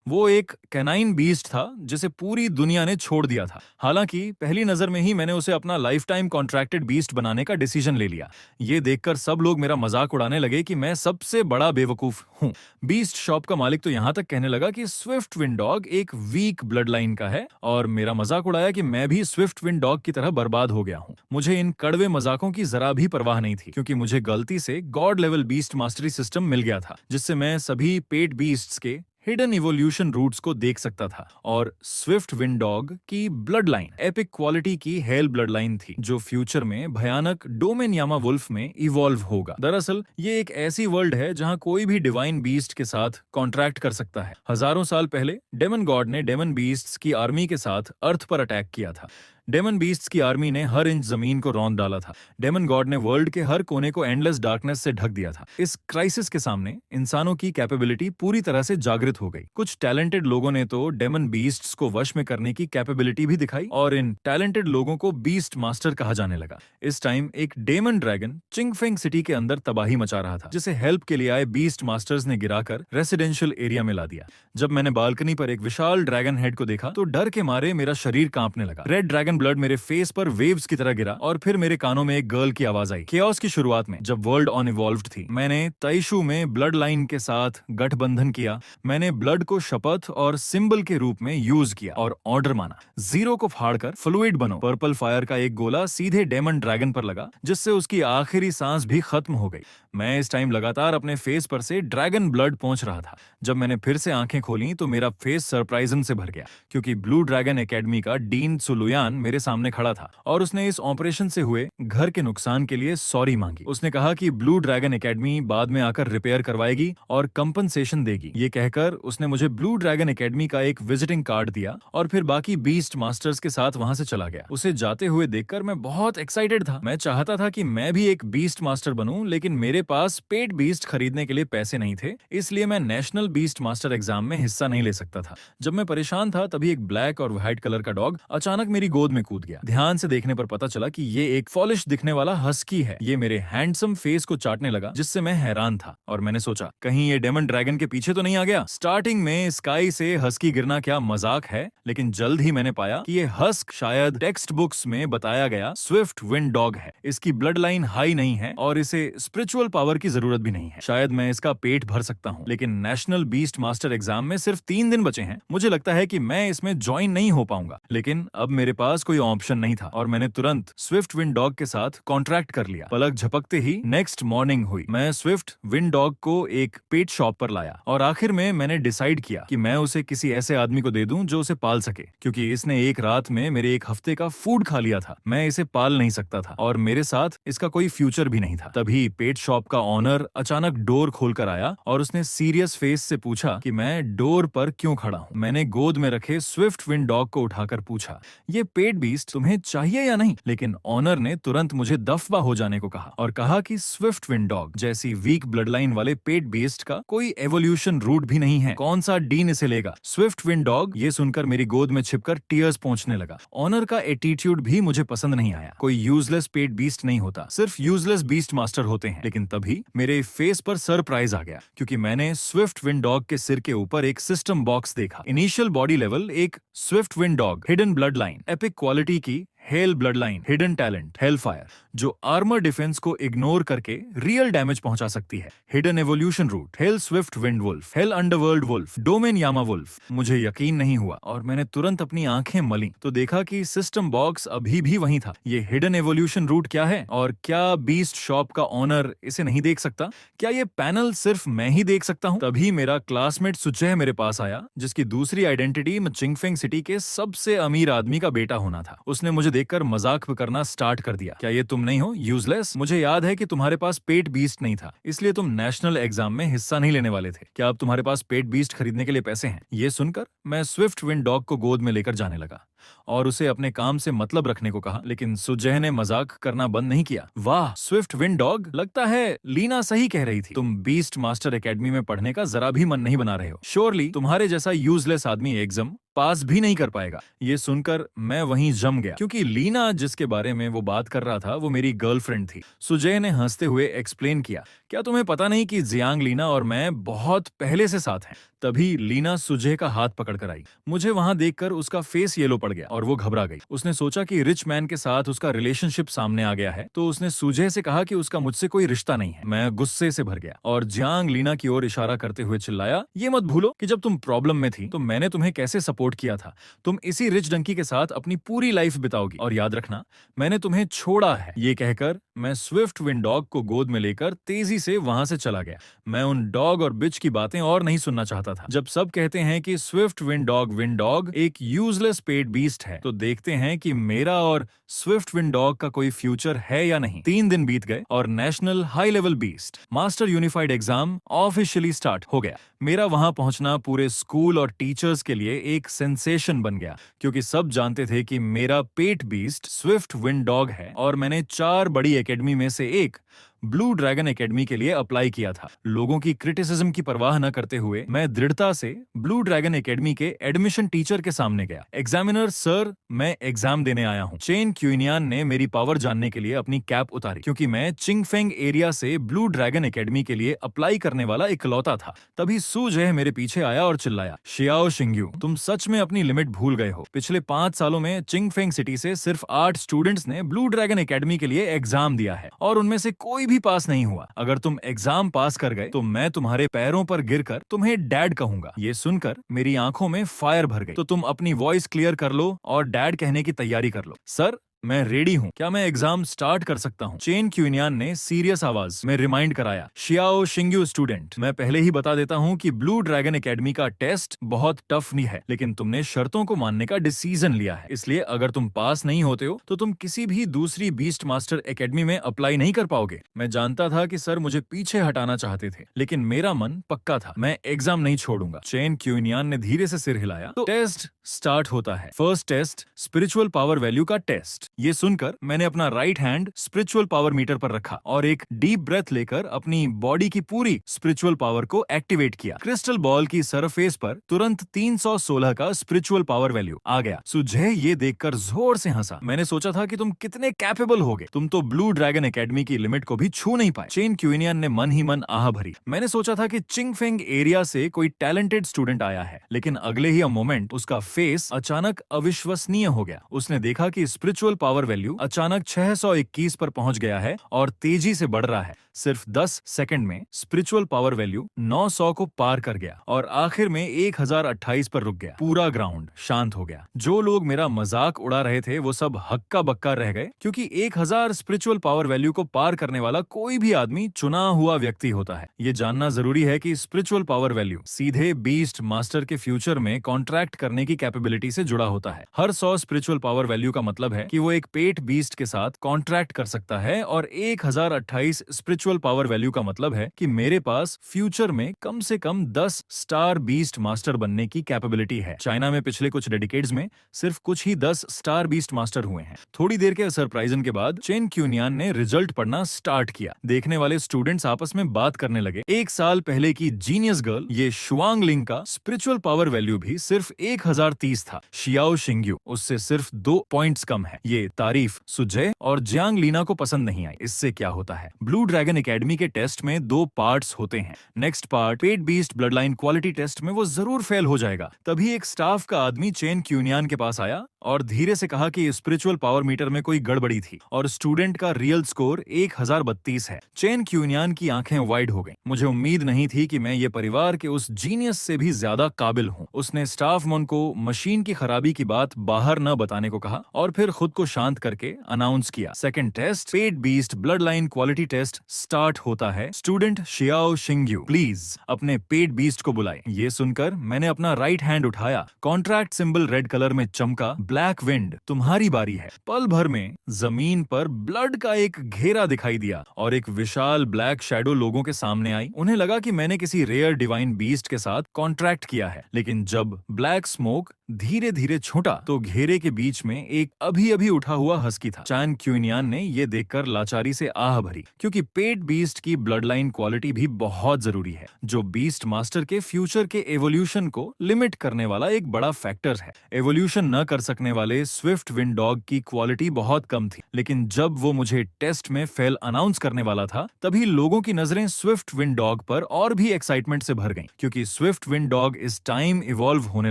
वो एक canine beast था जिसे पूरी दुनिया ने छोड़ दिया था। हालांकि पहली नजर में ही मैंने उसे अपना लाइफ टाइम कॉन्ट्रैक्टेड बीस्ट बनाने का डिसीजन ले लिया। ये देखकर सब लोग मेरा मजाक उड़ाने लगे कि मैं सबसे बड़ा बेवकूफ हूँ। बीस्ट शॉप का मालिक तो यहाँ तक कहने लगा कि स्विफ्ट विंड डॉग एक वीक ब्लड लाइन का है, और मेरा मजाक उड़ाया कि मैं भी स्विफ्ट विंड डॉग की तरह बर्बाद हो गया हूँ। मुझे इन कड़वे मजाकों की जरा भी परवाह नहीं थी, क्योंकि मुझे गलती से god level beast mastery system मिल गया था, जिससे मैं सभी पेट बीस्ट्स के हिडन इवोल्यूशन रूट्स को देख सकता था। और स्विफ्ट विंड डॉग की ब्लड लाइन एपिक क्वालिटी की हेल ब्लड लाइन थी, जो फ्यूचर में भयानक डोमेन यामा वुल्फ में इवॉल्व होगा। दरअसल ये एक ऐसी वर्ल्ड है जहां कोई भी डिवाइन बीस्ट के साथ कॉन्ट्रैक्ट कर सकता है। हजारों साल पहले डेमन गॉड ने डेमन बीस्ट्स की आर्मी के साथ अर्थ पर अटैक किया था। डेमन बीस्ट्स की आर्मी ने हर इंच जमीन को रौंद डाला था। डेमन गॉड ने वर्ल्ड के हर कोने को एंडलेस डार्कनेस से ढक दिया था। इस क्राइसिस के सामने इंसानों की कैपेबिलिटी पूरी तरह से जागृत हो गई। कुछ टैलेंटेड लोगों ने तो डेमन बीस्ट्स को वश में करने की कैपेबिलिटी भी दिखाई, और इन टैलेंटेड लोगों को बीस्ट मास्टर कहा जाने लगा। इस टाइम एक डेमन ड्रैगन चिंगफेंग सिटी के अंदर तबाही मचा रहा था, जिसे हेल्प के लिए आए बीस्ट मास्टर्स ने गिराकर रेसिडेंशियल एरिया में ला दिया। जब मैंने बालकनी पर एक विशाल ड्रैगन हेड को देखा तो डर के मारे मेरा शरीर कांपने लगा। रेड ड्रैगन ब्लड मेरे फेस पर वेव्स की तरह गिरा, और फिर मेरे कानों में एक गर्ल की आवाज आई। केओस की शुरुआत में, जब वर्ल्ड अनइवॉल्व्ड थी, मैंने तैशु में ब्लड लाइन के साथ गठबंधन किया। मैंने ब्लड को शपथ और सिंबल के रूप में यूज किया और ऑर्डर माना, जीरो को फाड़कर फ्लूइड बनो। पर्पल फायर का एक गोला सीधे डेमन ड्रैगन पर लगा, जिससे उसकी आखिरी सांस भी खत्म हो गई। मैं इस टाइम लगातार अपने फेस पर से ड्रैगन ब्लड पहुंच रहा था। जब मैंने फिर से आंखें खोली तो मेरा फेस सरप्राइजन से भर गया, क्योंकि ब्लू ड्रैगन एकेडमी का डीन सुलुयान मेरे सामने खड़ा था, और उसने इस ऑपरेशन से हुए घर के नुकसान के लिए सॉरी मांगी। उसने कहा कि ब्लू ड्रैगन एकेडमी बाद में आकर रिपेयर करवाएगी और कंपनसेशन देगी। ये कहकर उसने मुझे ब्लू ड्रैगन एकेडमी का एक विजिटिंग कार्ड दिया, और फिर बाकी बीस्ट मास्टर्स के साथ वहां से चला गया। उसे जाते हुए देखकर मैं बहुत एक्साइटेड था। मैं चाहता था कि मैं भी एक बीस्ट मास्टर बनूं, लेकिन मेरे पास पेट बीस्ट खरीदने के लिए पैसे नहीं थे, इसलिए मैं नेशनल बीस्ट मास्टर एग्जाम में हिस्सा नहीं ले सकता था। जब मैं परेशान था तभी एक ब्लैक और व्हाइट कलर का डॉग अचानक मेरी गोद में कूद गया। ध्यान से देखने पर पता चला कि ये एक फॉलिश दिखने वाला हस्की है। ये मेरे हैंडसम फेस को चाटने लगा, जिससे मैं हैरान था, और मैंने सोचा कहीं ये डेमन ड्रैगन के पीछे तो नहीं आ गया। स्टार्टिंग में स्काई से हस्की गिरना क्या मजाक है, लेकिन जल्द ही मैंने पाया कि ये हस्क शायद टेक्स्ट बुक्स में बताया गया स्विफ्ट विंड डॉग है। इसकी ब्लड लाइन हाई नहीं है और इसे स्पिरिचुअल पावर की जरूरत भी नहीं है। शायद मैं इसका पेट भर सकता हूँ, लेकिन नेशनल बीस्ट मास्टर एग्जाम में सिर्फ 3 दिन बचे हैं। मुझे लगता है कि मैं इसमें ज्वाइन नहीं हो पाऊंगा, लेकिन अब मेरे पास कोई ऑप्शन नहीं था, और मैंने तुरंत स्विफ्ट विंड डॉग के साथ कॉन्ट्रैक्ट कर लिया। पलक झपकते ही नेक्स्ट मॉर्निंग हुई। मैं स्विफ्ट विंड डॉग को एक पेट शॉप पर लाया, और आखिर में मैंने डिसाइड किया कि मैं उसे किसी ऐसे आदमी को दे दूं जो उसे पाल सके, क्योंकि इसने एक रात में मेरे एक हफ्ते का फूड खा लिया था। मैं इसे पाल नहीं सकता था, और मेरे साथ इसका कोई फ्यूचर भी नहीं था। तभी पेट शॉप का ऑनर अचानक डोर खोलकर आया, और उसने सीरियस फेस से पूछा कि मैं डोर पर क्यों खड़ा हूँ। मैंने गोद में रखे स्विफ्ट विंड डॉग को उठाकर पूछा, ये पेट बीस्ट तुम्हें चाहिए या नहीं? लेकिन ऑनर ने तुरंत मुझे दफवा हो जाने को कहा, और कहा कि स्विफ्ट विंड डॉग जैसी वीक ब्लड लाइन वाले पेट बीस्ट का कोई एवोल्यूशन रूट भी नहीं है। कौन सा डीन इसे लेगा? स्विफ्ट विंड डॉग ये सुनकर मेरी गोद में छिपकर टीयर्स पहुंचने लगा। ऑनर का एटीट्यूड भी मुझे पसंद नहीं आया। कोई यूजलेस पेट बीस्ट नहीं होता, सिर्फ यूजलेस बीस्ट मास्टर होते हैं। लेकिन तभी मेरे फेस पर सरप्राइज आ गया, क्योंकि मैंने स्विफ्ट विंड डॉग के सिर के ऊपर एक सिस्टम बॉक्स देखा। इनिशियल बॉडी लेवल एक swift wind dog, hidden blood line, epic quality की hell blood line, hidden talent, hell fire, जो आर्मर डिफेंस को इग्नोर करके रियल डैमेज पहुंचा सकती है। Hidden evolution route, hell swift wind wolf, hell underworld wolf, domain Yama wolf. मुझे यकीन नहीं हुआ, और मैंने तुरंत अपनी आंखें मली तो देखा कि सिस्टम बॉक्स अभी भी वहीं था। ये हिडन एवोल्यूशन रूट क्या है, और क्या बीस्ट शॉप का ऑनर इसे नहीं देख सकता? क्या ये पैनल सिर्फ मैं ही देख सकता हूँ? तभी मेरा क्लासमेट सुचेह मेरे पास आया, जिसकी दूसरी आइडेंटिटी चिंगफेंग सिटी के सबसे अमीर आदमी का बेटा होना था। उसने मुझे देखकर मजाक करना स्टार्ट कर दिया। क्या ये तुम नहीं हो, यूजलेस? मुझे याद है कि तुम्हारे पास पेट बीस्ट नहीं था, इसलिए तुम नेशनल एग्जाम में हिस्सा नहीं लेने वाले थे। क्या अब तुम्हारे पास पेट बीस्ट खरीदने के लिए पैसे हैं? ये सुनकर मैं स्विफ्ट विंड डॉग को गोद में लेकर जाने लगा। और उसे अपने काम से मतलब रखने को कहा, लेकिन सुजय ने मजाक करना बंद नहीं किया। वाह स्विफ्ट विंड डॉग, लगता है लीना सही कह रही थी। तुम बीस्ट मास्टर एकेडमी में पढ़ने का जरा भी मन नहीं बना रहे हो। श्योरली तुम्हारे जैसा यूजलेस आदमी एग्जाम पास भी नहीं कर पाएगा। ये सुनकर मैं वहीं जम गया, क्योंकि लीना जिसके बारे में वो बात कर रहा था वो मेरी गर्लफ्रेंड थी। सुजय ने हंसते हुए एक्सप्लेन किया, क्या तुम्हें पता नहीं कि जियांग लीना और मैं बहुत पहले से साथ हैं। तभी लीना सुजय का हाथ पकड़ कर आई। मुझे वहां देखकर उसका फेस येलो पड़ गया और वो घबरा गई। उसने सोचा कि रिच मैन के साथ उसका रिलेशनशिप सामने आ गया है, तो उसने सुजय से कहा कि उसका मुझसे कोई रिश्ता नहीं है। मैं गुस्से से भर गया और जियांग लीना की ओर इशारा करते हुए चिल्लाया, ये मत भूलो कि जब तुम प्रॉब्लम में थी तो मैंने तुम्हें कैसे सपोर्ट किया था। तुम इसी रिच डंकी के साथ अपनी पूरी लाइफ बिताओगी, और याद रखना मैंने तुम्हें छोड़ा है। ये कहकर मैं स्विफ्ट विंड डॉग को गोद में लेकर तेजी से वहां से चला गया। मैं उन डॉग और बिच की बातें और नहीं सुनना चाहता था। जब सब कहते हैं कि स्विफ्ट विंड डॉग एक यूजलेस पेड बीस्ट है, तो देखते हैं कि मेरा और स्विफ्ट विंड डॉग का कोई फ्यूचर है या नहीं। 3 दिन बीत गए और national high level beast master unified exam officially start हो गया। मेरा वहां पहुंचना पूरे स्कूल और टीचर्स के लिए एक सेंसेशन बन गया, क्योंकि सब जानते थे कि मेरा पेट बीस्ट स्विफ्ट विंड डॉग है और मैंने 4 बड़ी एकेडमी में से एक ब्लू ड्रैगन एकेडमी के लिए अप्लाई किया था। लोगों की क्रिटिसिज्म की परवाह न करते हुए मैं दृढ़ता से ब्लू ड्रैगन एकेडमी के एडमिशन टीचर के सामने गया। एग्जामिनर सर, मैं एग्जाम देने आया हूँ। चेन क्यूनियान ने मेरी पावर जानने के लिए अपनी कैप उतारी, क्योंकि मैं चिंगफेंग एरिया से ब्लू ड्रैगन एकेडमी के लिए अप्लाई करने वाला इकलौता था। तभी सुजय मेरे पीछे आया और चिल्लाया, शियाओ शिंग्यू, तुम सच में अपनी लिमिट भूल गए हो। पिछले 5 सालों में चिंगफेंग सिटी से सिर्फ 8 स्टूडेंट्स ने ब्लू ड्रैगन एकेडमी के लिए एग्जाम दिया है और उनमें से कोई भी पास नहीं हुआ। अगर तुम एग्जाम पास कर गए तो मैं तुम्हारे पैरों पर गिरकर तुम्हें डैड कहूंगा। ये सुनकर मेरी आंखों में फायर भर गई। तो तुम अपनी वॉइस क्लियर कर लो और डैड कहने की तैयारी कर लो। सर, मैं रेडी हूँ, क्या मैं एग्जाम स्टार्ट कर सकता हूँ? चेन क्यूनियान ने सीरियस आवाज में रिमाइंड कराया। शियाओ शिंग्यू स्टूडेंट, मैं पहले ही बता देता हूँ कि ब्लू ड्रैगन एकेडमी का टेस्ट बहुत टफ नहीं है, लेकिन तुमने शर्तों को मानने का डिसीजन लिया है। इसलिए अगर तुम पास नहीं होते हो तो तुम किसी भी दूसरी बीस्ट मास्टर एकेडमी में अप्लाई नहीं कर पाओगे। मैं जानता था कि सर मुझे पीछे हटाना चाहते थे, लेकिन मेरा मन पक्का था, मैं एग्जाम नहीं छोड़ूंगा। चेन क्यूनियान ने धीरे से सिर हिलाया। तो टेस्ट स्टार्ट होता है। First test, spiritual power value का टेस्ट। ये सुनकर मैंने अपना right hand spiritual power meter पर रखा और एक डीप ब्रेथ लेकर अपनी बॉडी की पूरी स्पिरिचुअल पावर को एक्टिवेट किया। क्रिस्टल बॉल की सरफेस पर तुरंत 316 का स्पिरिचुअल पावर वैल्यू आ गया। सुजय ये देखकर जोर से हंसा। मैंने सोचा था कि तुम कितने कैपेबल होगे, तुम तो ब्लू ड्रैगन एकेडमी की लिमिट को भी छू नहीं पाए। चेन क्यूनियन ने मन ही मन आह भरी। मैंने सोचा था कि चिंगफेंग एरिया से कोई टैलेंटेड स्टूडेंट आया है, लेकिन अगले ही मोमेंट उसका फेस अचानक अविश्वसनीय हो गया। उसने देखा कि स्पिरिचुअल पावर वैल्यू अचानक 621 पर पहुंच गया है और तेजी से बढ़ रहा है। सिर्फ 10 सेकंड में स्पिरिचुअल पावर वैल्यू 900 को पार कर गया और आखिर में 1028 पर रुक गया। पूरा ग्राउंड शांत हो गया। जो लोग मेरा मजाक उड़ा रहे थे वो सब हक्का बक्का रह गए, क्योंकि 1000 स्पिरिचुअल पावर वैल्यू को पार करने वाला कोई भी आदमी चुना हुआ व्यक्ति होता है। ये जानना जरूरी है कि स्पिरिचुअल पावर वैल्यू सीधे बीस्ट मास्टर के फ्यूचर में कॉन्ट्रैक्ट करने की कैपेबिलिटी से जुड़ा होता है। हर 100 स्पिरिचुअल पावर वैल्यू का मतलब है कि वो एक पेट बीस्ट के साथ कॉन्ट्रैक्ट कर सकता है, और 1028 स्पिरिचुअल पावर वैल्यू का मतलब है कि मेरे पास फ्यूचर में कम से कम 10 स्टार बीस्ट मास्टर बनने की कैपेबिलिटी है। चाइना में पिछले कुछ डेडिकेड्स में सिर्फ कुछ ही 10 स्टार बीस्ट मास्टर हुए हैं। थोड़ी देर के सरप्राइजन के बाद चेन क्यूनियान ने रिजल्ट पढ़ना स्टार्ट किया। देखने वाले स्टूडेंट्स आपस में बात करने लगे। 1 साल पहले की जीनियस गर्ल ये शुआंग लिंग का स्पिरिचुअल पावर वैल्यू भी सिर्फ 1030 था। शियाओ शिंग्यू उससे सिर्फ 2 पॉइंट्स कम है। ये तारीफ सुजय और जियांग लीना को पसंद नहीं आई। इससे क्या होता है, ब्लू ड्रैगन एकेडमी के टेस्ट में 2 पार्ट्स होते हैं। Next part pet beast blood line quality test में वो जरूर फेल हो जाएगा। तभी एक स्टाफ का आदमी चेन क्यूनियान के पास आया और धीरे से कहा कि स्पिरिचुअल पावर मीटर में कोई गड़बड़ी थी और स्टूडेंट का रियल स्कोर 1032 है। चेन क्यूनियान की आंखें वाइड हो गईं। मुझे उम्मीद नहीं थी कि मैं ये परिवार के उस जीनियस से भी ज्यादा काबिल हूँ। उसने स्टाफ मन को मशीन की खराबी की बात बाहर न बताने को कहा और फिर खुद को शांत करके अनाउंस किया, second test pet beast blood line quality test start होता है। स्टूडेंट शियाओ शिंग्यू प्लीज अपने पेट बीस्ट को बुलाए। ये सुनकर मैंने अपना राइट हैंड उठाया। कॉन्ट्रैक्ट सिंबल रेड कलर में चमका। ब्लैक विंड, तुम्हारी बारी है। पल भर में जमीन पर ब्लड का एक घेरा दिखाई दिया और एक विशाल ब्लैक शैडो लोगों के सामने आई। उन्हें लगा कि मैंने किसी रेयर डिवाइन बीस्ट के साथ कॉन्ट्रैक्ट किया है, लेकिन जब ब्लैक स्मोक धीरे धीरे छोटा तो घेरे के बीच में एक अभी अभी उठा हुआ हस्की था। चान क्यूनियान ने ये देखकर लाचारी से आह भरी, क्योंकि पेट बीस्ट की ब्लड लाइन क्वालिटी भी बहुत जरूरी है, जो बीस्ट मास्टर के फ्यूचर के एवोल्यूशन को लिमिट करने वाला एक बड़ा फैक्टर है। एवोल्यूशन न कर सकने वाले स्विफ्ट विंड डॉग की क्वालिटी बहुत कम थी, लेकिन जब वो मुझे टेस्ट में फेल अनाउंस करने वाला था, तभी लोगों की नजरें स्विफ्ट विंड डॉग पर और भी एक्साइटमेंट से भर गईं, क्योंकि स्विफ्ट विंड डॉग इस टाइम इवॉल्व होने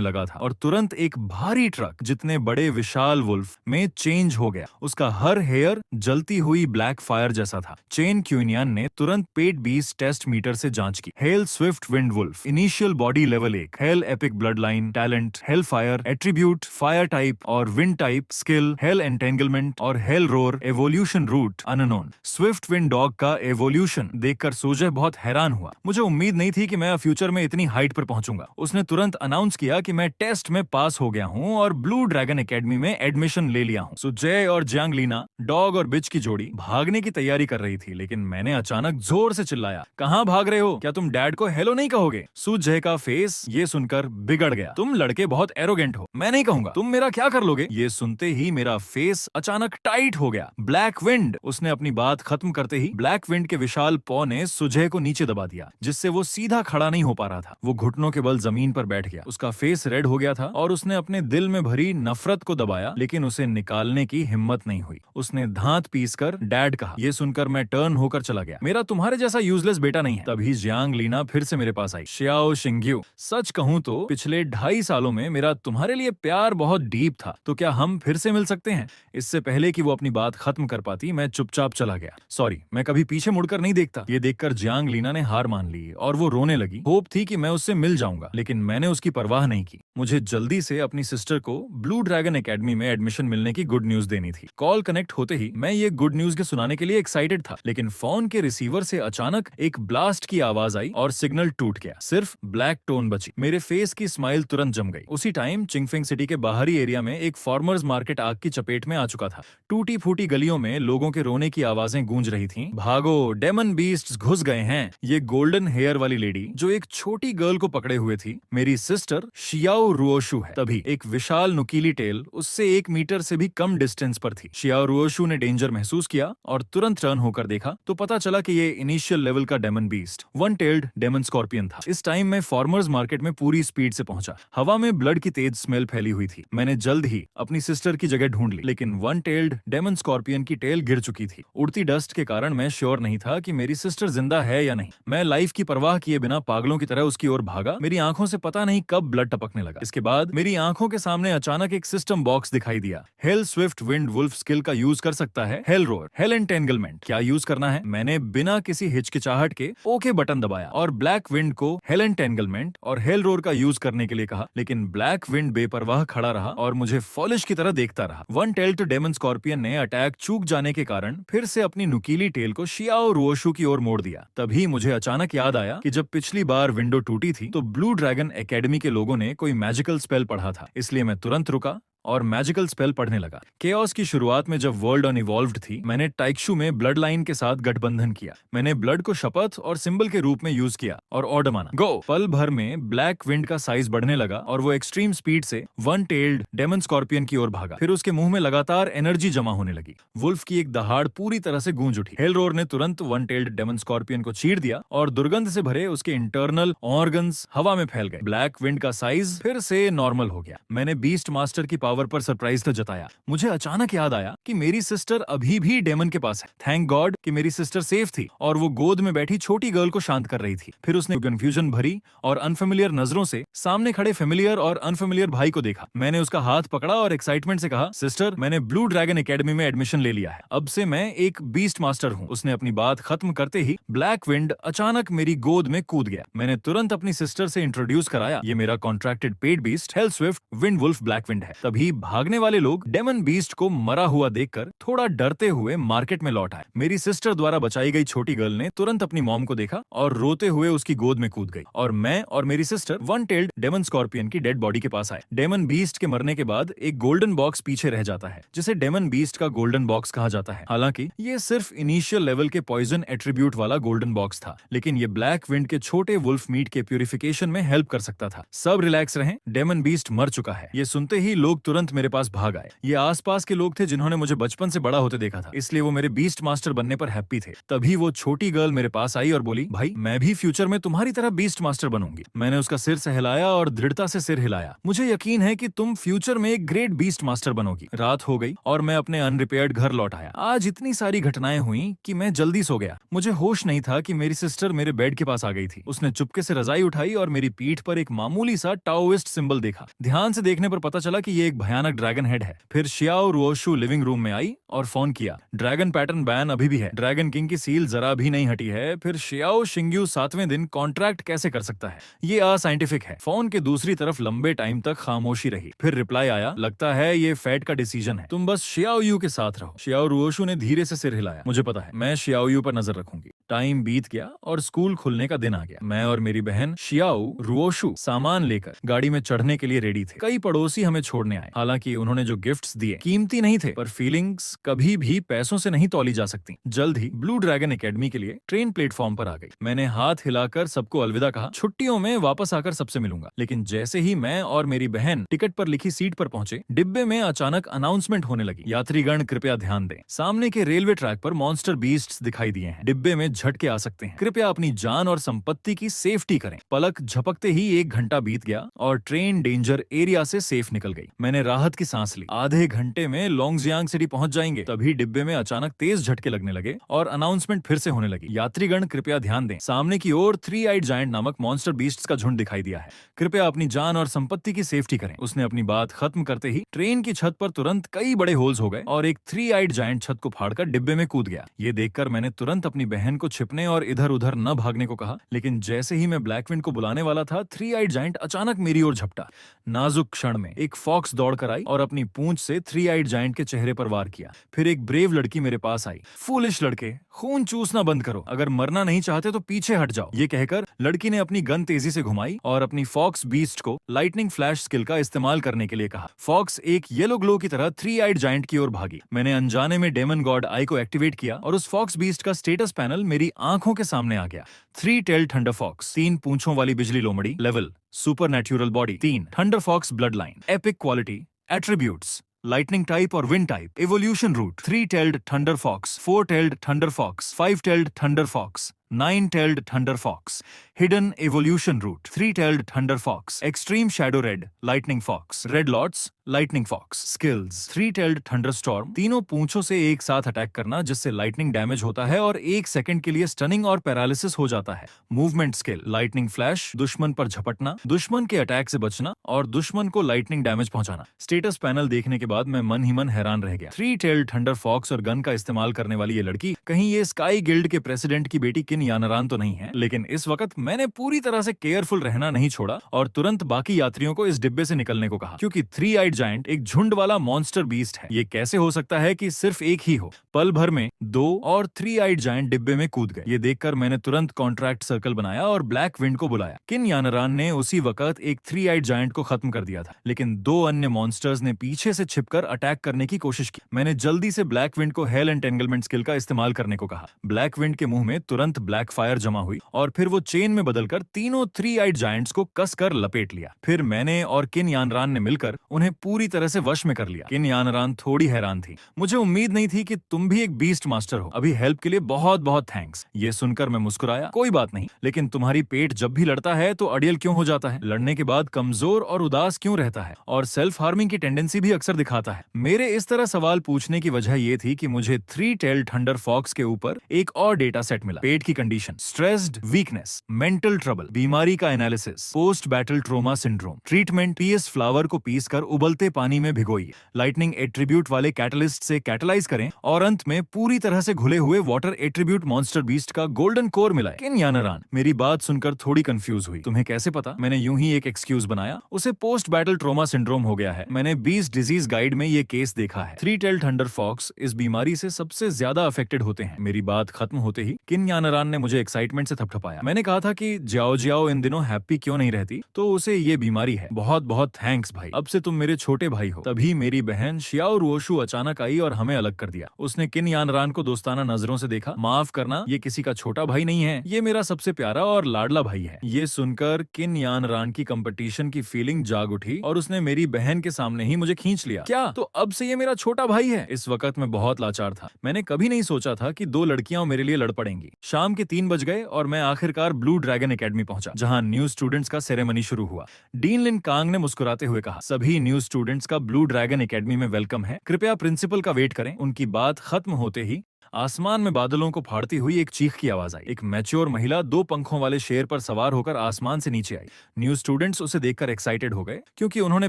लगा था और तुरंत एक भारी ट्रक जितने बड़े विशाल वुल्फ में चेंज हो गया। उसका हर हेयर जलती हुई ब्लैक फायर जैसा था। चेन क्यूनियन ने तुरंत पेट बीस्ट टेस्ट मीटर से जांच की। Hell swift wind wolf, initial body level 1, hell epic blood line, talent, hell fire, attribute, fire type और wind type, skill, hell entanglement और hell roar, evolution route unknown. Swift wind dog का evolution देखकर सुजय बहुत हैरान हुआ। मुझे उम्मीद नहीं थी कि मैं फ्यूचर में इतनी हाइट पर पहुंचूंगा। उसने तुरंत अनाउंस किया कि मैं टेस्ट में पास हो गया हूं और ब्लू ड्रैगन एकेडमी में एडमिशन ले लिया हूं। सुजय और जियांग लीना, डॉग और बिच की जोड़ी, भागने की तैयारी कर रही थी, लेकिन मैंने अचानक जोर से चिल्लाया, कहां भाग रहे हो? क्या तुम डैड को हेलो नहीं कहोगे? सुजय का फेस ये सुनकर बिगड़ गया। तुम लड़के बहुत एरोगेंट हो, मैं नहीं कहूंगा। तुम मेरा क्या कर लोगे? ये सुनते ही मेरा फेस अचानक टाइट हो गया। ब्लैक विंड, उसने अपनी बात खत्म करते ही ब्लैक विंड के विशाल पॉ ने सुजय को नीचे दबा दिया, जिससे वो सीधा खड़ा नहीं हो पा रहा था। वो घुटनों के बल जमीन पर बैठ गया। उसका फेस रेड हो गया था और उसने अपने दिल में भरी नफरत को दबाया, लेकिन उसे निकालने की हिम्मत नहीं हुई। उसने दांत पीसकर डैड कहा। ये सुनकर मैं टर्न होकर चला गया। मेरा तुम्हारे जैसा यूजलेस बेटा नहीं है। तभी जियांग लीना फिर से मेरे पास आई। श्याओ शिंग्यू, सच कहूं तो पिछले 2.5 सालों में मेरा तुम्हारे लिए प्यार बहुत डीप था, तो क्या हम फिर से मिल सकते हैं? इससे पहले कि वो अपनी बात खत्म कर पाती, मैं चुपचाप चला गया। सॉरी, मैं कभी पीछे मुड़कर नहीं देखता। ये देखकर जियांग लीना ने हार मान ली और वो रोने लगी। होप थी कि मैं उससे मिल जाऊंगा, लेकिन मैंने उसकी परवाह नहीं की। मुझे जल्दी से अपनी सिस्टर को ब्लू ड्रैगन एकेडमी में एडमिशन मिलने की गुड न्यूज देनी थी। कॉल कनेक्ट होते ही मैं ये गुड न्यूज के सुनाने के लिए एक्साइटेड था, लेकिन फोन के रिसीवर से अचानक एक ब्लास्ट की आवाज आई और सिग्नल टूट गया। सिर्फ ब्लैक टोन बची। मेरे फेस की स्माइल तुरंत जम गई। उसी टाइम चिंगफिंग सिटी के बाहरी एरिया में एक फार्मर्स मार्केट आग की चपेट में आ चुका था। टूटी फूटी गलियों में लोगों के रोने की आवाजें गूंज रही थीं। भागो, डेमन बीस्ट्स घुस गए हैं। ये गोल्डन हेयर वाली लेडी जो एक छोटी गर्ल को पकड़े हुए थी, मेरी सिस्टर शियाओ रुओशु है। तभी एक विशाल नुकीली टेल उससे 1 मीटर से भी कम डिस्टेंस पर थी। शियाओ रुओशु ने डेंजर महसूस किया और तुरंत टर्न होकर देखा तो पता चला कि ये इनिशियल लेवल का demon beast, one tailed demon scorpion था। इस टाइम मैं फार्मर्स मार्केट में पूरी स्पीड से पहुंचा। हवा में ब्लड की तेज स्मेल फैली हुई थी। मैंने जल्द ही अपनी सिस्टर की जगह ढूंढ ली, लेकिन वन टेल्ड डेमन स्कॉर्पियन की टेल गिर चुकी थी। उड़ती डस्ट के कारण मैं श्योर नहीं था कि मेरी सिस्टर जिंदा है या नहीं। मैं लाइफ की परवाह किए बिना पागलों की तरह उसकी ओर भागा। मेरी आंखों से पता नहीं कब ब्लड टपकने लगा। इसके बाद मेरी आंखों के सामने अचानक एक सिस्टम बॉक्स दिखाई दिया। Hell swift wind wolf skill का यूज कर सकता है। Hell roar, hell entanglement. क्या यूज करना है? मैंने बिना किसी हिचकिचाहट के ओके बटन दबाया और ब्लैक विंड को हेल एंटेंगलमेंट और हेल रोर का यूज करने के लिए कहा, लेकिन ब्लैक विंड बेपरवाह खड़ा रहा और मुझे फॉलिश की तरह देखता रहा। वन टेल्ड डेमन स्कॉर्पियन ने अटैक चूक जाने के कारण फिर से अपनी नुकीली टेल को शियाओ रुओशु की ओर मोड़ दिया। तभी मुझे अचानक याद आया कि जब पिछली बार विंडो टूटी थी तो ब्लू ड्रैगन एकेडमी के लोगों ने कोई मैजिकल स्पेल पढ़ा था। इसलिए मैं तुरंत रुका और मैजिकल स्पेल पढ़ने लगा। केओस की शुरुआत में जब वर्ल्ड अनइवॉल्व्ड थी, मैंने टाइक्शू में ब्लड लाइन के साथ गठबंधन किया। मैंने ब्लड को शपथ और सिंबल के रूप में यूज किया और ऑर्डर माना, गो। पल भर में ब्लैक विंड का साइज बढ़ने लगा और वो एक्सट्रीम स्पीड से वन टेल्ड डेमन स्कॉर्पियन की ओर भागा। फिर उसके मुंह में लगातार एनर्जी जमा होने लगी। वुल्फ की एक दहाड़ पूरी तरह से गूंज उठी। हेल रोर ने तुरंत वन टेल्ड डेमन स्कॉर्पियन को चीर दिया और दुर्गंध से भरे उसके इंटरनल ऑर्गन्स हवा में फैल गए। ब्लैक विंड का साइज फिर से नॉर्मल हो गया। मैंने बीस्ट मास्टर की पावर पर सरप्राइज तो जताया। मुझे अचानक याद आया कि मेरी सिस्टर अभी भी डेमन के पास है। थैंक गॉड कि मेरी सिस्टर सेफ थी और वो गोद में बैठी छोटी गर्ल को शांत कर रही थी। फिर उसने कंफ्यूजन भरी और अनफेमिलियर नजरों से सामने खड़े फेमिलियर और अनफेमिलियर भाई को देखा। मैंने उसका हाथ पकड़ा और एक्साइटमेंट से कहा, सिस्टर, मैंने ब्लू ड्रैगन एकेडमी में एडमिशन ले लिया है। अब से मैं एक बीस्ट मास्टर हूँ। उसने अपनी बात खत्म करते ही ब्लैक विंड अचानक मेरी गोद में कूद गया। मैंने तुरंत अपनी सिस्टर से इंट्रोड्यूस कराया, ये मेरा contracted paid beast hell swift wind wolf black wind है। तभी तभी भागने वाले लोग डेमन बीस्ट को मरा हुआ देखकर थोड़ा डरते हुए मार्केट में लौट आए। मेरी सिस्टर द्वारा बचाई गई छोटी गर्ल ने तुरंत अपनी मॉम को देखा और रोते हुए उसकी गोद में कूद गई, और मैं और मेरी sister one tailed demon scorpion की डेड बॉडी के पास आए। डेमन बीस्ट के मरने के बाद एक गोल्डन बॉक्स पीछे रह जाता है, जिसे डेमन बीस्ट का गोल्डन बॉक्स कहा जाता है। हालांकि ये सिर्फ इनिशियल लेवल के पॉइजन एट्रीब्यूट वाला गोल्डन बॉक्स था, लेकिन ये ब्लैक विंड के छोटे वुल्फ मीट के प्यूरिफिकेशन में हेल्प कर सकता था। सब रिलैक्स रहें, डेमन बीस्ट मर चुका है। ये सुनते ही लोग तुरंत मेरे पास भाग आए। ये आसपास के लोग थे जिन्होंने मुझे बचपन से बड़ा होते देखा था, इसलिए वो मेरे बीस्ट मास्टर बनने पर हैप्पी थे। तभी वो छोटी गर्ल मेरे पास आई और बोली, भाई मैं भी फ्यूचर में तुम्हारी तरह बीस्ट मास्टर बनूंगी। मैंने उसका सिर सहलाया और दृढ़ता से सिर हिलाया। मुझे यकीन है कि तुम फ्यूचर में एक ग्रेट बीस्ट मास्टर बनोगी। रात हो गई और मैं अपने अनरिपेयर्ड घर लौट आया। आज इतनी सारी घटनाएं हुई कि मैं जल्दी सो गया। मुझे होश नहीं था कि मेरी सिस्टर मेरे बेड के पास आ गई थी। उसने चुपके से रजाई उठाई और मेरी पीठ पर एक मामूली सा टाओइस्ट सिंबल देखा। ध्यान से देखने पर पता चला कि ये एक भयानक ड्रैगन हेड है। फिर शियाओ रुओशु लिविंग रूम में आई और फोन किया। ड्रैगन पैटर्न बैन अभी भी है, ड्रैगन किंग की सील जरा भी नहीं हटी है। फिर शियाओ शिंग्यू 7वें दिन कॉन्ट्रैक्ट कैसे कर सकता है? ये असाइंटिफिक है। फोन के दूसरी तरफ लंबे टाइम तक खामोशी रही। फिर रिप्लाई आया, लगता है ये फेट का डिसीजन है, तुम बस शियाओ यू के साथ रहो। शियाओ रुओशु ने धीरे से सिर हिलाया। मुझे पता है, मैं शियाओ यू पर नजर रखूंगी। टाइम बीत गया और स्कूल खुलने का दिन आ गया। मैं और मेरी बहन शियाओ रुओशु सामान लेकर गाड़ी में चढ़ने के लिए रेडी थे। कई पड़ोसी हमें छोड़ने आए। हालांकि उन्होंने जो गिफ्ट्स दिए कीमती नहीं थे, पर फीलिंग्स कभी भी पैसों से नहीं तौली जा सकती। जल्द ही ब्लू ड्रैगन एकेडमी के लिए ट्रेन प्लेटफॉर्म पर आ गई। मैंने हाथ हिलाकर सबको अलविदा कहा। छुट्टियों में वापस आकर सबसे मिलूंगा। लेकिन जैसे ही मैं और मेरी बहन टिकट पर लिखी सीट पर पहुंचे, डिब्बे में अचानक अनाउंसमेंट होने लगी, यात्रीगण कृपया ध्यान दें, सामने के रेलवे ट्रैक पर मॉन्स्टर बीस्ट्स दिखाई दिए हैं। डिब्बे में झटके आ सकते हैं, कृपया अपनी जान और संपत्ति की सेफ्टी करें। पलक झपकते ही 1 घंटा बीत गया और ट्रेन डेंजर एरिया से सेफ निकल गई। मैंने राहत की सांस ली। आधे घंटे में लोंगजियांग सिटी पहुंच जाएंगे। तभी डिब्बे में अचानक तेज झटके लगने लगे और अनाउंसमेंट फिर से होने लगी, यात्रीगण कृपया ध्यान दें, सामने की ओर 3 आइड जायंट नामक मॉन्स्टर बीस्ट्स का झुंड दिखाई दिया है, कृपया अपनी जान और संपत्ति की सेफ्टी करें। उसने अपनी बात खत्म करते ही ट्रेन की छत पर तुरंत कई बड़े होल्स हो गए और एक 3 आइड जायंट छत को फाड़कर डिब्बे में कूद गया। ये देखकर मैंने तुरंत अपनी बहन को छिपने और इधर उधर न भागने को कहा, लेकिन जैसे ही मैं ब्लैक विंड को बुलाने वाला था, 3 आइड जायंट अचानक मेरी ओर झपटा। नाजुक क्षण में एक फॉक्स दौड़कर आई और अपनी पूंछ से 3 आइड जायंट के चेहरे पर वार किया। फिर एक ब्रेव लड़की मेरे पास आई। फूलिश लड़के, खून चूसना बंद करो, अगर मरना नहीं चाहते तो पीछे हट जाओ। ये कहकर लड़की ने अपनी गन तेजी से घुमाई और अपनी फॉक्स बीस्ट को लाइटनिंग फ्लैश स्किल का इस्तेमाल करने के लिए कहा। फॉक्स एक येलो ग्लो की तरह 3 आइड जायंट की ओर भागी। मैंने अनजाने में डेमन गॉड आई को एक्टिवेट किया और उस फॉक्स बीस्ट का स्टेटस पैनल मेरी आंखों के सामने आ गया। 3 टेल्ड थंडर फॉक्स, 3 पूंछों वाली बिजली लोमड़ी, level super natural body 3, thunder fox blood line, epic quality, attributes lightning type और wind type, evolution route, 3 tailed thunder fox, 4 tailed thunder fox, 5 tailed thunder fox, 9 tailed thunder fox, hidden evolution route, 3 tailed thunder fox, extreme shadow red lightning fox, red lots lightning fox. Skills 3 tailed thunder storm, तीनों पूंछों से एक साथ attack करना जिससे lightning damage होता है और 1 सेकंड के लिए स्टनिंग और पैरालिसिस हो जाता है। मूवमेंट स्किल लाइटनिंग फ्लैश, दुश्मन पर झपटना, दुश्मन के अटैक से बचना और दुश्मन को लाइटनिंग डैमेज पहुंचाना। स्टेटस पैनल देखने के बाद मैं मन ही मन हैरान रह गया। 3 टेल्ड थंडर फॉक्स और गन का इस्तेमाल करने वाली ये लड़की कहीं ये स्काई गिल्ड के प्रेसिडेंट की बेटी किन यानरान तो नहीं है। लेकिन इस वक्त मैंने पूरी तरह से केयरफुल रहना नहीं छोड़ा और तुरंत बाकी यात्रियों को इस डिब्बे से निकलने को कहा, क्योंकि 3 आइड जायंट एक झुंड वाला मॉन्स्टर बीस्ट है। ये कैसे हो सकता है कि सिर्फ एक ही हो? पल भर में 2 और 3 आइड जायंट डिब्बे में कूद गए। ये देखकर मैंने तुरंत कॉन्ट्रैक्ट सर्कल बनाया और ब्लैक विंड को बुलाया। किन यानरान ने उसी वक्त एक 3 आइड जायंट को खत्म कर दिया था, लेकिन 2 अन्य मॉन्स्टर्स ने पीछे से छिपकर अटैक करने की कोशिश की। मैंने जल्दी से ब्लैक विंड को हेल एंटेंगलमेंट स्किल का इस्तेमाल करने को कहा। ब्लैक विंड के मुंह में तुरंत ब्लैक फायर जमा हुई और फिर वो चेन में बदलकर तीनों 3 आइड जायंट्स को कसकर लपेट लिया। फिर मैंने और किन यानरान ने मिलकर उन्हें पूरी तरह से वश में कर लिया। किन यानरान थोड़ी हैरान थी। मुझे उम्मीद नहीं थी कि तुम भी एक बीस्ट मास्टर हो। अभी हेल्प के लिए बहुत बहुत थैंक्स। ये सुनकर मैं मुस्कुराया। कोई बात नहीं, लेकिन तुम्हारी पेट जब भी लड़ता है तो अड़ियल क्यों हो जाता है? लड़ने के बाद कमजोर और उदास क्यों रहता है और सेल्फ हार्मिंग की टेंडेंसी भी अक्सर दिखाता है? मेरे इस तरह सवाल पूछने की वजह ये थी कि मुझे 3 टेल्ड थंडर फॉक्स के ऊपर एक और डेटा सेट मिला। पेट की condition, stressed, weakness, mental trouble, बीमारी का analysis, post battle trauma syndrome, treatment, PS flower को पीस कर उबलते उबलते पानी में भिगोइए, लाइटनिंग एट्रीब्यूट वाले कैटलिस्ट से कैटलाइज करें और अंत में पूरी तरह से घुले हुए वाटर एट्रीब्यूट मॉन्स्टर बीस्ट का गोल्डन कोर मिलाएं। किन यानरान मेरी बात सुनकर थोड़ी कंफ्यूज हुई। तुम्हें कैसे पता? मैंने यूं ही एक एक्सक्यूज बनाया। उसे पोस्ट बैटल ट्रोमा सिंड्रोम हो गया है। मैंने बीस्ट डिजीज गाइड में ये केस देखा है। थ्री टेल्ड थंडर फॉक्स इस बीमारी से सबसे ज्यादा अफेक्टेड होते हैं। मेरी बात खत्म होते ही किन यानरान ने मुझे एक्साइटमेंट से थपथपाया। मैंने कहा था कि जियाओ जियाओ इन दिनों हैप्पी क्यों नहीं रहती, तो उसे ये बीमारी है। बहुत बहुत थैंक्स भाई, अब से तुम मेरे छोटे भाई हो। तभी मेरी बहन शियाओ रुओशु अचानक आई और हमें अलग कर दिया। उसने किन यानरान को दोस्ताना नजरों से देखा। माफ करना, ये किसी का छोटा भाई नहीं है, ये मेरा सबसे प्यारा और लाडला भाई है। ये सुनकर किन यानरान की कंपटीशन की फीलिंग जाग उठी और उसने मेरी बहन के सामने ही मुझे खींच लिया। क्या तो अब से ये मेरा छोटा भाई है? इस वक्त मैं बहुत लाचार था। मैंने कभी नहीं सोचा था कि दो लड़कियां मेरे लिए लड़ पड़ेंगी। शाम के 3 बज गए और मैं आखिरकार ब्लू ड्रैगन एकेडमी पहुंचा, जहां न्यू स्टूडेंट्स का सेरेमनी शुरू हुआ। डीन लिन कांग ने मुस्कुराते हुए कहा, सभी न्यू स्टूडेंट्स का ब्लू ड्रैगन एकेडमी में वेलकम है। कृपया प्रिंसिपल का वेट करें। उनकी बात खत्म होते ही आसमान में बादलों को फाड़ती हुई एक चीख की आवाज आई। एक मैच्योर महिला 2 पंखों वाले शेर पर सवार होकर आसमान से नीचे आई। न्यू स्टूडेंट्स उसे देखकर एक्साइटेड हो गए, क्योंकि उन्होंने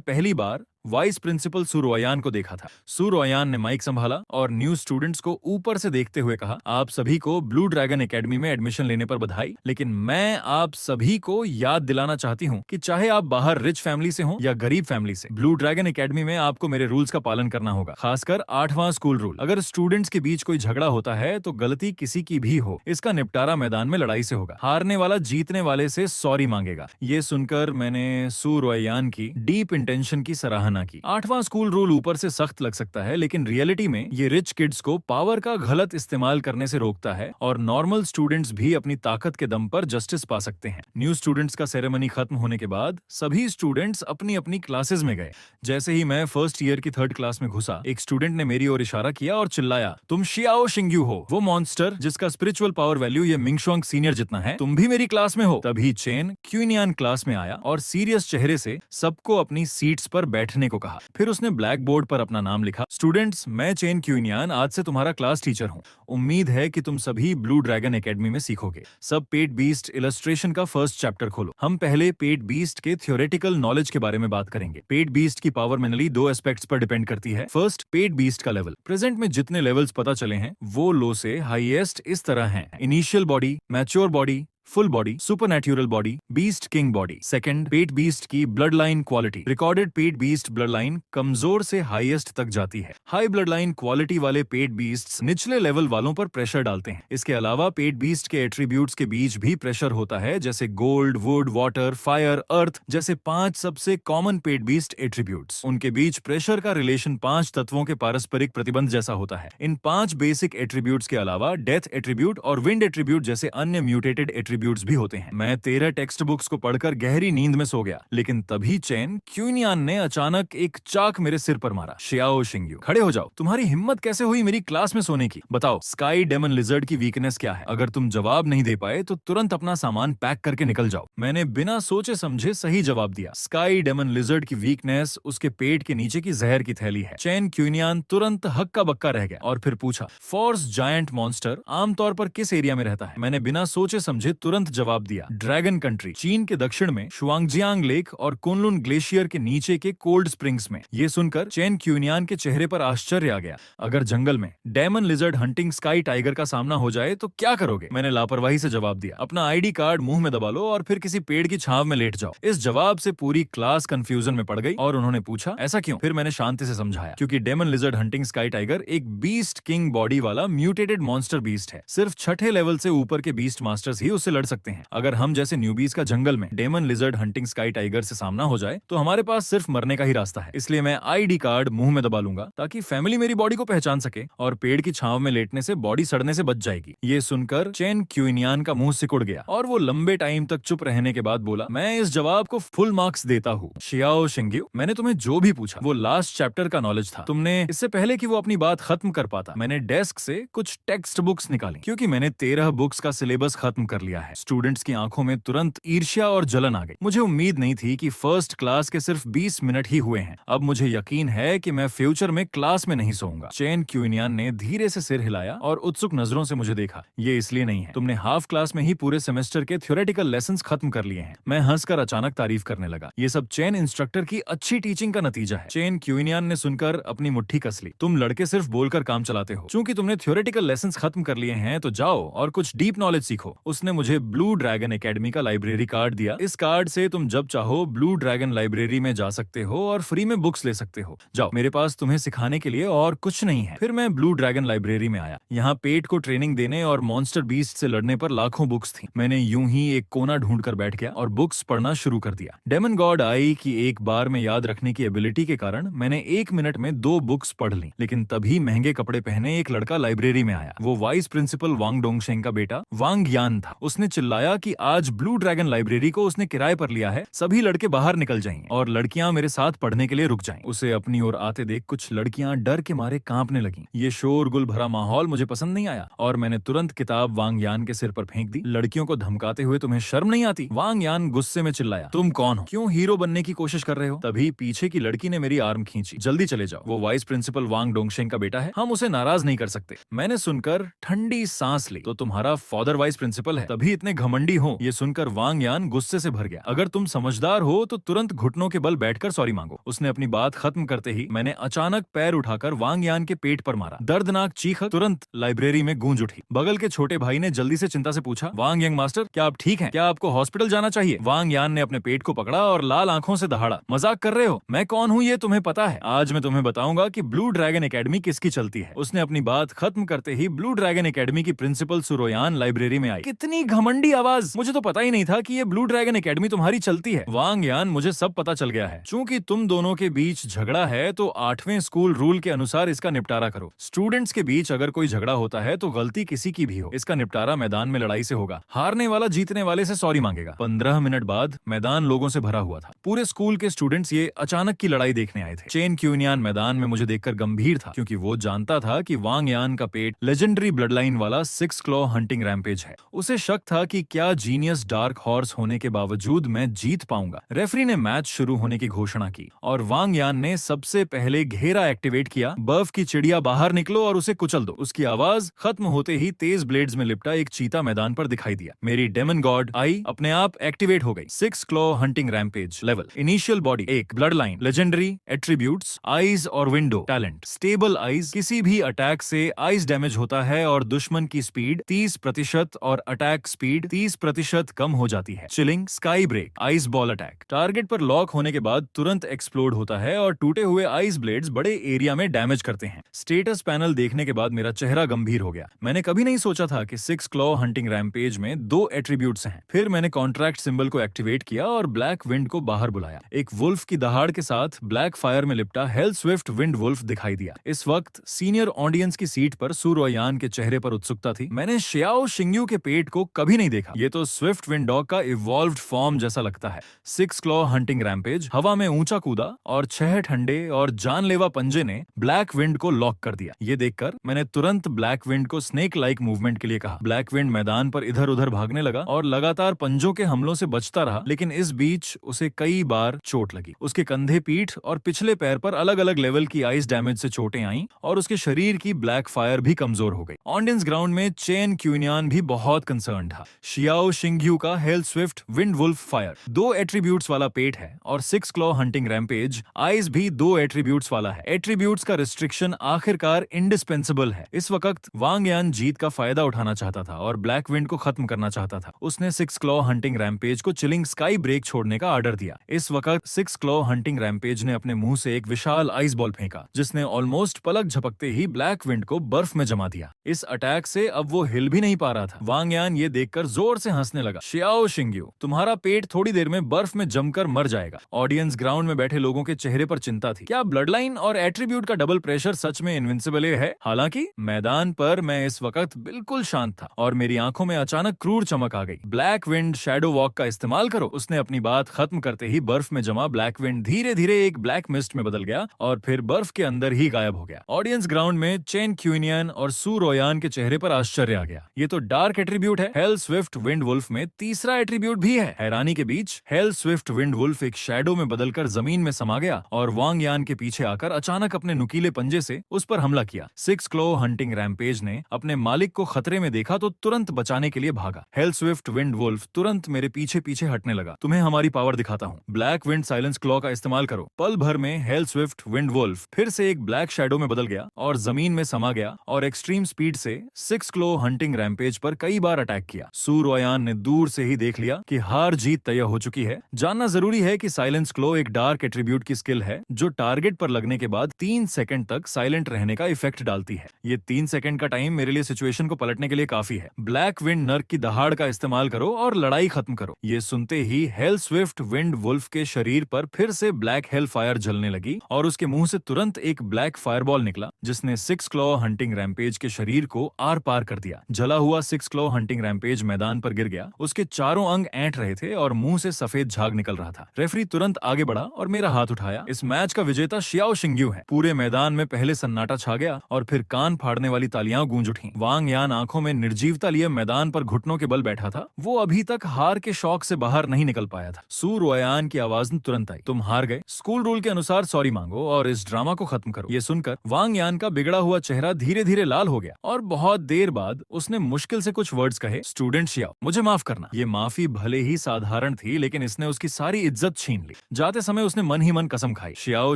पहली बार वाइस प्रिंसिपल सुरोयान को देखा था। सुरोयान ने माइक संभाला और न्यू स्टूडेंट्स को ऊपर से देखते हुए कहा, आप सभी को ब्लू ड्रैगन एकेडमी में एडमिशन लेने पर बधाई, लेकिन मैं आप सभी को याद दिलाना चाहती हूँ कि चाहे आप बाहर रिच फैमिली से हो या गरीब फैमिली से, ब्लू ड्रैगन एकेडमी में आपको मेरे रूल्स का पालन करना होगा, खासकर 8वां स्कूल रूल। अगर स्टूडेंट्स के बीच कोई झगड़ा होता है तो गलती किसी की भी हो, इसका निपटारा मैदान में लड़ाई से होगा। हारने वाला जीतने वाले से सॉरी मांगेगा। ये सुनकर मैंने सुरोयान की डीप इंटेंशन की सराहना की। 8वां स्कूल रूल ऊपर से सख्त लग सकता है, लेकिन रियलिटी में ये रिच किड्स को पावर का गलत इस्तेमाल करने से रोकता है और नॉर्मल स्टूडेंट्स भी अपनी ताकत के दम पर जस्टिस पा सकते हैं। न्यू स्टूडेंट्स का सेरेमनी खत्म होने के बाद सभी स्टूडेंट्स अपनी अपनी क्लासेस में गए। जैसे ही मैं फर्स्ट ईयर की 3rd क्लास में घुसा, एक स्टूडेंट ने मेरी ओर इशारा किया और चिल्लाया, तुम शियाओ शिंग्यू हो, वो मॉन्स्टर जिसका स्पिरिचुअल पावर वैल्यू ये मिंगशुआंग सीनियर जितना है। तुम भी मेरी क्लास में हो। तभी चेन क्यूनियान क्लास में आया और सीरियस चेहरे से सबको अपनी सीट्स पर बैठने को कहा। फिर उसने ब्लैक बोर्ड पर अपना नाम लिखा, स्टूडेंट्स, मैं चेन क्यूनियान आज से तुम्हारा क्लास टीचर हूँ। उम्मीद है कि तुम सभी ब्लू ड्रैगन एकेडमी में सीखोगे। सब पेट बीस्ट इलस्ट्रेशन का फर्स्ट चैप्टर खोलो। हम पहले पेट बीस्ट के थ्योरेटिकल नॉलेज के बारे में बात करेंगे। पेट बीस्ट की पावर मेनली 2 एस्पेक्ट्स पर डिपेंड करती है। फर्स्ट, पेट बीस्ट का लेवल। प्रेजेंट में जितने लेवल्स पता चले हैं वो लो से हाईएस्ट इस तरह हैं: initial body, mature body, full body, supernatural body, beast king body. Second, pet beast की blood line quality. Recorded pet beast blood line कमजोर से हाईएस्ट तक जाती है। हाई ब्लड लाइन क्वालिटी वाले पेट बीस्ट्स निचले लेवल वालों पर प्रेशर डालते हैं। इसके अलावा पेट बीस्ट के एट्रीब्यूट्स के बीच भी प्रेशर होता है, जैसे गोल्ड, वुड, वाटर, फायर, अर्थ जैसे 5 सबसे कॉमन पेट बीस्ट एट्रीब्यूट्स। उनके बीच प्रेशर का रिलेशन 5 तत्वों के पारस्परिक प्रतिबंध जैसा होता है। इन 5 बेसिक एट्रीब्यूट्स के अलावा डेथ एट्रीब्यूट और विंड एट्रीब्यूट जैसे अन्य म्यूटेटेड एट्रीब्यूट्स भी होते हैं। मैं 13 टेक्स्ट बुक्स को पढ़कर गहरी नींद में सो गया, लेकिन तभी चेन क्यूनियान ने अचानक एक चाक मेरे सिर पर मारा। शियाओ शिंग्यू, खड़े हो जाओ। तुम्हारी हिम्मत कैसे हुई मेरी क्लास में सोने की? बताओ, स्काई डेमन लिजर्ड की वीकनेस क्या है? अगर तुम जवाब नहीं दे पाए तो तुरंत अपना सामान पैक करके निकल जाओ। मैंने बिना सोचे समझे सही जवाब दिया। स्काई डेमन लिजर्ड की वीकनेस उसके पेट के नीचे की जहर की थैली है। चेन क्यूनियान तुरंत हक्का बक्का रह गया और फिर पूछा, फोर्स जायंट मॉन्स्टर आमतौर पर किस एरिया में रहता है? मैंने बिना सोचे समझे तुरंत जवाब दिया, ड्रैगन कंट्री, चीन के दक्षिण में शुआंगजियांग लेक और कुनलुन ग्लेशियर के नीचे के कोल्ड स्प्रिंग्स में। ये सुनकर चेन क्यूनियान के चेहरे पर आश्चर्य आ गया। अगर जंगल में demon lizard hunting sky tiger का सामना हो जाए तो क्या करोगे? मैंने लापरवाही से जवाब दिया, अपना आईडी कार्ड मुंह में दबा लो और फिर किसी पेड़ की छांव में लेट जाओ। इस जवाब से पूरी क्लास कंफ्यूजन में पड़ गई और उन्होंने पूछा, ऐसा क्यों? फिर मैंने शांति से समझाया, क्योंकि demon lizard hunting sky tiger एक बीस्ट किंग बॉडी वाला म्यूटेटेड मॉन्स्टर बीस्ट है। सिर्फ 6ठे लेवल से ऊपर के बीस्ट मास्टर्स ही उससे लड़ सकते हैं। अगर हम जैसे न्यूबीज का जंगल में demon lizard hunting sky tiger से सामना हो जाए तो हमारे पास सिर्फ मरने का ही रास्ता है। इसलिए मैं आईडी कार्ड मुंह में दबा लूंगा ताकि फैमिली मेरी बॉडी को पहचान सके और पेड़ की छांव में लेटने से बॉडी सड़ने से बच जाएगी। ये सुनकर चेन क्यूनियान का मुंह सिकुड़ गया और वो लंबे टाइम तक चुप रहने के बाद बोला, मैं इस जवाब को फुल मार्क्स देता हूँ। शियाओ शिंग्यू, मैंने तुम्हें जो भी पूछा वो लास्ट चैप्टर का नॉलेज था। तुमने इससे पहले कि वो अपनी बात खत्म कर पाता, मैंने डेस्क से कुछ टेक्स्ट बुक्स निकाली, क्योंकि मैंने 13 बुक्स का सिलेबस खत्म कर लिया लिया है। स्टूडेंट्स की आंखों में तुरंत ईर्ष्या और जलन आ गई। मुझे उम्मीद नहीं थी कि फर्स्ट क्लास के सिर्फ 20 मिनट ही हुए हैं। अब मुझे यकीन है कि मैं फ्यूचर में क्लास में नहीं सोऊंगा। चेन क्यूनियान ने धीरे से सिर हिलाया और उत्सुक नजरों से मुझे देखा। ये इसलिए नहीं है, तुमने हाफ क्लास में ही पूरे सेमेस्टर के थ्योरेटिकल लेसन्स खत्म कर लिए हैं। मैं हंसकर अचानक तारीफ करने लगा। ये सब चेन इंस्ट्रक्टर की अच्छी टीचिंग का नतीजा है। चेन क्यूनियान ने सुनकर अपनी मुट्ठी कस ली। तुम लड़के सिर्फ बोलकर काम चलाते हो। चूंकि तुमने थ्योरेटिकल लेसन्स खत्म कर लिए हैं तो जाओ और कुछ डीप नॉलेज सीखो। उसने मुझे ब्लू ड्रैगन एकेडमी का लाइब्रेरी कार्ड दिया। इस कार्ड से तुम जब चाहो ब्लू ड्रैगन लाइब्रेरी में जा सकते हो और फ्री में बुक्स ले सकते हो। जाओ, मेरे पास तुम्हें सिखाने के लिए और कुछ नहीं है। फिर मैं ब्लू ड्रैगन लाइब्रेरी में आया। यहाँ पेट को ट्रेनिंग देने और मॉन्स्टर बीस्ट से लड़ने पर लाखों बुक्स थी। मैंने यूं ही एक कोना ढूंढकर बैठ गया और बुक्स पढ़ना शुरू कर दिया। डेमन गॉड आई की एक बार में याद रखने की एबिलिटी के कारण मैंने 1 मिनट में 2 बुक्स पढ़ ली। लेकिन तभी महंगे कपड़े पहने एक लड़का लाइब्रेरी में आया। वो वाइस प्रिंसिपल वांग डोंगशेंग का बेटा वांग यान था। उसने चिल्लाया कि आज ब्लू ड्रैगन लाइब्रेरी को उसने किराए पर लिया है, सभी लड़के बाहर निकल जाएंगे और लड़कियां मेरे साथ पढ़ने के लिए रुक जाएं। उसे अपनी ओर आते देख कुछ लड़कियां डर के मारे कांपने लगीं। ये शोरगुल भरा माहौल मुझे पसंद नहीं आया और मैंने तुरंत किताब वांग यान के सिर पर फेंक दी। लड़कियों को धमकाते हुए तुम्हें शर्म नहीं आती? वांग यान गुस्से में चिल्लाया। तुम कौन हो? क्यों हीरो बनने की कोशिश कर रहे हो? तभी पीछे की लड़की ने मेरी आर्म खींची। जल्दी चले जाओ, वो वाइस प्रिंसिपल वांग डोंगशेंग का बेटा है, हम उसे नाराज नहीं कर सकते। मैंने सुनकर ठंडी सांस ली। तो तुम्हारा फादर वाइस प्रिंसिपल है, तभी इतने घमंडी हो? ये सुनकर वांग यान गुस्से से भर गया। अगर तुम समझदार हो तो तुरंत घुटनों के बल बैठकर सॉरी मांगो। उसने अपनी बात खत्म करते ही मैंने अचानक पैर उठाकर वांग यान के पेट पर मारा। दर्दनाक चीख तुरंत लाइब्रेरी में गूंज उठी। बगल के छोटे भाई ने जल्दी से चिंता से पूछा, वांग यंग मास्टर, क्या आप ठीक हैं? क्या आपको हॉस्पिटल जाना चाहिए? वांग यान ने अपने पेट को पकड़ा और लाल आंखों से दहाड़ा। मजाक कर रहे हो? मैं कौन हूँ ये तुम्हें पता है? आज मैं तुम्हें बताऊंगा कि ब्लू ड्रैगन एकेडमी किसकी चलती है। उसने अपनी बात खत्म करते ही ब्लू ड्रैगन एकेडमी की प्रिंसिपल सुरोयान लाइब्रेरी में आई। कितनी घमंडी आवाज! मुझे तो पता ही नहीं था कि ये ब्लू ड्रैगन एकेडमी तुम्हारी चलती है। वांग यान, मुझे सब पता चल गया है। चूंकि तुम दोनों के बीच झगड़ा है तो 8वें स्कूल रूल के अनुसार इसका निपटारा करो। स्टूडेंट्स के बीच अगर कोई झगड़ा होता है तो गलती किसी की भी हो, इसका निपटारा मैदान में लड़ाई से होगा। हारने वाला जीतने वाले से सॉरी मांगेगा। 15 मिनट बाद मैदान लोगों से भरा हुआ था। पूरे स्कूल के स्टूडेंट्स ये अचानक की लड़ाई देखने आए थे। चेन क्यूनियान मैदान में मुझे देखकर गंभीर था क्योंकि वो जानता था कि वांग यान का पेट लेजेंडरी ब्लड लाइन वाला 6 क्लॉ हंटिंग रैम्पेज है। उसे शक था कि क्या जीनियस डार्क हॉर्स होने के बावजूद मैं जीत पाऊंगा। रेफरी ने मैच शुरू होने की घोषणा की और वांग यान ने सबसे पहले घेरा एक्टिवेट किया। बर्फ की चिड़िया बाहर निकलो और उसे कुचल दो। उसकी आवाज खत्म होते ही तेज ब्लेड्स में लिपटा एक चीता मैदान पर दिखाई दिया। मेरी डेमन गॉड आई अपने आप एक्टिवेट हो गई। 6 claw hunting rampage level. Initial body 1 blood line legendary attributes eyes और विंडो टैलेंट स्टेबल आईज। किसी भी अटैक से आईज डैमेज होता है और दुश्मन की स्पीड 30% और अटैक स्पीड 30% कम हो जाती है। Chilling sky break ice ball attack. Target पर लॉक होने के बाद तुरंत एक्सप्लोड होता है और टूटे हुए आइस ब्लेड्स बड़े एरिया में डैमेज करते हैं। स्टेटस पैनल देखने के बाद मेरा चेहरा गंभीर हो गया। मैंने कभी नहीं सोचा था कि 6 क्लॉ हंटिंग रैम्पेज में 2 एट्रीब्यूट्स हैं। फिर मैंने कॉन्ट्रैक्ट सिंबल को एक्टिवेट किया और ब्लैक विंड को बाहर बुलाया। एक वुल्फ की दहाड़ के साथ ब्लैक फायर में लिपटा हेल स्विफ्ट विंड वुल्फ दिखाई दिया। इस वक्त सीनियर ऑडियंस की सीट पर सूरोयान के चेहरे पर उत्सुकता थी। मैंने शियाओ शिंग्यू के पेट को कभी नहीं देखा। ये तो स्विफ्ट विंड डॉग का इवॉल्व्ड फॉर्म जैसा लगता है। 6 क्लॉ हंटिंग रैम्पेज हवा में ऊंचा कूदा और 6 ठंडे और जानलेवा पंजे ने ब्लैक विंड को लॉक कर दिया। ये देखकर मैंने तुरंत ब्लैक विंड को स्नेक लाइक मूवमेंट के लिए कहा। ब्लैक विंड मैदान पर इधर उधर भागने लगा और लगातार पंजों के हमलों से बचता रहा, लेकिन इस बीच उसे कई बार चोट लगी। उसके कंधे, पीठ और पिछले पैर पर अलग अलग लेवल की आइस डैमेज से चोटें आईं और उसके शरीर की ब्लैक फायर भी कमजोर हो गई। ऑडियंस ग्राउंड में चेन क्यूनियान भी बहुत कंसर्न था। शियाओ शिंग्यू का hell swift wind wolf fire 2 attributes वाला पेट है और 6 क्लॉ हंटिंग रैम्पेज आइस भी 2 एट्रीब्यूट्स वाला है। एट्रीब्यूट्स का रिस्ट्रिक्शन आखिरकार इंडिस्पेंसिबल है। इस वक्त वांग यान जीत का फायदा उठाना चाहता था और ब्लैक विंड को खत्म करना चाहता था। उसने 6 क्लॉ हंटिंग रैम्पेज को चिलिंग स्काई ब्रेक छोड़ने का ऑर्डर दिया। इस वक्त 6 क्लॉ हंटिंग रैम्पेज ने अपने मुंह से एक विशाल आइस बॉल फेंका जिसने ऑलमोस्ट पलक झपकते ही ब्लैक विंड को बर्फ में जमा दिया। इस अटैक से अब वो हिल भी नहीं पा रहा था। वांग यान ये देखकर जोर से हंसने लगा। शियाओ शिंग्यू, तुम्हारा पेट थोड़ी देर में बर्फ में जमकर मर जाएगा। ऑडियंस ग्राउंड में बैठे लोगों के चेहरे पर चिंता थी। क्या ब्लड लाइन और एट्रीब्यूट का डबल प्रेशर सच में इनविंसिबल है? हालांकि मैदान पर मैं इस वक्त बिल्कुल शांत था और मेरी आंखों में अचानक क्रूर चमक आ गई। ब्लैक विंड शैडो वॉक का इस्तेमाल करो। उसने अपनी बात खत्म करते ही बर्फ में जमा ब्लैक विंड धीरे धीरे एक ब्लैक मिस्ट में बदल गया और फिर बर्फ के अंदर ही गायब हो गया। ऑडियंस ग्राउंड में चेन क्यूनियन और सू रोयान के चेहरे पर आश्चर्य आ गया। ये तो डार्क एट्रीब्यूट है। हेल स्विफ्ट विंड वुल्फ में तीसरा एट्रीब्यूट भी है। हैरानी के बीच हेल स्विफ्ट विंड वुल्फ एक शैडो में बदलकर जमीन में समा गया और वांग यान के पीछे आकर अचानक अपने नुकीले पंजे से उस पर हमला किया। 6 क्लो हंटिंग रैम्पेज ने अपने मालिक को खतरे में देखा तो तुरंत बचाने के लिए भागा। हेल स्विफ्ट विंड वुल्फ तुरंत मेरे पीछे पीछे हटने लगा। तुम्हें हमारी पावर दिखाता हूँ। ब्लैक विंड साइलेंस क्लॉ का इस्तेमाल करो। पल भर में हेल स्विफ्ट विंड वुल्फ फिर से एक ब्लैक शैडो में बदल गया और जमीन में समा गया और एक्सट्रीम स्पीड से 6 क्लो हंटिंग रैम्पेज पर कई बार अटैक किया। सू रोयान ने दूर से ही देख लिया कि हार जीत तय हो चुकी है। जानना जरूरी है कि साइलेंस क्लो एक डार्क एट्रीब्यूट की स्किल है जो टारगेट पर लगने के बाद 3 सेकंड तक साइलेंट रहने का इफेक्ट डालती है। ये 3 सेकंड का टाइम मेरे लिए सिचुएशन को पलटने के लिए काफी है। ब्लैक विंड नर्क की दहाड़ का इस्तेमाल करो और लड़ाई खत्म करो। ये सुनते ही हेल स्विफ्ट विंड वुल्फ के शरीर पर फिर से ब्लैक हेल फायर जलने लगी और उसके मुंह से तुरंत एक ब्लैक फायरबॉल निकला जिसने 6 क्लॉ हंटिंग रैम्पेज के शरीर को आर पार कर दिया। जला हुआ 6 क्लॉ हंटिंग रैम्पेज मैदान पर गिर गया। उसके चारों अंग ऐंठ रहे थे और मुंह से सफेद झाग निकल रहा था। रेफरी तुरंत आगे बढ़ा और मेरा हाथ उठाया। इस मैच का विजेता शियाओ शिंग्यू है। पूरे मैदान में पहले सन्नाटा छा गया और फिर कान फाड़ने वाली तालियां गूंज उठी। वांग यान आंखों में निर्जीवता लिए मैदान पर घुटनों के बल बैठा था। वो अभी तक हार के शौक से बाहर नहीं निकल पाया था। सू रोयान की आवाज तुरंत आई, तुम हार गए। स्कूल रूल के अनुसार सॉरी मांगो और इस ड्रामा को खत्म करो। ये सुनकर वांग यान का बिगड़ा हुआ चेहरा धीरे धीरे लाल हो गया और बहुत देर बाद उसने मुश्किल से कुछ वर्ड्स कहे। स्टूडेंट शियाओ, मुझे माफ करना। ये माफी भले ही साधारण थी लेकिन इसने उसकी सारी इज्जत छीन ली। जाते समय उसने मन ही मन कसम खाई, शियाओ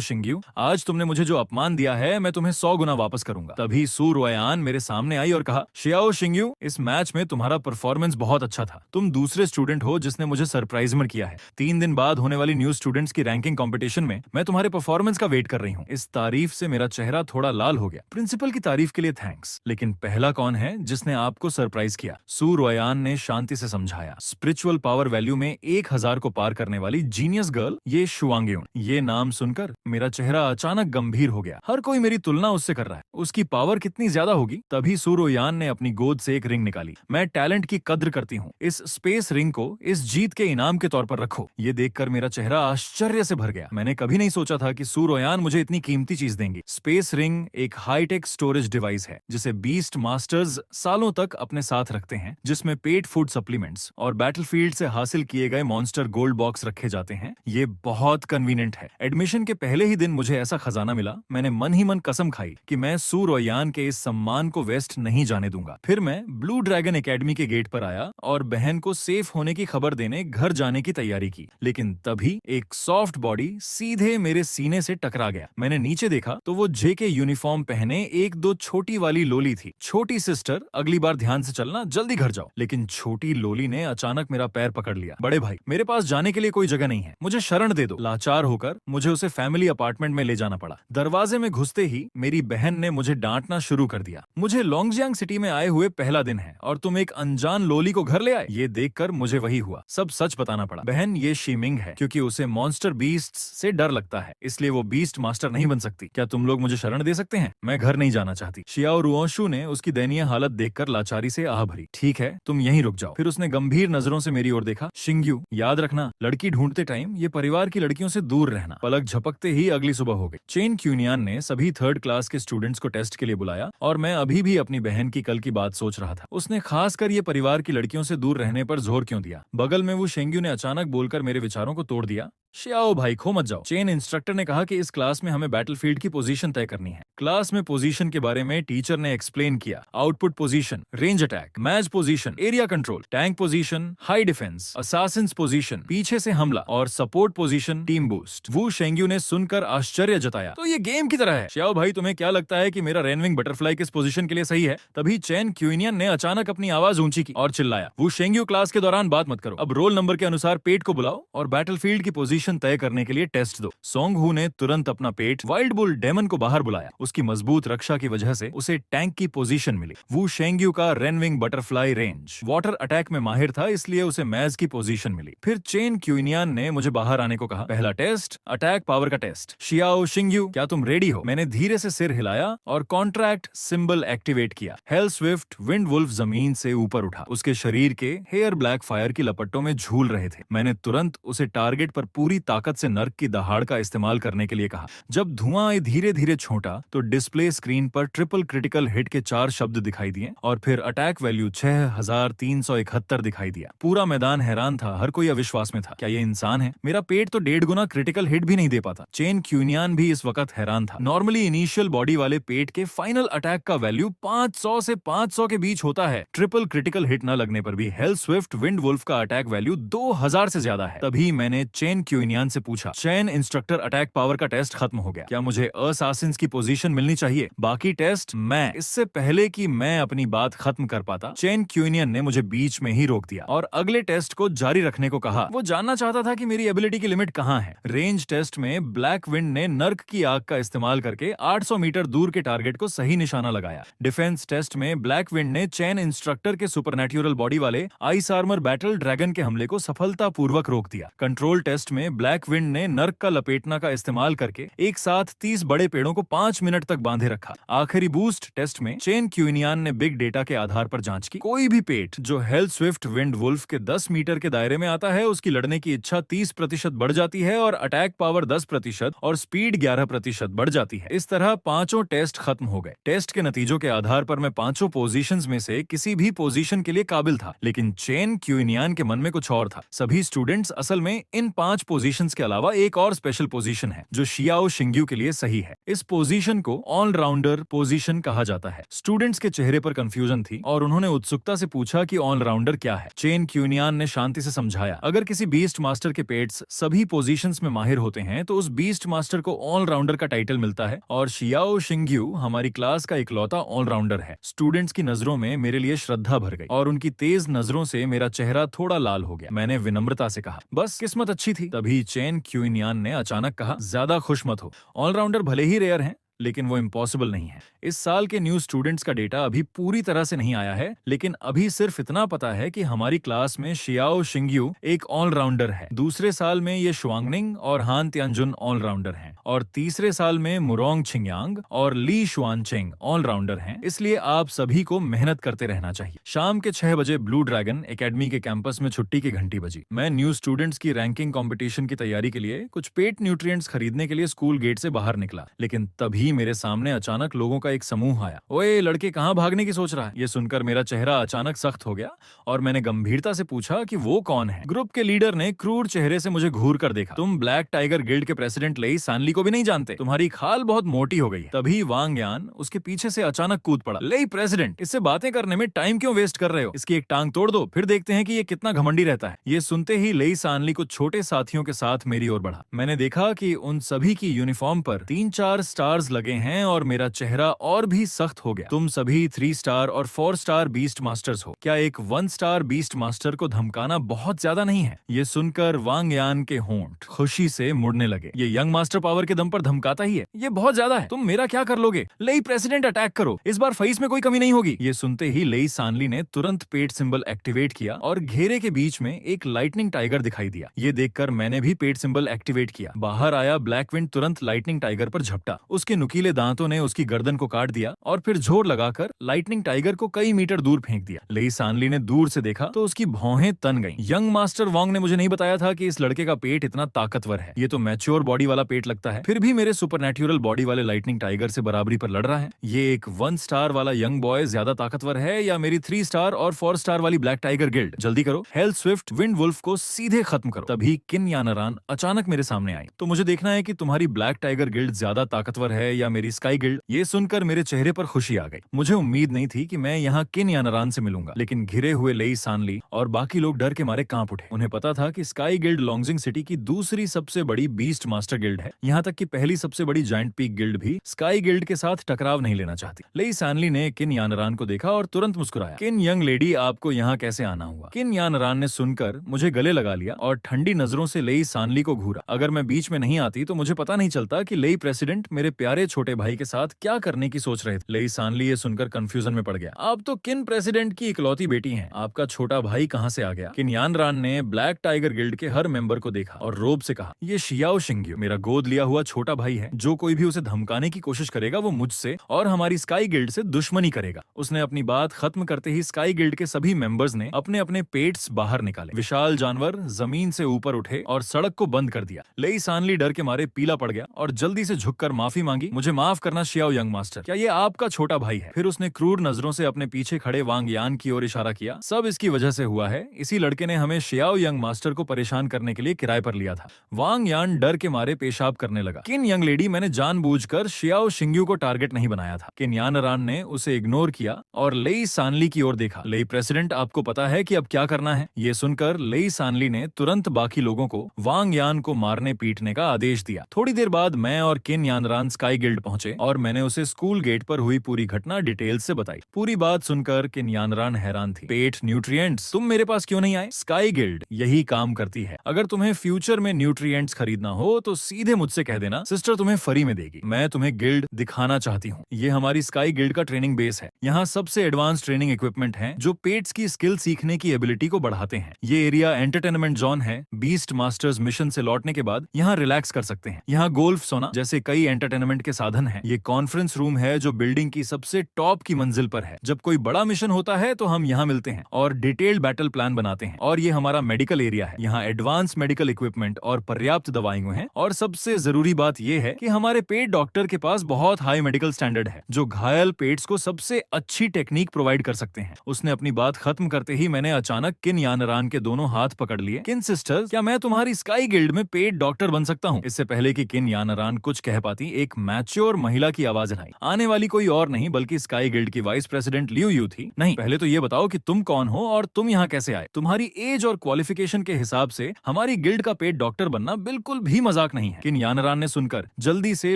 शिंग्यू, आज तुमने मुझे जो अपमान दिया है मैं तुम्हें 100 गुना वापस करूंगा। तभी सू रोयान मेरे सामने आई और कहा, शियाओ शिंग्यू, इस मैच में तुम्हारा परफॉर्मेंस बहुत अच्छा था। तुम दूसरे स्टूडेंट हो जिसने मुझे सरप्राइज में किया है। 3 दिन बाद होने वाली न्यू स्टूडेंट्स की रैंकिंग कंपटीशन में मैं तुम्हारे परफॉर्मेंस का वेट कर रही हूँ। इस तारीफ से मेरा चेहरा थोड़ा लाल हो गया। प्रिंसिपल की तारीफ के लिए थैंक्स, लेकिन पहला कौन है जिसने आपको सरप्राइज किया? सू रोयान ने शांति से समझाया, स्पिरिचुअल पावर वैल्यू में 1000 को पार करने वाली जीनियस गर्ल, ये शुआंग्यून। ये नाम सुनकर मेरा चेहरा अचानक गंभीर हो गया। हर कोई मेरी तुलना उससे कर रहा है। उसकी पावर कितनी ज्यादा होगी? तभी सू रोयान ने अपनी गोद से एक रिंग निकाली। मैं टैलेंट की कद्र करती हूँ। इस स्पेस रिंग को इस जीत के इनाम के तौर पर रखो। ये देखकर मेरा चेहरा आश्चर्य से भर गया। मैंने कभी नहीं सोचा था कि सू रोयान मुझे इतनी कीमती चीज देंगी। स्पेस रिंग एक हाईटेक स्टोरेज डिवाइस है जिसे बीस्ट मास्टर्स सालों तक अपने साथ रखते हैं, जिसमें पेट फूड सप्लीमेंट्स और बैटलफील्ड से हासिल किए गए मॉन्स्टर गोल्ड बॉक्स रखे जाते हैं। ये बहुत कन्वीनियंट है। एडमिशन के पहले ही दिन मुझे ऐसा खजाना मिला। मैंने मन ही मन कसम खाई कि मैं सू रोयान के इस सम्मान को वेस्ट नहीं जाने दूंगा। फिर मैं ब्लू ड्रैगन एकेडमी के गेट पर आया और बहन को सेफ होने की खबर देने घर जाने की तैयारी की, लेकिन तभी एक सॉफ्ट बॉडी सीधे मेरे सीने से टकरा गया। मैंने नीचे देखा तो वो जेके यूनिफॉर्म पहने 1-2 छोटी वाली लोली थी। छोटी सिस्टर, अगली बार ध्यान से चलना, जल्दी घर जाओ। लेकिन छोटी लोली ने अचानक मेरा पैर पकड़ लिया। बड़े भाई, मेरे पास जाने के लिए कोई जगह नहीं है, मुझे शरण दे दो। लाचार होकर मुझे उसे फैमिली अपार्टमेंट में ले जाना पड़ा। दरवाजे में घुसते ही मेरी बहन ने मुझे डांटना शुरू कर दिया। मुझे लोंगजियांग सिटी में आए हुए पहला दिन है और तुम एक अनजान लोली को घर ले आए। ये देखकर मुझे वही हुआ। सब सच बताना पड़ा। बहन, ये शीमिंग है क्योंकि उसे मॉन्स्टर बीस्ट्स से डर लगता है, इसलिए वो बीस्ट मास्टर नहीं बन सकती। क्या तुम लोग मुझे शरण दे सकते हैं? मैं घर नहीं जाना चाहती। शियाओ रुओशु ने उसकी दयनीय हालत देखकर लाचारी से आह भरी। ठीक है, तुम यहीं रुक जाओ। फिर उसने गंभीर नजरों से मेरी ओर देखा। शिंग्यू, याद रखना, लड़की ढूंढते टाइम ये परिवार की लड़कियों से दूर रहना। पलक झपकते ही अगली सुबह हो गई। चेन क्यूनियान ने सभी 3rd क्लास के स्टूडेंट्स को टेस्ट के लिए बुलाया और मैं अभी भी अपनी बहन की कल की बात सोच रहा था। उसने खासकर ये परिवार की लड़कियों से दूर रहने पर जोर क्यों दिया? बगल में वो शेंग्यू ने अचानक बोलकर मेरे विचारों को तोड़ दिया। शियाओ भाई, खो मत जाओ। चेन इंस्ट्रक्टर ने कहा कि इस क्लास में हमें बैटलफील्ड की पोजीशन तय करनी है। क्लास में पोजीशन के बारे में टीचर ने एक्सप्लेन किया। Output position, range attack, match position, area control, tank position, high defence, Assassin's position, पीछे से हमला और सपोर्ट पोजीशन, टीम बूस्ट। वो शेंग्यू ने सुनकर आश्चर्य जताया, तो ये गेम की तरह है। शियाओ भाई, तुम्हें क्या लगता है कि मेरा रेनविंग बटरफ्लाई किस पोजीशन के लिए सही है? तभी चेन क्यूनियन ने अचानक अपनी आवाज ऊंची की और चिल्लाया, वो शेंग्यू, क्लास के दौरान बात मत करो। अब रोल नंबर के अनुसार पेट को बुलाओ और बैटलफील्ड की पोजीशन तय करने के लिए टेस्ट दो। सोंग हू ने तुरंत अपना पेट वाइल्ड बुल डेमन को बाहर बुलाया। उसकी मजबूत रक्षा की वजह से उसे टैंक की पोजीशन मिली। वू शेंग्यू का रेनविंग बटरफ्लाई रेंज वाटर अटैक में माहिर था, इसलिए उसे मैज की पोजीशन मिली। फिर चेन क्यूनियान ने मुझे बाहर आने को कहा। पहला टेस्ट, अटैक पावर का टेस्ट। शियाओ शिंग्यू, क्या तुम रेडी हो? मैंने धीरे से सिर हिलाया और कॉन्ट्रैक्ट सिंबल एक्टिवेट किया। हेल स्विफ्ट विंड वुल्फ जमीन से ऊपर उठा। उसके शरीर के हेयर ब्लैक फायर की लपटों में झूल रहे थे। मैंने तुरंत उसे टारगेट पर पूरी पूरी ताकत से नर्क की दहाड़ का इस्तेमाल करने के लिए कहा। जब धुआं धीरे धीरे छोटा तो डिस्प्ले स्क्रीन पर ट्रिपल क्रिटिकल हिट के 4 शब्द दिखाई दिए और फिर अटैक वैल्यू 6371 दिखाई दिया। पूरा मैदान हैरान था, हर कोई अविश्वास में था। क्या ये इंसान है? मेरा पेट तो 1.5 गुना क्रिटिकल हिट भी नहीं दे पाता। चेन क्यूनियान भी इस वक्त हैरान था। नॉर्मली इनिशियल बॉडी वाले पेट के फाइनल अटैक का वैल्यू 500 से 500 के बीच होता है। ट्रिपल क्रिटिकल हिट न लगने पर भी हेल स्विफ्ट विंड वुल्फ का अटैक वैल्यू 2000 से ज्यादा है। तभी मैंने चेन क्यूनियान से पूछा, चेन इंस्ट्रक्टर अटैक पावर का टेस्ट खत्म हो गया, क्या मुझे असासिन्स की पोजीशन मिलनी चाहिए? बाकी टेस्ट मैं। इससे पहले कि मैं अपनी बात खत्म कर पाता, चेन क्यूनियन ने मुझे बीच में ही रोक दिया और अगले टेस्ट को जारी रखने को कहा। वो जानना चाहता था कि मेरी एबिलिटी की लिमिट कहाँ है। रेंज टेस्ट में ब्लैक विंड ने नर्क की आग का इस्तेमाल करके 800 मीटर दूर के टारगेट को सही निशाना लगाया। डिफेंस टेस्ट में ब्लैक विंड ने चेन इंस्ट्रक्टर के सुपरनैचुरल बॉडी वाले आइस आर्मर बैटल ड्रैगन के हमले को सफलतापूर्वक रोक दिया। कंट्रोल टेस्ट में ब्लैक विंड ने नर्क का लपेटना का इस्तेमाल करके एक साथ 30 बड़े पेड़ों को 5 मिनट तक बांधे रखा। आखिरी बूस्ट टेस्ट में चेन क्यूनियान ने बिग डेटा के आधार पर जांच की। कोई भी पेट जो हेल स्विफ्ट विंड वुल्फ के 10 मीटर के दायरे में आता है, उसकी लड़ने की इच्छा 30% बढ़ जाती है और अटैक पावर 10% और स्पीड 11% बढ़ जाती है। इस तरह पांचों टेस्ट खत्म हो गए। टेस्ट के नतीजों के आधार पर मैं पांचों पोजीशंस में से किसी भी पोजीशन के लिए काबिल था, लेकिन चेन क्यूनियान के मन में कुछ और था। सभी स्टूडेंट्स असल में इन 5 पोजीशंस के अलावा एक और स्पेशल पोजीशन है जो शियाओ शिंग्यू के लिए सही है। इस पोजीशन को ऑलराउंडर पोजीशन कहा जाता है। स्टूडेंट्स के चेहरे पर कंफ्यूजन थी और उन्होंने उत्सुकता से पूछा कि ऑलराउंडर क्या है। चेन क्यूनियान ने शांति से समझाया, अगर किसी बीस्ट मास्टर के पेट्स सभी पोजीशंस में माहिर होते हैं तो उस बीस्ट मास्टर को ऑलराउंडर का टाइटल मिलता है और शियाओ शिंग्यू हमारी क्लास का इकलौता ऑलराउंडर है। स्टूडेंट्स की नजरों में मेरे लिए श्रद्धा भर गई और उनकी तेज नजरों से मेरा चेहरा थोड़ा लाल हो गया। मैंने विनम्रता से कहा, बस किस्मत अच्छी थी। तभी चेन क्यूनियान ने अचानक कहा, ज्यादा खुश मत हो, ऑलराउंडर भले ही रेयर हैं लेकिन वो इम्पॉसिबल नहीं है। इस साल के न्यू स्टूडेंट्स का डेटा अभी पूरी तरह से नहीं आया है, लेकिन अभी सिर्फ इतना पता है कि हमारी क्लास में शियाओ शिंग्यू एक ऑलराउंडर है। दूसरे साल में ये शुआंगनिंग और हान त्यानजुन ऑलराउंडर हैं और तीसरे साल में मुरोंग छिंगयांग और ली शुआनचेंग ऑलराउंडर हैं। इसलिए आप सभी को मेहनत करते रहना चाहिए। शाम के 6 बजे ब्लू ड्रैगन एकेडमी के कैंपस में छुट्टी की घंटी बजी। मैं न्यू स्टूडेंट्स की रैंकिंग कंपटीशन की तैयारी के लिए कुछ पेट न्यूट्रिएंट्स खरीदने के लिए स्कूल गेट से बाहर निकला, लेकिन तभी मेरे सामने अचानक लोगों का एक समूह आया। ओए लड़के, कहाँ भागने की सोच रहा है? ये सुनकर मेरा चेहरा अचानक सख्त हो गया और मैंने गंभीरता से पूछा कि वो कौन है। ग्रुप के लीडर ने क्रूर चेहरे से मुझे घूर कर देखा। तुम ब्लैक टाइगर गिल्ड के प्रेसिडेंट लेई सानली को भी नहीं जानते? तुम्हारी खाल बहुत मोटी हो गई है। तभी वांग यान उसके पीछे से अचानक कूद पड़ा। लेई प्रेसिडेंट, इससे बातें करने में टाइम क्यों वेस्ट कर रहे हो? इसकी एक टांग तोड़ दो, फिर देखते हैं कि ये कितना घमंडी रहता है। ये सुनते ही लेई सानली को छोटे साथियों के साथ मेरी ओर बढ़ा। मैंने देखा कि उन सभी की यूनिफॉर्म पर 3-4 स्टार्स लगे हैं और मेरा चेहरा और भी सख्त हो गया। तुम सभी 3 स्टार और 4 स्टार बीस्ट मास्टर्स हो। क्या एक 1 स्टार बीस्ट मास्टर को धमकाना बहुत ज्यादा नहीं है? ये सुनकर वांग यान के होंठ खुशी से मुड़ने लगे। ये यंग मास्टर पावर के दम पर धमकाता ही है, ये बहुत ज्यादा है। तुम मेरा क्या कर लोगे? लेई प्रेसिडेंट, अटैक करो, इस बार फईस में कोई कमी नहीं होगी। ये सुनते ही लेई सानली ने तुरंत पेट सिंबल एक्टिवेट किया और घेरे के बीच में एक लाइटनिंग टाइगर दिखाई दिया। ये देखकर मैंने भी पेट सिंबल एक्टिवेट किया। बाहर आया ब्लैक विंड तुरंत लाइटनिंग टाइगर पर झपटा। उसके नुकीले दांतों ने उसकी गर्दन को काट दिया और फिर जोर लगाकर लाइटनिंग टाइगर को कई मीटर दूर फेंक दिया। लेई सानली ने दूर से देखा तो उसकी भौहें तन गईं। यंग मास्टर वांग ने मुझे नहीं बताया था कि इस लड़के का पेट इतना ताकतवर है। ये तो मैच्योर बॉडी वाला पेट लगता है, फिर भी मेरे सुपरनैचुरल बॉडी वाले लाइटनिंग टाइगर से बराबरी पर लड़ रहा है। ये एक 1 स्टार वाला यंग बॉय ज्यादा ताकतवर है या मेरी 3 स्टार और 4 स्टार वाली ब्लैक टाइगर गिल्ड? जल्दी करो, हेल स्विफ्ट विंड वुल्फ को सीधे खत्म करो। तभी किन यानरान अचानक मेरे सामने आई। तो मुझे देखना है कि तुम्हारी ब्लैक टाइगर गिल्ड ज्यादा ताकतवर है या मेरी स्काई गिल्ड। ये सुनकर मेरे चेहरे पर खुशी आ गई। मुझे उम्मीद नहीं थी कि मैं यहाँ किन यानरान से मिलूंगा, लेकिन घिरे हुए लेई सानली और बाकी लोग डर के मारे कांप उठे। उन्हें पता था कि स्काई गिल्ड लॉन्गजिंग सिटी की दूसरी सबसे बड़ी बीस्ट मास्टर गिल्ड है। यहाँ तक कि पहली सबसे बड़ी जायंट पीक गिल्ड भी स्काई गिल्ड के साथ टकराव नहीं लेना चाहती। लेई सानली ने किन यानरान को देखा और तुरंत मुस्कुराया। किन यंग लेडी, आपको यहाँ कैसे आना हुआ? किन यानरान ने सुनकर मुझे गले लगा लिया और ठंडी नजरों से लेई सानली को घूरा। अगर मैं बीच में नहीं आती तो मुझे पता नहीं चलता कि लेई प्रेसिडेंट मेरे प्यारे हमारे छोटे भाई के साथ क्या करने की सोच रहे थे। लेई सानली ये सुनकर कंफ्यूजन में पड़ गया। आप तो किन प्रेसिडेंट की इकलौती बेटी हैं? आपका छोटा भाई कहाँ से आ गया? किन यानरान ने ब्लैक टाइगर गिल्ड के हर मेंबर को देखा और रोब से कहा, ये शियाओ शिंग्यू मेरा गोद लिया हुआ छोटा भाई है। जो कोई भी उसे धमकाने की कोशिश करेगा वो मुझसे और हमारी स्काई गिल्ड से दुश्मनी करेगा। उसने अपनी बात खत्म करते ही स्काई गिल्ड के सभी मेंबर्स ने अपने अपने पेट्स बाहर निकाले। विशाल जानवर जमीन से ऊपर उठे और सड़क को बंद कर दिया। लेई सानली डर के मारे पीला पड़ गया और जल्दी से झुककर माफी मांगी। मुझे माफ करना शियाओ यंग मास्टर, क्या ये आपका छोटा भाई है? फिर उसने क्रूर नजरों से अपने पीछे खड़े वांग यान की ओर इशारा किया। सब इसकी वजह से हुआ है। इसी लड़के ने हमें शियाओ यंग मास्टर को परेशान करने के लिए किराए पर लिया था। वांग यान डर के मारे पेशाब करने लगा। किन यंग लेडी, मैंने जानबूझकर शियाओ शिंग्यू को टारगेट नहीं बनाया था। किन यानरान ने उसे इग्नोर किया और लेई सानली की ओर देखा। लेई प्रेसिडेंट, आपको पता है कि अब क्या करना है? ये सुनकर लेई सानली ने तुरंत बाकी लोगों को वांग यान को मारने पीटने का आदेश दिया। थोड़ी देर बाद मैं और किन यानरान स्काई गिल्ड पहुंचे और मैंने उसे स्कूल गेट पर हुई पूरी घटना डिटेल से बताई। पूरी बात सुनकर किन यानरान हैरान थी। पेट न्यूट्रिएंट्स, तुम मेरे पास क्यों नहीं आए? स्काई गिल्ड यही काम करती है। अगर तुम्हें फ्यूचर में न्यूट्रिएंट्स खरीदना हो तो सीधे मुझसे कह देना, सिस्टर तुम्हें फ्री में देगी। मैं तुम्हें गिल्ड दिखाना चाहती हूँ। ये हमारी स्काई गिल्ड का ट्रेनिंग बेस है। यहाँ सबसे एडवांस ट्रेनिंग इक्विपमेंट है जो पेट्स की स्किल सीखने की एबिलिटी को बढ़ाते हैं। ये एरिया एंटरटेनमेंट जोन है। बीस्ट मास्टर्स मिशन से लौटने के बाद यहाँ रिलैक्स कर सकते हैं। यहाँ गोल्फ, सोना जैसे कई एंटरटेनमेंट के साधन हैं। ये कॉन्फ्रेंस रूम है जो बिल्डिंग की सबसे टॉप की मंजिल पर है। जब कोई बड़ा मिशन होता है तो हम यहाँ मिलते हैं और डिटेल्ड बैटल प्लान बनाते हैं। और ये हमारा मेडिकल एरिया है। यहाँ एडवांस मेडिकल इक्विपमेंट और पर्याप्त दवाएं हैं। और सबसे जरूरी बात यह है कि हमारे पेट डॉक्टर के पास बहुत हाई मेडिकल स्टैंडर्ड है जो घायल पेट्स को सबसे अच्छी टेक्निक प्रोवाइड कर सकते हैं। उसने अपनी बात खत्म करते ही मैंने अचानक किन यानरान के दोनों हाथ पकड़ लिए। किन सिस्टर, क्या मैं तुम्हारी स्काई गिल्ड में पेट डॉक्टर बन सकता हूँ? इससे पहले कि किन यानरान कुछ कह पाती, एक मैच्योर महिला की आवाज आई। आने वाली कोई और नहीं बल्कि स्काई गिल्ड की वाइस प्रेसिडेंट लियू यू थी। नहीं, पहले तो ये बताओ कि तुम कौन हो और तुम यहाँ कैसे आए? तुम्हारी एज और क्वालिफिकेशन के हिसाब से हमारी गिल्ड का पेट डॉक्टर बनना बिल्कुल भी मजाक नहीं है। किन यानरान ने सुनकर जल्दी से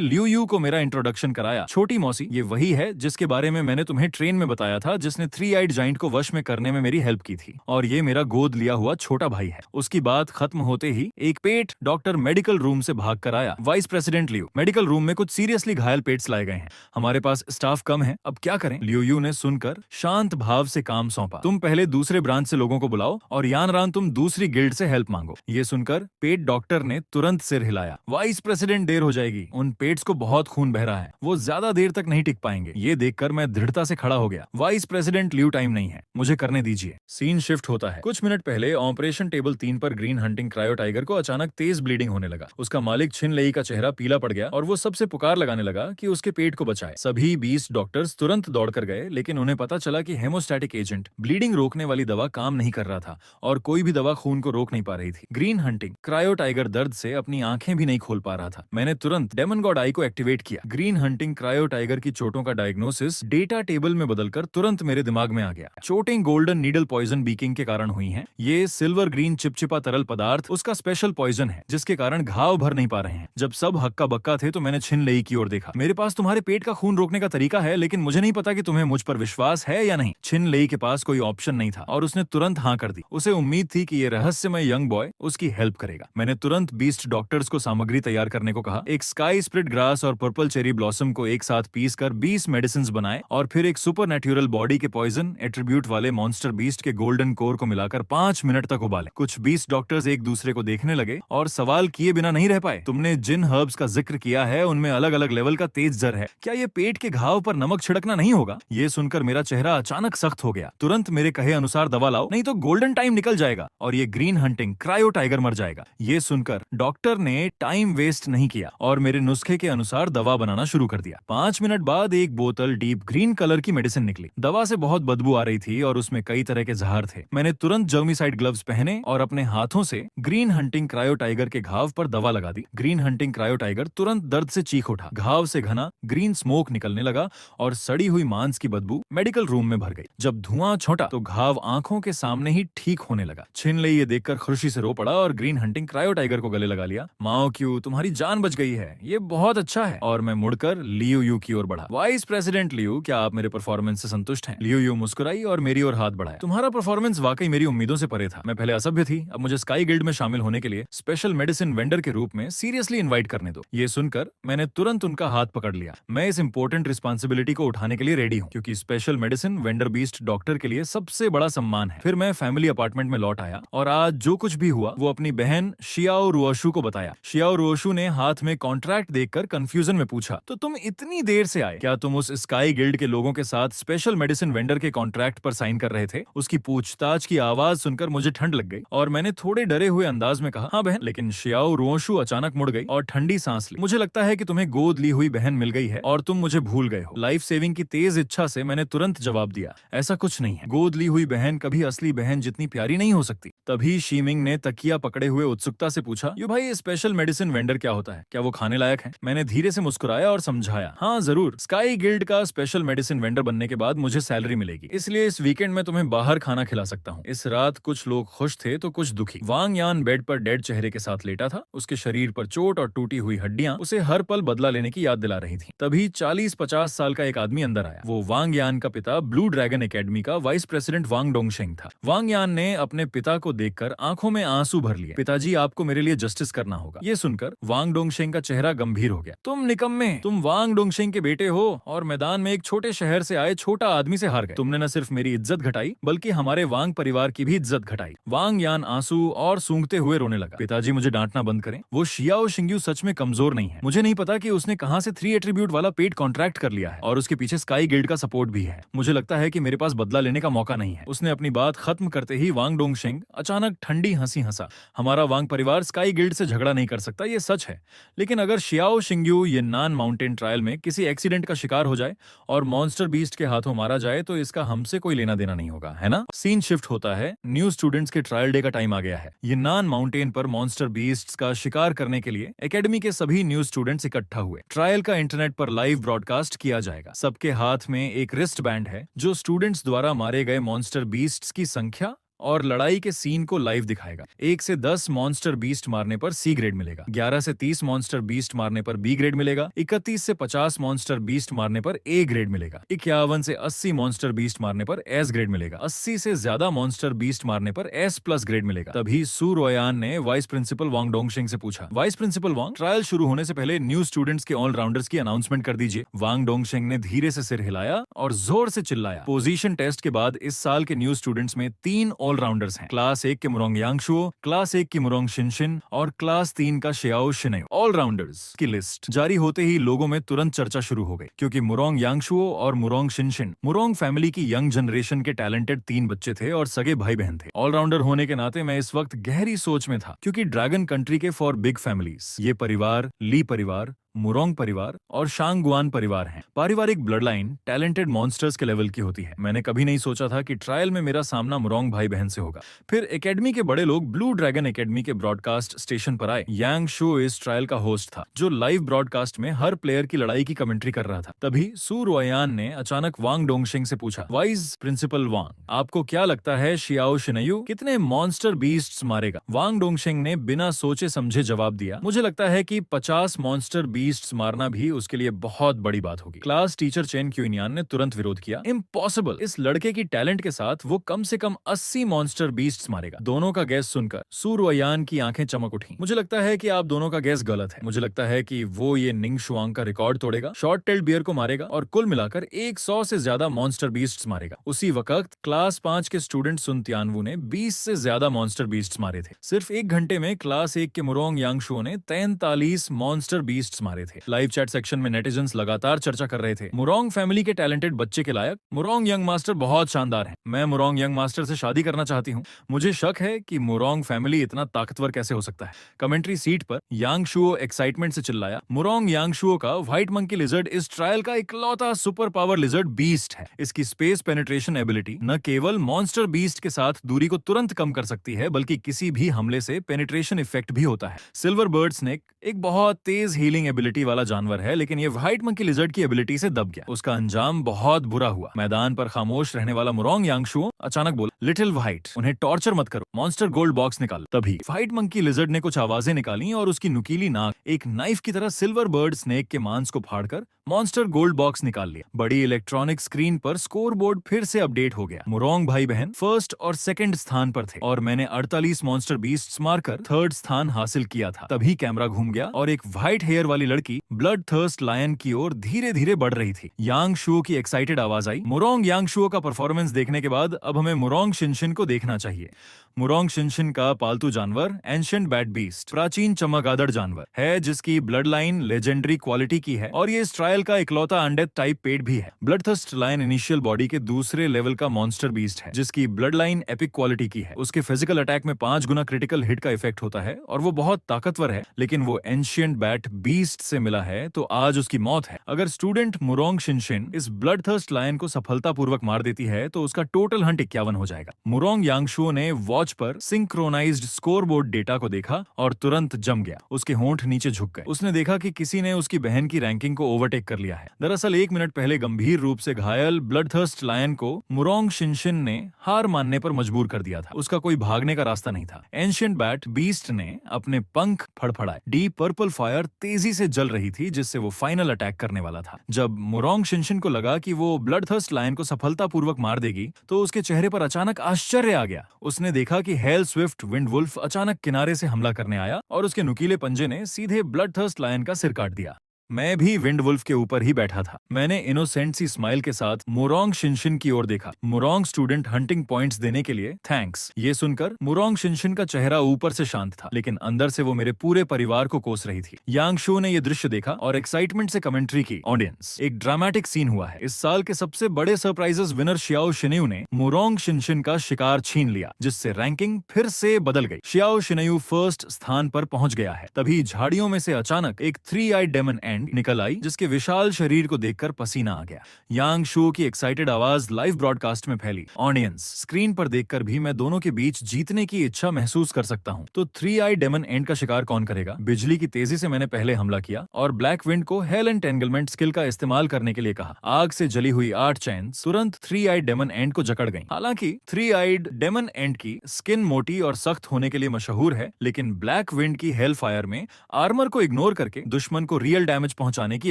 लियू यू को मेरा इंट्रोडक्शन कराया। छोटी मौसी, ये वही है जिसके बारे में मैंने तुम्हें ट्रेन में बताया था, जिसने 3-आइड जाइंट को वश में करने में मेरी हेल्प की थी। और ये मेरा गोद लिया हुआ छोटा भाई है। उसकी बात खत्म होते ही एक पेट डॉक्टर मेडिकल रूम से भाग कर आया। Vice president Liu, medical room में कुछ सीरियसली घायल पेट्स लाए गए हैं। हमारे पास स्टाफ कम है, अब क्या करें? लियू यू ने सुनकर शांत भाव से काम सौंपा। तुम पहले दूसरे ब्रांच से लोगों को बुलाओ और यानरान तुम दूसरी गिल्ड से हेल्प मांगो। ये सुनकर पेट डॉक्टर ने तुरंत सिर हिलाया। वाइस प्रेसिडेंट, देर हो जाएगी। उन पेट्स को बहुत खून बह रहा है, वो ज्यादा देर तक नहीं टिक पाएंगे। ये देखकर मैं दृढ़ता से खड़ा हो गया। वाइस प्रेसिडेंट लियू, टाइम नहीं है, मुझे करने दीजिए। सीन शिफ्ट होता है। कुछ मिनट पहले ऑपरेशन टेबल 3 पर ग्रीन हंटिंग क्रायो टाइगर को अचानक तेज ब्लीडिंग होने लगा। उसका मालिक छिन लेई का चेहरा पीला पड़ गया और वो सबसे पुकार लगाने लगा कि उसके पेट को बचाए। सभी 20 डॉक्टर्स तुरंत दौड़कर गए, लेकिन उन्हें पता चला कि हेमोस्टैटिक एजेंट, ब्लीडिंग रोकने वाली दवा काम नहीं कर रहा था और कोई भी दवा खून को रोक नहीं पा रही थी। ग्रीन हंटिंग क्रायो टाइगर दर्द से अपनी आंखें भी नहीं खोल पा रहा था। मैंने तुरंत डेमन गॉड आई को एक्टिवेट किया। ग्रीन हंटिंग क्रायो टाइगर की चोटों का डायग्नोसिस डेटा टेबल में बदलकर तुरंत मेरे दिमाग में आ गया। चोटें गोल्डन नीडल पॉइजन बीकिंग के कारण हुई हैं। ये सिल्वर ग्रीन चिपचिपा तरल पदार्थ उसका स्पेशल पॉइजन है जिसके कारण घाव भर नहीं पा रहे हैं। जब सब हक्का बक्का थे तो मैंने छिन लेई की ओर देखा। मेरे पास तुम्हारे पेट का खून रोकने का तरीका है, लेकिन मुझे नहीं पता कि तुम्हें मुझ पर विश्वास है या नहीं। छिन लेई के पास कोई ऑप्शन नहीं था और उसने तुरंत हाँ कर दी। उसे उम्मीद थी कि ये रहस्यमय यंग बॉय उसकी हेल्प करेगा। मैंने तुरंत 20 डॉक्टर्स को सामग्री तैयार करने को कहा। एक स्काई स्प्लिट ग्रास और पर्पल चेरी ब्लॉसम को एक साथ पीस कर 20 मेडिसिन बनाए और फिर एक सुपर नेचुरल बॉडी के पॉइजन एट्रीब्यूट वाले मॉन्स्टर बीस्ट के गोल्डन कोर को मिलाकर 5 मिनट तक उबाले। कुछ 20 डॉक्टर्स एक दूसरे को देखने लगे और सवाल किए बिना नहीं रह पाए। तुमने जिन हर्ब्स का जिक्र किया है उनमें अलग अलग लेवल का तेज जर है, क्या ये पेट के घाव पर नमक छिड़कना नहीं होगा? ये सुनकर मेरा चेहरा अचानक सख्त हो गया। तुरंत मेरे कहे अनुसार दवा लाओ, नहीं तो गोल्डन टाइम निकल जाएगा और ये ग्रीन हंटिंग क्रायो टाइगर मर जाएगा। ये सुनकर डॉक्टर ने टाइम वेस्ट नहीं किया और मेरे नुस्खे के अनुसार दवा बनाना शुरू कर दिया। 5 मिनट बाद एक बोतल डीप ग्रीन कलर की मेडिसिन निकली। दवा से बहुत बदबू आ रही थी और उसमें कई तरह के जहर थे। मैंने तुरंत जर्मिसाइड ग्लव्स पहने और अपने हाथों से ग्रीन हंटिंग क्रायो टाइगर के घाव पर दवा लगा दी। ग्रीन हंटिंग क्रायो टाइगर तुरंत दर्द से चीख उठा। घाव से घना ग्रीन स्मोक निकलने लगा और सड़ी हुई मांस की बदबू मेडिकल रूम में भर गई। जब धुआं छोटा तो घाव आंखों के सामने ही ठीक होने लगा। छिन लेई ये देखकर खुशी से रो पड़ा और ग्रीन हंटिंग क्रायो टाइगर को गले लगा लिया। माओ क्यू, तुम्हारी जान बच गई है, ये बहुत अच्छा है। और मैं मुड़कर लियू यू की ओर बढ़ा। वाइस प्रेसिडेंट लियू, क्या आप मेरे परफॉर्मेंस से संतुष्ट हैं? लियू यू मुस्कुराई और मेरी ओर हाथ बढ़ाया। तुम्हारा परफॉर्मेंस वाकई मेरी उम्मीदों से परे था। मैं पहले असभ्य थी, अब मुझे स्काई गिल्ड में शामिल होने के लिए स्पेशल मेडिसिन वेंडर के रूप में सीरियसली इनवाइट करने दो। ये सुनकर मैंने तुरंत तुरंत उनका हाथ पकड़ लिया। मैं इस इंपॉर्टेंट रिस्पॉन्सिबिलिटी को उठाने के लिए रेडी हूँ, क्योंकि special medicine vendor beast doctor के लिए सबसे बड़ा सम्मान है। फिर मैं फैमिली अपार्टमेंट में लौट आया और आज जो कुछ भी हुआ वो अपनी बहन शियाओ रुओशु को बताया। शियाओ रुओशु ने हाथ में कॉन्ट्रैक्ट देखकर कंफ्यूजन में पूछा, तो तुम इतनी देर से आए, क्या तुम उस स्काई गिल्ड के लोगों के साथ स्पेशल मेडिसिन वेंडर के कॉन्ट्रैक्ट पर साइन कर रहे थे? उसकी पूछताछ की आवाज सुनकर मुझे ठंड लग गई और मैंने थोड़े डरे हुए अंदाज में कहा, हाँ बहन। लेकिन शियाओ रुओशु अचानक मुड़ गई और ठंडी सांस ली। मुझे लगता है कि तुम्हें गोद ली हुई बहन मिल गई है और तुम मुझे भूल गए हो। लाइफ सेविंग की तेज इच्छा से मैंने तुरंत जवाब दिया, ऐसा कुछ नहीं है। गोद ली हुई बहन कभी असली बहन जितनी प्यारी नहीं हो सकती। तभी शीमिंग ने तकिया पकड़े हुए उत्सुकता से पूछा, यू भाई, स्पेशल मेडिसिन वेंडर क्या होता है? क्या वो खाने लायक है? मैंने धीरे से मुस्कुराया और समझाया, हाँ जरूर, स्काई गिल्ड का स्पेशल मेडिसिन वेंडर बनने के बाद मुझे सैलरी मिलेगी, इसलिए इस वीकेंड में तुम्हें बाहर खाना खिला सकता हूँ। इस रात कुछ लोग खुश थे तो कुछ दुखी। वांग यान बेड पर डेड चेहरे के साथ लेटा था। उसके शरीर पर चोट और टूटी हुई हड्डियां उसे हर पल बदला लेने की याद दिला रही थी। तभी 40-50 साल का एक आदमी अंदर आया। वो वांग यान का पिता ब्लू ड्रैगन एकेडमी का वाइस प्रेसिडेंट वांग डोंगशेंग था। वांग यान ने अपने पिता को देखकर आंखों में आंसू भर लिए। पिताजी, आपको मेरे लिए जस्टिस करना होगा। ये सुनकर वांग डोंगशेंग का चेहरा गंभीर हो गया। तुम निकम्मे, तुम वांग डोंगशेंग के बेटे हो और मैदान में एक छोटे शहर से आए छोटा आदमी से हार गए। तुमने न सिर्फ मेरी इज्जत घटाई बल्कि हमारे वांग परिवार की भी इज्जत घटाई। वांग यान आंसू और सूंघते हुए रोने लगा। पिताजी, मुझे डांटना बंद करें। वो शियाओ शिंग्यू सच में कमजोर नहीं है। मुझे नहीं पता कि उसने कहां से 3 एट्रीब्यूट वाला पेड कॉन्ट्रैक्ट कर लिया है और उसके पीछे स्काई गिल्ड का सपोर्ट भी है। मुझे लगता है कि मेरे पास बदला लेने का मौका नहीं है। उसने अपनी बात खत्म करते ही वांग डोंगशेंग अचानक ठंडी हंसी हंसा। हमारा वांग परिवार स्काई गिल्ड से झगड़ा नहीं कर सकता, ये सच है। लेकिन अगर शियाओ शिंग्यू यिन्नान माउंटेन ट्रायल में किसी एक्सीडेंट का शिकार हो जाए और मॉन्स्टर बीस्ट के हाथों मारा जाए तो इसका हमसे कोई लेना देना नहीं होगा, है ना? सीन शिफ्ट होता है। न्यू स्टूडेंट्स के ट्रायल डे का टाइम आ गया है। यिन्नान माउंटेन पर मॉन्स्टर बीस्ट्स का शिकार करने के लिए एकेडमी के सभी न्यू स्टूडेंट्स इकट्ठा हुए। ट्रायल का इंटरनेट पर लाइव ब्रॉडकास्ट किया जाएगा। सबके हाथ में एक रिस्ट बैंड है जो स्टूडेंट्स द्वारा मारे गए मॉन्स्टर बीस्ट्स की संख्या और लड़ाई के सीन को लाइव दिखाएगा। 1 से 10 मॉन्स्टर बीस्ट मारने पर सी ग्रेड मिलेगा, 11 से 30 मॉन्स्टर बीस्ट मारने पर बी ग्रेड मिलेगा, 31 से 50 मॉन्स्टर बीस्ट मारने पर ए ग्रेड मिलेगा, 51 से 80 मॉन्स्टर बीस्ट मारने पर एस ग्रेड मिलेगा, 80 से ज्यादा मॉन्स्टर बीस्ट मारने पर एस प्लस ग्रेड मिलेगा। तभी सू रोयान ने वाइस प्रिंसिपल वांग डोंगशेंग से पूछा, वाइस प्रिंसिपल वांग, ट्रायल शुरू होने से पहले न्यू स्टूडेंट्स के ऑलराउंडर्स की अनाउंसमेंट कर दीजिए। वांग डोंगशेंग ने धीरे से सिर हिलाया और जोर से चिल्लाया, पोजीशन टेस्ट के बाद इस साल के न्यू स्टूडेंट्स में 3 ऑलराउंडर्स हैं। क्लास 1 के मुरोंग यांगशुओ, क्लास 1 की मुरोंग शिनशिन और क्लास 3 का शियाओ शिनेयो। ऑलराउंडर्स की लिस्ट जारी होते ही लोगों में तुरंत चर्चा शुरू हो गई, क्योंकि मुरोंग यांगशुओ और मुरोंग शिनशिन मुरोंग फैमिली की यंग जनरेशन के टैलेंटेड 3 बच्चे थे और सगे भाई बहन थे। ऑलराउंडर होने के नाते मैं इस वक्त गहरी सोच में था, क्योंकि ड्रैगन कंट्री के फॉर बिग फैमिलीज ये परिवार ली परिवार, मुरोंग परिवार और शांगगुआन परिवार हैं। पारिवारिक ब्लड लाइन टैलेंटेड मॉन्स्टर्स के लेवल की होती है। मैंने कभी नहीं सोचा था कि ट्रायल में मेरा सामना मुरोंग भाई बहन से होगा। फिर एकेडमी के बड़े लोग ब्लू ड्रैगन एकेडमी के ब्रॉडकास्ट स्टेशन पर आए। यांग शो इस ट्रायल का होस्ट था, जो लाइव ब्रॉडकास्ट में हर प्लेयर की लड़ाई की कमेंट्री कर रहा था। तभी सू रोयान ने अचानक वांग डोंगशेंग से पूछा, वाइस प्रिंसिपल वांग, आपको क्या लगता है शियाओ शिनेयू कितने मॉन्स्टर बीस्ट्स मारेगा? वांग डोंगशेंग ने बिना सोचे समझे जवाब दिया, मुझे लगता है कि 50 मॉन्स्टर बीस्ट्स मारना भी उसके लिए बहुत बड़ी बात होगी। क्लास टीचर चेन क्यूनियान ने तुरंत विरोध किया, इम्पॉसिबल, इस लड़के की टैलेंट के साथ वो कम से कम 80 मॉन्स्टर बीस्ट्स मारेगा। दोनों का गैस सुनकर सू रोयान की आंखें चमक उठी। मुझे लगता है कि आप दोनों का गैस गलत है। मुझे लगता है कि वो ये निंग शुआंग का रिकॉर्ड तोड़ेगा, शॉर्ट टेल्ड बियर को मारेगा और कुल मिलाकर 100 से ज्यादा मॉन्स्टर बीस्ट्स मारेगा। उसी वक्त क्लास 5 के स्टूडेंट सुन त्यानवू ने 20 से ज्यादा मॉन्स्टर बीस्ट्स मारे थे। सिर्फ 1 घंटे में क्लास 1 के मुरोंग यांगशुओ ने 43 मॉन्स्टर बीस्ट्स मारे थे। लाइव चैट सेक्शन में नेटिजन्स लगातार चर्चा कर रहे थे, मुरोंग फैमिली के टैलेंटेड बच्चे के लायक मुरोंग यंग मास्टर बहुत शानदार हैं। मैं मुरोंग यंग मास्टर से शादी करना चाहती हूँ। मुझे शक है कि मुरोंग फैमिली इतना ताकतवर कैसे हो सकता है। कमेंट्री सीट पर यांगशुओ एक्साइटमेंट से चिल्लाया, मुरोंग यांगशुओ का व्हाइट मंकी लिजर्ड इस ट्रायल का इकलौता सुपर पावर लिजर्ड बीस्ट है। इसकी स्पेस पेनिट्रेशन एबिलिटी न केवल मॉन्स्टर बीस्ट के साथ दूरी को तुरंत कम कर सकती है, बल्कि किसी भी हमले से पेनिट्रेशन इफेक्ट भी होता है। सिल्वर बर्ड स्नेक एक बहुत तेज हीलिंग एबिलिटी वाला जानवर है, लेकिन ये व्हाइट मंकी लिजर्ड की एबिलिटी से दब गया। उसका अंजाम बहुत बुरा हुआ। मैदान पर खामोश रहने वाला मुरोंग यांगशुओ अचानक बोला, लिटिल व्हाइट, उन्हें टॉर्चर मत करो, मॉन्स्टर गोल्ड बॉक्स निकालो। तभी व्हाइट मंकी लिजर्ड ने कुछ आवाजें निकाली और उसकी नुकीली नाक एक नाइफ की तरह सिल्वर बर्ड स्नेक के मांस को फाड़कर मॉन्स्टर गोल्ड बॉक्स निकाल लिया। बड़ी इलेक्ट्रॉनिक स्क्रीन पर स्कोर बोर्ड फिर से अपडेट हो गया। मुरोंग भाई बहन फर्स्ट और सेकंड स्थान पर थे और मैंने 48 मॉन्स्टर बीस्ट्स मारकर थर्ड स्थान हासिल किया था। तभी कैमरा घूम गया और एक व्हाइट हेयर वाली वाली लड़की ब्लड थर्स्ट लायन की ओर धीरे धीरे बढ़ रही थी। यांग शुओ की एक्साइटेड आवाज आई। मुरोंग यांगशुओ का परफॉर्मेंस देखने के बाद अब हमें मुरोंग शिनशिन को देखना चाहिए। मुरोंग शिनशिन का पालतू जानवर एंशिएंट बैट बीस्ट, प्राचीन चमगादड़ जानवर है जिसकी ब्लड लाइन लेजेंडरी क्वालिटी की है और ये इस ट्रायल का इकलौता अनडेथ टाइप पेट भी है। ब्लडथर्स्ट लायन इनिशियल बॉडी के दूसरे लेवल का मॉन्स्टर बीस्ट है जिसकी ब्लड लाइन एपिक क्वालिटी की है। उसके फिजिकल अटैक में 5 गुना क्रिटिकल हिट का इफेक्ट होता है और वो बहुत ताकतवर है, लेकिन वो एंशिएंट बैट बीस्ट से मिला है तो आज उसकी मौत है। अगर स्टूडेंट मुरोंग शिनशिन इस ब्लडथर्स्ट लायन को सफलतापूर्वक मार देती है तो उसका टोटल हंट 51 हो जाएगा। मुरोंग यांगशुओ ने वॉच पर सिंक्रोनाइज्ड स्कोरबोर्ड डेटा को देखा और तुरंत जम गया। उसके होंठ नीचे झुक गए। उसने देखा कि किसी ने उसकी बहन की रैंकिंग को ओवरटेक कर लिया है। दरअसल 1 मिनट पहले गंभीर रूप से घायल ब्लडथर्स्ट लायन को मुरोंग शिनशिन ने हार मानने पर मजबूर कर दिया था। उसका कोई भागने का रास्ता नहीं था। एंशिएंट बैट बीस्ट ने अपने पंख फड़फड़ाए। डीप पर्पल फायर तेजी से जल रही थी जिससे वो फाइनल अटैक करने वाला था। जब मुरोंग शिनशिन को लगा कि वो ब्लडथर्स्ट लायन को सफलतापूर्वक मार देगी तो उसके चेहरे पर अचानक आश्चर्य आ गया। उसने देखा कि हेल स्विफ्ट विंड वुल्फ अचानक किनारे से हमला करने आया और उसके नुकीले पंजे ने सीधे ब्लडथर्स्ट लायन का सिर काट दिया। मैं भी विंड वुल्फ के ऊपर ही बैठा था। मैंने इनोसेंट सी स्माइल के साथ मुरोंग शिनशिन की ओर देखा। मुरोंग स्टूडेंट हंटिंग पॉइंट्स देने के लिए थैंक्स। ये सुनकर मुरोंग शिनशिन का चेहरा ऊपर से शांत था, लेकिन अंदर से वो मेरे पूरे परिवार को कोस रही थी। यांगशु ने ये दृश्य देखा और एक्साइटमेंट से कमेंट्री की। ऑडियंस, एक ड्रामेटिक सीन हुआ है। इस साल के सबसे बड़े सरप्राइजेस विनर शियाओ शिनयू ने मुरोंग शिनशिन का शिकार छीन लिया, जिससे रैंकिंग फिर से बदल गई। शियाओ शिनयू फर्स्ट स्थान पर पहुंच गया है। तभी झाड़ियों में से अचानक एक 3-eyed डेमन एंड निकल आई जिसके विशाल शरीर को देखकर पसीना आ गया। यांग शू की एक्साइटेड आवाज लाइव ब्रॉडकास्ट में फैली। ऑडियंस, स्क्रीन पर देखकर भी मैं दोनों के बीच जीतने की इच्छा महसूस कर सकता हूँ। तो 3-eyed डेमन एंड का शिकार कौन करेगा? बिजली की तेजी से मैंने पहले हमला किया और ब्लैक विंड को हेल एंटेंगलमेंट स्किल का इस्तेमाल करने के लिए कहा। आग से जली हुई 8 चैन्स तुरंत 3-eyed डेमन एंड को जकड़ गईं। हालांकि 3-eyed डेमन एंड की स्किन मोटी और सख्त होने के लिए मशहूर है, लेकिन ब्लैक विंड की हेल फायर में आर्मर को इग्नोर करके दुश्मन को रियल डैमेज पहुंचाने की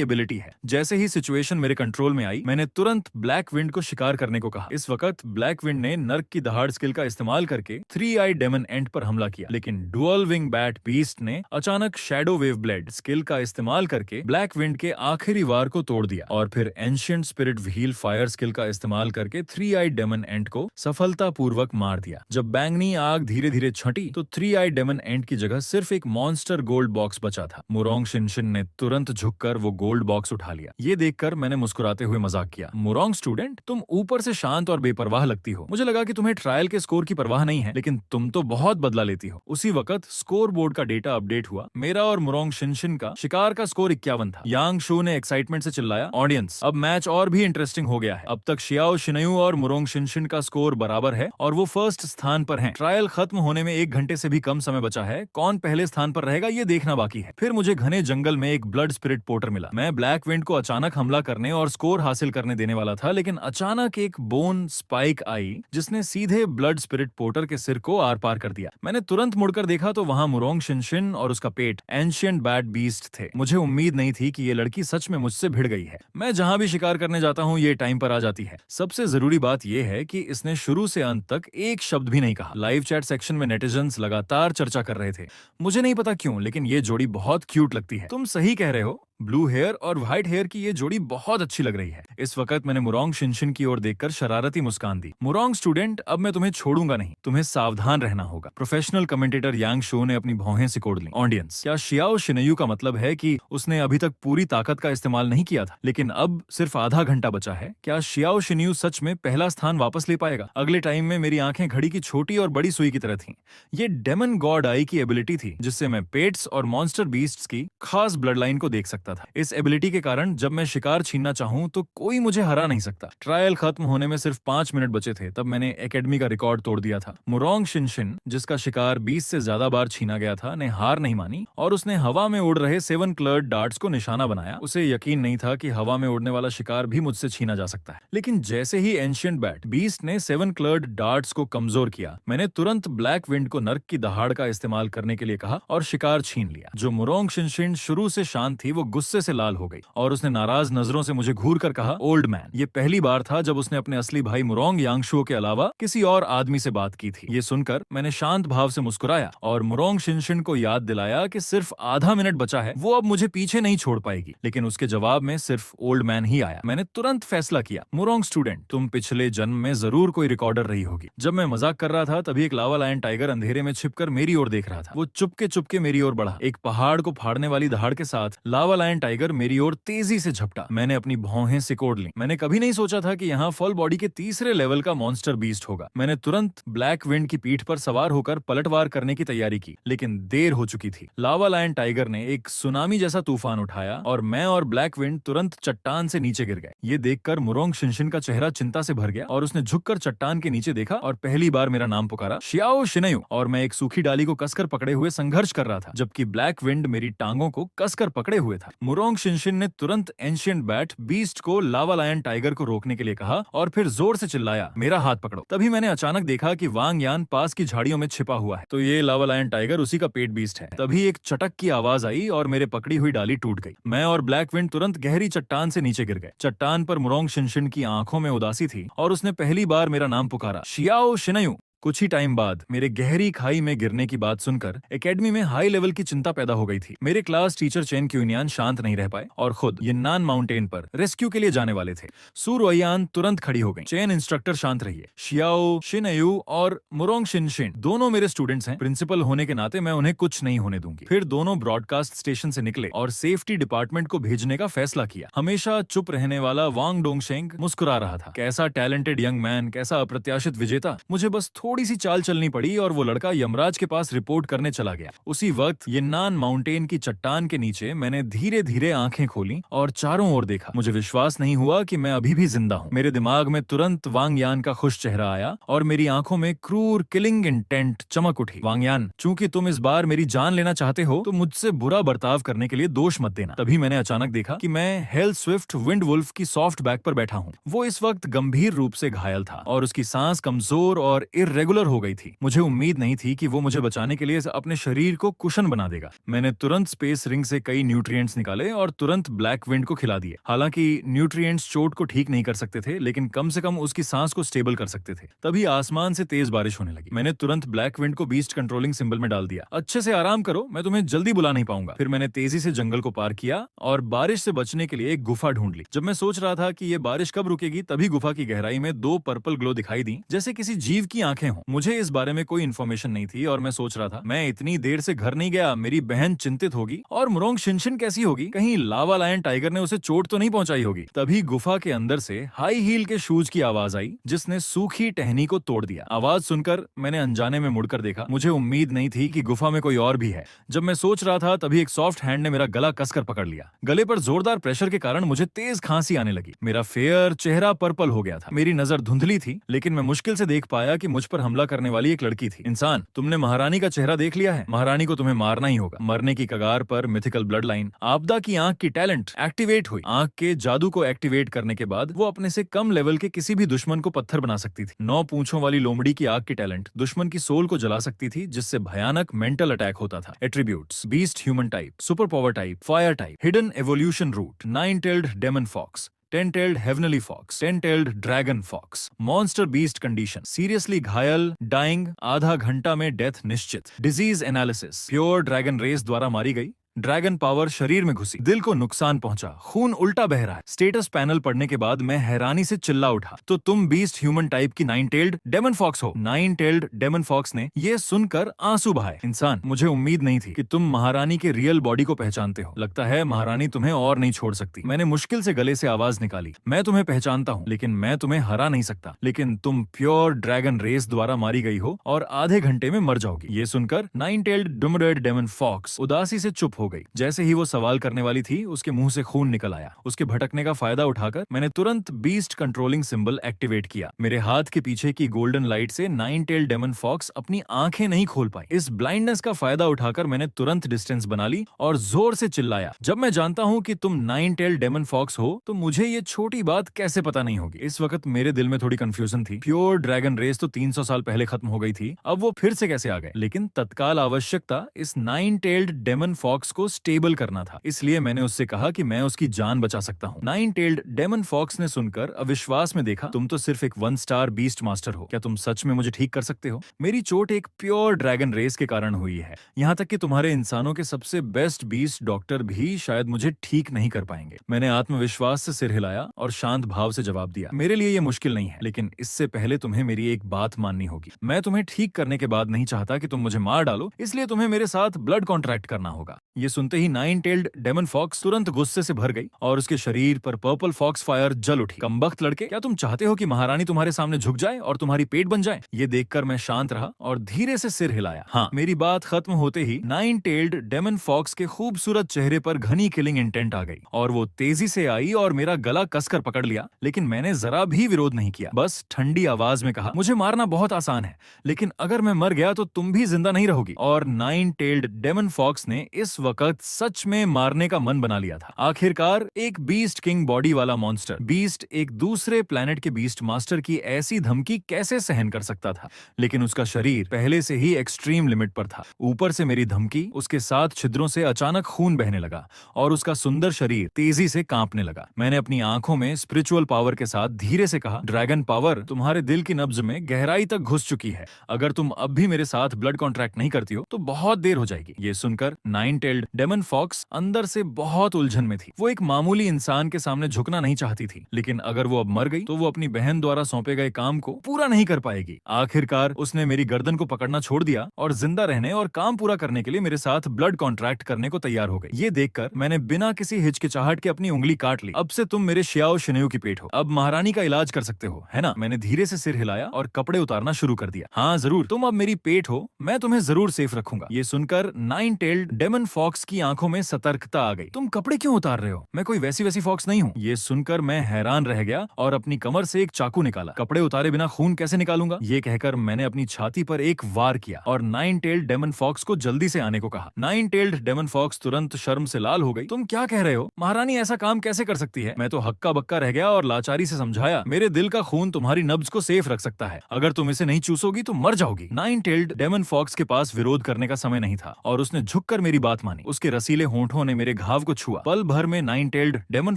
एबिलिटी है। जैसे ही सिचुएशन मेरे कंट्रोल में आई, मैंने तुरंत ब्लैक विंड को शिकार करने को कहा। इस वक्त ब्लैक विंड ने नर्क की दहाड़ स्किल का इस्तेमाल करके 3-eyed डेमन एंड पर हमला किया, लेकिन डुअल विंग बैट बीस्ट ने अचानक शैडो वेव ब्लेड स्किल का इस्तेमाल करके ब्लैक विंड के आखिरी वार को तोड़ दिया और फिर ancient spirit wheel fire skill का इस्तेमाल करके 3-eyed डेमन एंड को सफलतापूर्वक मार दिया। जब बैंगनी आग धीरे धीरे छंटी तो 3-eyed डेमन एंड की जगह सिर्फ एक मॉन्स्टर गोल्ड बॉक्स बचा था। मुरोंग शिनशिन ने तुरंत झुककर वो गोल्ड बॉक्स उठा लिया। ये देखकर मैंने मुस्कुराते हुए मजाक किया, मुरोंग स्टूडेंट, तुम ऊपर से शांत और बेपरवाह लगती हो। मुझे लगा कि तुम्हें ट्रायल के स्कोर की परवाह नहीं है, लेकिन तुम तो बहुत बदला लेती हो। उसी वक्त स्कोर बोर्ड का डेटा अपडेट हुआ। मेरा और मुरोंग शिनशिन का शिकार का स्कोर 51 था। यांग शू ने एक्साइटमेंट से चिल्लाया, ऑडियंस, अब मैच और भी इंटरेस्टिंग हो गया है। अब तक शियाओ शिनयू और मुरोंग शिनशिन का स्कोर बराबर है और वो फर्स्ट स्थान पर हैं। ट्रायल खत्म होने में 1 घंटे से भी कम समय बचा है। कौन पहले स्थान पर रहेगा ये देखना बाकी है। फिर मुझे घने जंगल में एक ब्लड स्पिरिट पोर्टर मिला। मैं ब्लैक विंड को अचानक हमला करने और स्कोर हासिल करने देने वाला था, लेकिन अचानक एक बोन स्पाइक आई जिसने सीधे ब्लड स्पिरिट पोर्टर के सिर को आर पार कर दिया। मैंने तुरंत मुड़कर देखा तो वहां मुरोंग शिनशिन और उसका पेट एंशिएंट बैट बीस्ट थे। मुझे उम्मीद नहीं थी कि ये लड़की सच में मुझसे भिड़ गई है। मैं जहां भी शिकार करने जाता हूं ये टाइम पर आ जाती है। सबसे जरूरी बात यह है कि इसने शुरू से अंत तक एक शब्द भी नहीं कहा। लाइव चैट सेक्शन में नेटिजन्स लगातार चर्चा कर रहे थे। मुझे नहीं पता क्यों, लेकिन ये जोड़ी बहुत क्यूट लगती है। तुम सही कह रहे हो, ब्लू हेयर और व्हाइट हेयर की ये जोड़ी बहुत अच्छी लग रही है। इस वक्त मैंने मुरोंग शिनशिन की ओर देखकर शरारती मुस्कान दी। मुरोंग स्टूडेंट, अब मैं तुम्हें छोड़ूंगा नहीं, तुम्हें सावधान रहना होगा। प्रोफेशनल कमेंटेटर यांग शो ने अपनी भौहें सिकोड़ ली। ऑडियंस, क्या शियाओ शिनयू का मतलब है कि उसने अभी तक पूरी ताकत का इस्तेमाल नहीं किया था, लेकिन अब सिर्फ आधा घंटा बचा है? क्या शियाओ शिनयू सच में पहला स्थान वापस ले पाएगा? अगले टाइम में मेरी आंखें घड़ी की छोटी और बड़ी सुई की तरह थी। ये डेमन गॉड आई की एबिलिटी थी जिससे मैं पेट्स और मॉन्स्टर बीस्ट्स की खास ब्लड लाइन को देख सकता था। इस एबिलिटी के कारण जब मैं शिकार छीनना चाहूं तो कोई मुझे हरा नहीं सकता। ट्रायल खत्म होने में सिर्फ 5 मिनट बचे थे तब मैंने एकेडमी का रिकॉर्ड तोड़ दिया था। मुरोंग शिनशिन, जिसका शिकार 20 से ज्यादा बार छीना गया था, ने हार नहीं मानी और उसने हवा में उड़ रहे 7 क्लर्ड डार्ट्स को निशाना बनाया। उसे यकीन नहीं था कि हवा में उड़ने वाला शिकार भी मुझसे छीना जा सकता है। लेकिन जैसे ही एंशिएंट बैट बीस्ट ने 7 क्लर्ड डार्ट्स को कमजोर किया, मैंने तुरंत ब्लैक विंड को नर्क की दहाड़ का इस्तेमाल करने के लिए कहा और शिकार छीन लिया। जो मुरोंग शिनशिन शुरू से शांत थी, वो गुस्से से लाल हो गई और उसने नाराज नजरों से मुझे घूर कर कहा, ओल्ड मैन। ये पहली बार था जब उसने अपने असली भाई मुरोंग यांगशुओ के अलावा किसी और आदमी से बात की थी। ये सुनकर मैंने शांत भाव से मुस्कुराया और मुरोंग शिनशिन को याद दिलाया कि सिर्फ आधा मिनट बचा है, वो अब मुझे पीछे नहीं छोड़ पाएगी। लेकिन उसके जवाब में सिर्फ ओल्ड मैन ही आया। मैंने तुरंत फैसला किया, मुरोंग स्टूडेंट, तुम पिछले जन्म में जरूर कोई रिकॉर्डर रही होगी। जब मैं मजाक कर रहा था तभी एक लावा लायन टाइगर अंधेरे में छिपकर मेरी ओर देख रहा था। वो चुपके चुपके मेरी ओर बढ़ा। एक पहाड़ को फाड़ने वाली दहाड़ के साथ लावा लायन टाइगर मेरी ओर तेजी से झपटा। मैंने अपनी भौहें सिकोड़ ली। मैंने कभी नहीं सोचा था कि यहाँ फुल बॉडी के तीसरे लेवल का मॉन्स्टर बीस्ट होगा। मैंने तुरंत ब्लैक विंड की पीठ पर सवार होकर पलटवार करने की तैयारी की, लेकिन देर हो चुकी थी। लावा लायन टाइगर ने एक सुनामी जैसा तूफान उठाया और मैं और ब्लैक विंड तुरंत चट्टान से नीचे गिर गए। ये देखकर मुरोंग शिनशिन का चेहरा चिंता से भर गया और उसने झुककर चट्टान के नीचे देखा और पहली बार मेरा नाम पुकारा, शियाओ शिनयू। और मैं एक सूखी डाली को कसकर पकड़े हुए संघर्ष कर रहा था, जबकि ब्लैक विंड मेरी टांगों को कसकर पकड़े हुए था। मुरोंग शिनशिन ने तुरंत एंशिएंट बैट बीस्ट को लावा लायन टाइगर को रोकने के लिए कहा और फिर जोर से चिल्लाया, मेरा हाथ पकड़ो। तभी मैंने अचानक देखा कि वांग यान पास की झाड़ियों में छिपा हुआ है। तो ये लावा लायन टाइगर उसी का पेट बीस्ट है। तभी एक चटक की आवाज आई और मेरे पकड़ी हुई डाली टूट गई। मैं और ब्लैक विंड तुरंत गहरी चट्टान से नीचे गिर गए। चट्टान पर मुरोंग शिनशिन की आंखों में उदासी थी और उसने पहली बार मेरा नाम पुकारा, शियाओ शिनयू। कुछ ही टाइम बाद मेरे गहरी खाई में गिरने की बात सुनकर एकेडमी में हाई लेवल की चिंता पैदा हो गई थी। मेरे क्लास टीचर चेन क्यूनियान शांत नहीं रह पाए और खुद यिन्नान माउंटेन पर रेस्क्यू के लिए जाने वाले थे। सू रोयान तुरंत खड़ी हो गई। चेन इंस्ट्रक्टर शांत रहिए, शियाओ शिनयू और मुरोंग शिनशिन दोनों मेरे स्टूडेंट्स हैं। प्रिंसिपल होने के नाते मैं उन्हें कुछ नहीं होने दूंगी। फिर दोनों ब्रॉडकास्ट स्टेशन से निकले और सेफ्टी डिपार्टमेंट को भेजने का फैसला किया। हमेशा चुप रहने वाला वांग डोंगशेंग मुस्कुरा रहा था। कैसा टैलेंटेड यंग मैन, कैसा अप्रत्याशित विजेता। मुझे बस थोड़ी सी चाल चलनी पड़ी और वो लड़का यमराज के पास रिपोर्ट करने चला गया। उसी वक्त यिन्नान माउंटेन की चट्टान के नीचे मैंने धीरे धीरे आंखें खोली और चारों ओर देखा। मुझे विश्वास नहीं हुआ कि मैं अभी भी जिंदा हूँ। मेरे दिमाग में तुरंत वांग यान का खुश चेहरा आया और मेरी आंखों में क्रूर किलिंग इंटेंट चमक उठी। वांग यान, चूंकि तुम इस बार मेरी जान लेना चाहते हो तो मुझसे बुरा बर्ताव करने के लिए दोष मत देना। तभी मैंने अचानक देखा कि मैं हेल स्विफ्ट विंड वुल्फ की सॉफ्ट बैक पर बैठा हूँ। वो इस वक्त गंभीर रूप से घायल था और उसकी सांस कमजोर और इर्रेगुलर हो गई थी। मुझे उम्मीद नहीं थी कि वो मुझे बचाने के लिए अपने शरीर को कुशन बना देगा। मैंने तुरंत स्पेस रिंग से कई न्यूट्रिएंट्स निकाले और तुरंत ब्लैक विंड को खिला दिए। हालांकि न्यूट्रिएंट्स चोट को ठीक नहीं कर सकते थे, लेकिन कम से कम उसकी सांस को स्टेबल कर सकते थे। तभी आसमान से तेज बारिश होने लगी। मैंने तुरंत ब्लैक विंड को बीस्ट कंट्रोलिंग सिंबल में डाल दिया। अच्छे से आराम करो, मैं तुम्हें जल्दी बुला नहीं पाऊंगा। फिर मैंने तेजी से जंगल को पार किया और बारिश से बचने के लिए एक गुफा ढूंढ ली। जब मैं सोच रहा था कि ये बारिश कब रुकेगी, तभी गुफा की गहराई में दो पर्पल ग्लो दिखाई दी, जैसे किसी जीव की आंखें हों। मुझे इस बारे में कोई इन्फॉर्मेशन नहीं थी और मैं सोच रहा था, मैं इतनी देर से घर नहीं गया, मेरी बहन चिंतित होगी और मुरोंग शिनशिन कैसी होगी, कहीं लावा लायन टाइगर ने उसे चोट तो नहीं पहुंचाई होगी। तभी गुफा के अंदर से हाई हील के शूज की आवाज आई, जिसने सूखी टहनी को तोड़ दिया। आवाज सुनकर मैंने अनजाने में मुड़कर देखा। मुझे उम्मीद नहीं थी कि गुफा में कोई और भी है। जब मैं सोच रहा था तभी एक सॉफ्ट हैंड ने मेरा गला कसकर पकड़ लिया। गले पर जोरदार प्रेशर के कारण मुझे तेज खांसी आने लगी। मेरा फेयर चेहरा पर्पल हो गया था। मेरी नजर धुंधली थी, लेकिन मैं मुश्किल से देख पाया कि मुझ पर हमला करने वाली एक लड़की थी। इंसान, तुमने महारानी का चेहरा देख लिया है। महारानी को तुम्हें मारना ही होगा। मरने की कगार पर मिथिकल ब्लड लाइन। आपदा की आंख की टैलेंट एक्टिवेट हुई। आंख के जादू को एक्टिवेट करने के बाद वो अपने से कम लेवल के किसी भी दुश्मन को पत्थर बना सकती थी। 9 पूंछों वाली लोमड़ी की आंख की टैलेंट दुश्मन की सोल को जला सकती थी, जिससे भयानक मेंटल अटैक होता था। Attributes: beast human type, super power type, fire type, hidden evolution route, 9-tailed demon fox, 10-tailed heavenly fox, 10-tailed dragon fox, monster beast condition, seriously घायल, dying, आधा घंटा में डेथ निश्चित, disease analysis, pure dragon race द्वारा मारी गई, dragon power शरीर में घुसी, दिल को नुकसान पहुंचा, खून उल्टा बह रहा है। स्टेटस पैनल पढ़ने के बाद मैं हैरानी से चिल्ला उठा, तो तुम बीस्ट ह्यूमन टाइप की 9-tailed डेमन फॉक्स हो। 9-tailed डेमन फॉक्स ने ये सुनकर आंसू बहाए। इंसान, मुझे उम्मीद नहीं थी कि तुम महारानी के रियल बॉडी को पहचानते हो। लगता है महारानी तुम्हें और नहीं छोड़ सकती। मैंने मुश्किल से गले से आवाज निकाली, मैं तुम्हें पहचानता हूँ, लेकिन मैं तुम्हें हरा नहीं सकता। लेकिन तुम प्योर ड्रैगन रेस द्वारा मारी गई हो और आधे घंटे में मर जाओगी। ये सुनकर 9-tailed डुमरेड डेमन फॉक्स उदासी से चुप हो गई। जैसे ही वो सवाल करने वाली थी, उसके मुंह से खून निकल आया। उसके भटकने का फायदा उठाकर मैंने तुरंत बीस्ट कंट्रोलिंग सिंबल एक्टिवेट किया। मेरे हाथ के पीछे की गोल्डन लाइट से 9-tailed डेमन फॉक्स अपनी आंखें नहीं खोल पाई। इस ब्लाइंडनेस का फायदा उठाकर मैंने तुरंत डिस्टेंस बना ली और जोर से चिल्लाया, जब मैं जानता हूँ कि तुम 9-tailed डेमन फॉक्स हो तो मुझे ये छोटी बात कैसे पता नहीं होगी। इस वक्त मेरे दिल में थोड़ी कंफ्यूजन थी। प्योर ड्रैगन रेस तो 300 साल पहले खत्म हो गई थी, अब वो फिर से कैसे आ गए। लेकिन तत्काल आवश्यकता इस 9-tailed डेमन फॉक्स को स्टेबल करना था, इसलिए मैंने उससे कहा कि मैं उसकी जान बचा सकता हूँ। नाइन टेल्ड डेमन फॉक्स ने सुनकर अविश्वास में देखा, तुम तो सिर्फ एक 1 स्टार बीस्ट मास्टर हो, क्या तुम सच में मुझे ठीक कर सकते हो? मेरी चोट एक प्योर ड्रैगन रेस के कारण हुई है, यहाँ तक कि तुम्हारे इंसानों के सबसे बेस्ट बीस्ट डॉक्टर भी शायद मुझे ठीक नहीं कर पाएंगे। मैंने आत्मविश्वास से सिर हिलाया और शांत भाव से जवाब दिया, मेरे लिए ये मुश्किल नहीं है, लेकिन इससे पहले तुम्हें मेरी एक बात माननी होगी। मैं तुम्हें ठीक करने के बाद नहीं चाहता कि तुम मुझे मार डालो, इसलिए तुम्हें मेरे साथ ब्लड कॉन्ट्रैक्ट करना होगा। ये सुनते ही नाइन टेल्ड डेमन फॉक्स तुरंत गुस्से से भर गई और उसके शरीर पर पर्पल फॉक्स फायर जल उठी। कमबख्त लड़के, क्या तुम चाहते हो कि महारानी तुम्हारे सामने झुक जाए और तुम्हारी पेट बन जाए? ये देखकर मैं शांत रहा और धीरे से सिर हिलाया। हाँ, मेरी बात खत्म होते ही नाइन टेल्ड डेमन फॉक्स के खूबसूरत चेहरे पर घनी किलिंग इंटेंट आ गई और वो तेजी से आई और मेरा गला कसकर पकड़ लिया, लेकिन मैंने जरा भी विरोध नहीं किया। बस ठंडी आवाज में कहा, मुझे मारना बहुत आसान है, लेकिन अगर मैं मर गया तो तुम भी जिंदा नहीं रहोगी। और नाइन टेल्ड डेमन फॉक्स ने इस वक्त सच में मारने का मन बना लिया था। आखिरकार एक बीस्ट किंग बॉडी वाला मॉन्स्टर बीस्ट एक दूसरे प्लेनेट के बीस्ट मास्टर की ऐसी धमकी कैसे सहन कर सकता था? लेकिन उसका शरीर पहले से ही एक्सट्रीम लिमिट पर था। ऊपर से मेरी धमकी, उसके 7 छिद्रों से अचानक खून बहने लगा और उसका सुंदर शरीर तेजी से कांपने लगा। मैंने अपनी आंखों में स्पिरिचुअल पावर के साथ धीरे से कहा, ड्रैगन पावर तुम्हारे दिल की नब्ज में गहराई तक घुस चुकी है। अगर तुम अब भी मेरे साथ ब्लड कॉन्ट्रैक्ट नहीं करती हो तो बहुत देर हो जाएगी। ये सुनकर नाइन टेल्ड डेमन फॉक्स अंदर से बहुत उलझन में थी। वो एक मामूली इंसान के सामने झुकना नहीं चाहती थी, लेकिन अगर वो अब मर गई तो वो अपनी बहन द्वारा सौंपे गए काम को पूरा नहीं कर पाएगी। आखिरकार उसने मेरी गर्दन को पकड़ना छोड़ दिया और जिंदा रहने और काम पूरा करने के लिए मेरे साथ ब्लड कॉन्ट्रैक्ट करने को तैयार हो गई। ये देखकर मैंने बिना किसी हिचकिचाहट के अपनी उंगली काट ली। अब से तुम मेरे शियाओ शिनेऊ की पेट हो, अब महारानी का इलाज कर सकते हो, है ना? मैंने धीरे से सिर हिलाया और कपड़े उतारना शुरू कर दिया। हाँ जरूर, तुम अब मेरी पेट हो, मैं तुम्हें जरूर सेफ रखूंगा। ये सुनकर नाइन टेल्ड डेमन फॉक्स की आंखों में सतर्कता आ गई। तुम कपड़े क्यों उतार रहे हो? मैं कोई वैसी वैसी फॉक्स नहीं हूँ। ये सुनकर मैं हैरान रह गया और अपनी कमर से एक चाकू निकाला। कपड़े उतारे बिना खून कैसे निकालूंगा? ये कहकर मैंने अपनी छाती पर एक वार किया और नाइन टेल्ड डेमन फॉक्स को जल्दी से आने को कहा। नाइन टेल्ड डेमन फॉक्स तुरंत शर्म से लाल हो गई। तुम क्या कह रहे हो? महारानी ऐसा काम कैसे कर सकती है? मैं तो हक्का बक्का रह गया और लाचारी से समझाया, मेरे दिल का खून तुम्हारी नब्ज को सेफ रख सकता है, अगर तुम इसे नहीं चूसोगी तो मर जाओगी। नाइन टेल्ड डेमन फॉक्स के पास विरोध करने का समय नहीं था और उसने झुककर मेरी बात मानी। उसके रसीले होंठों ने मेरे घाव को छुआ। पल भर में नाइन टेल्ड डेमन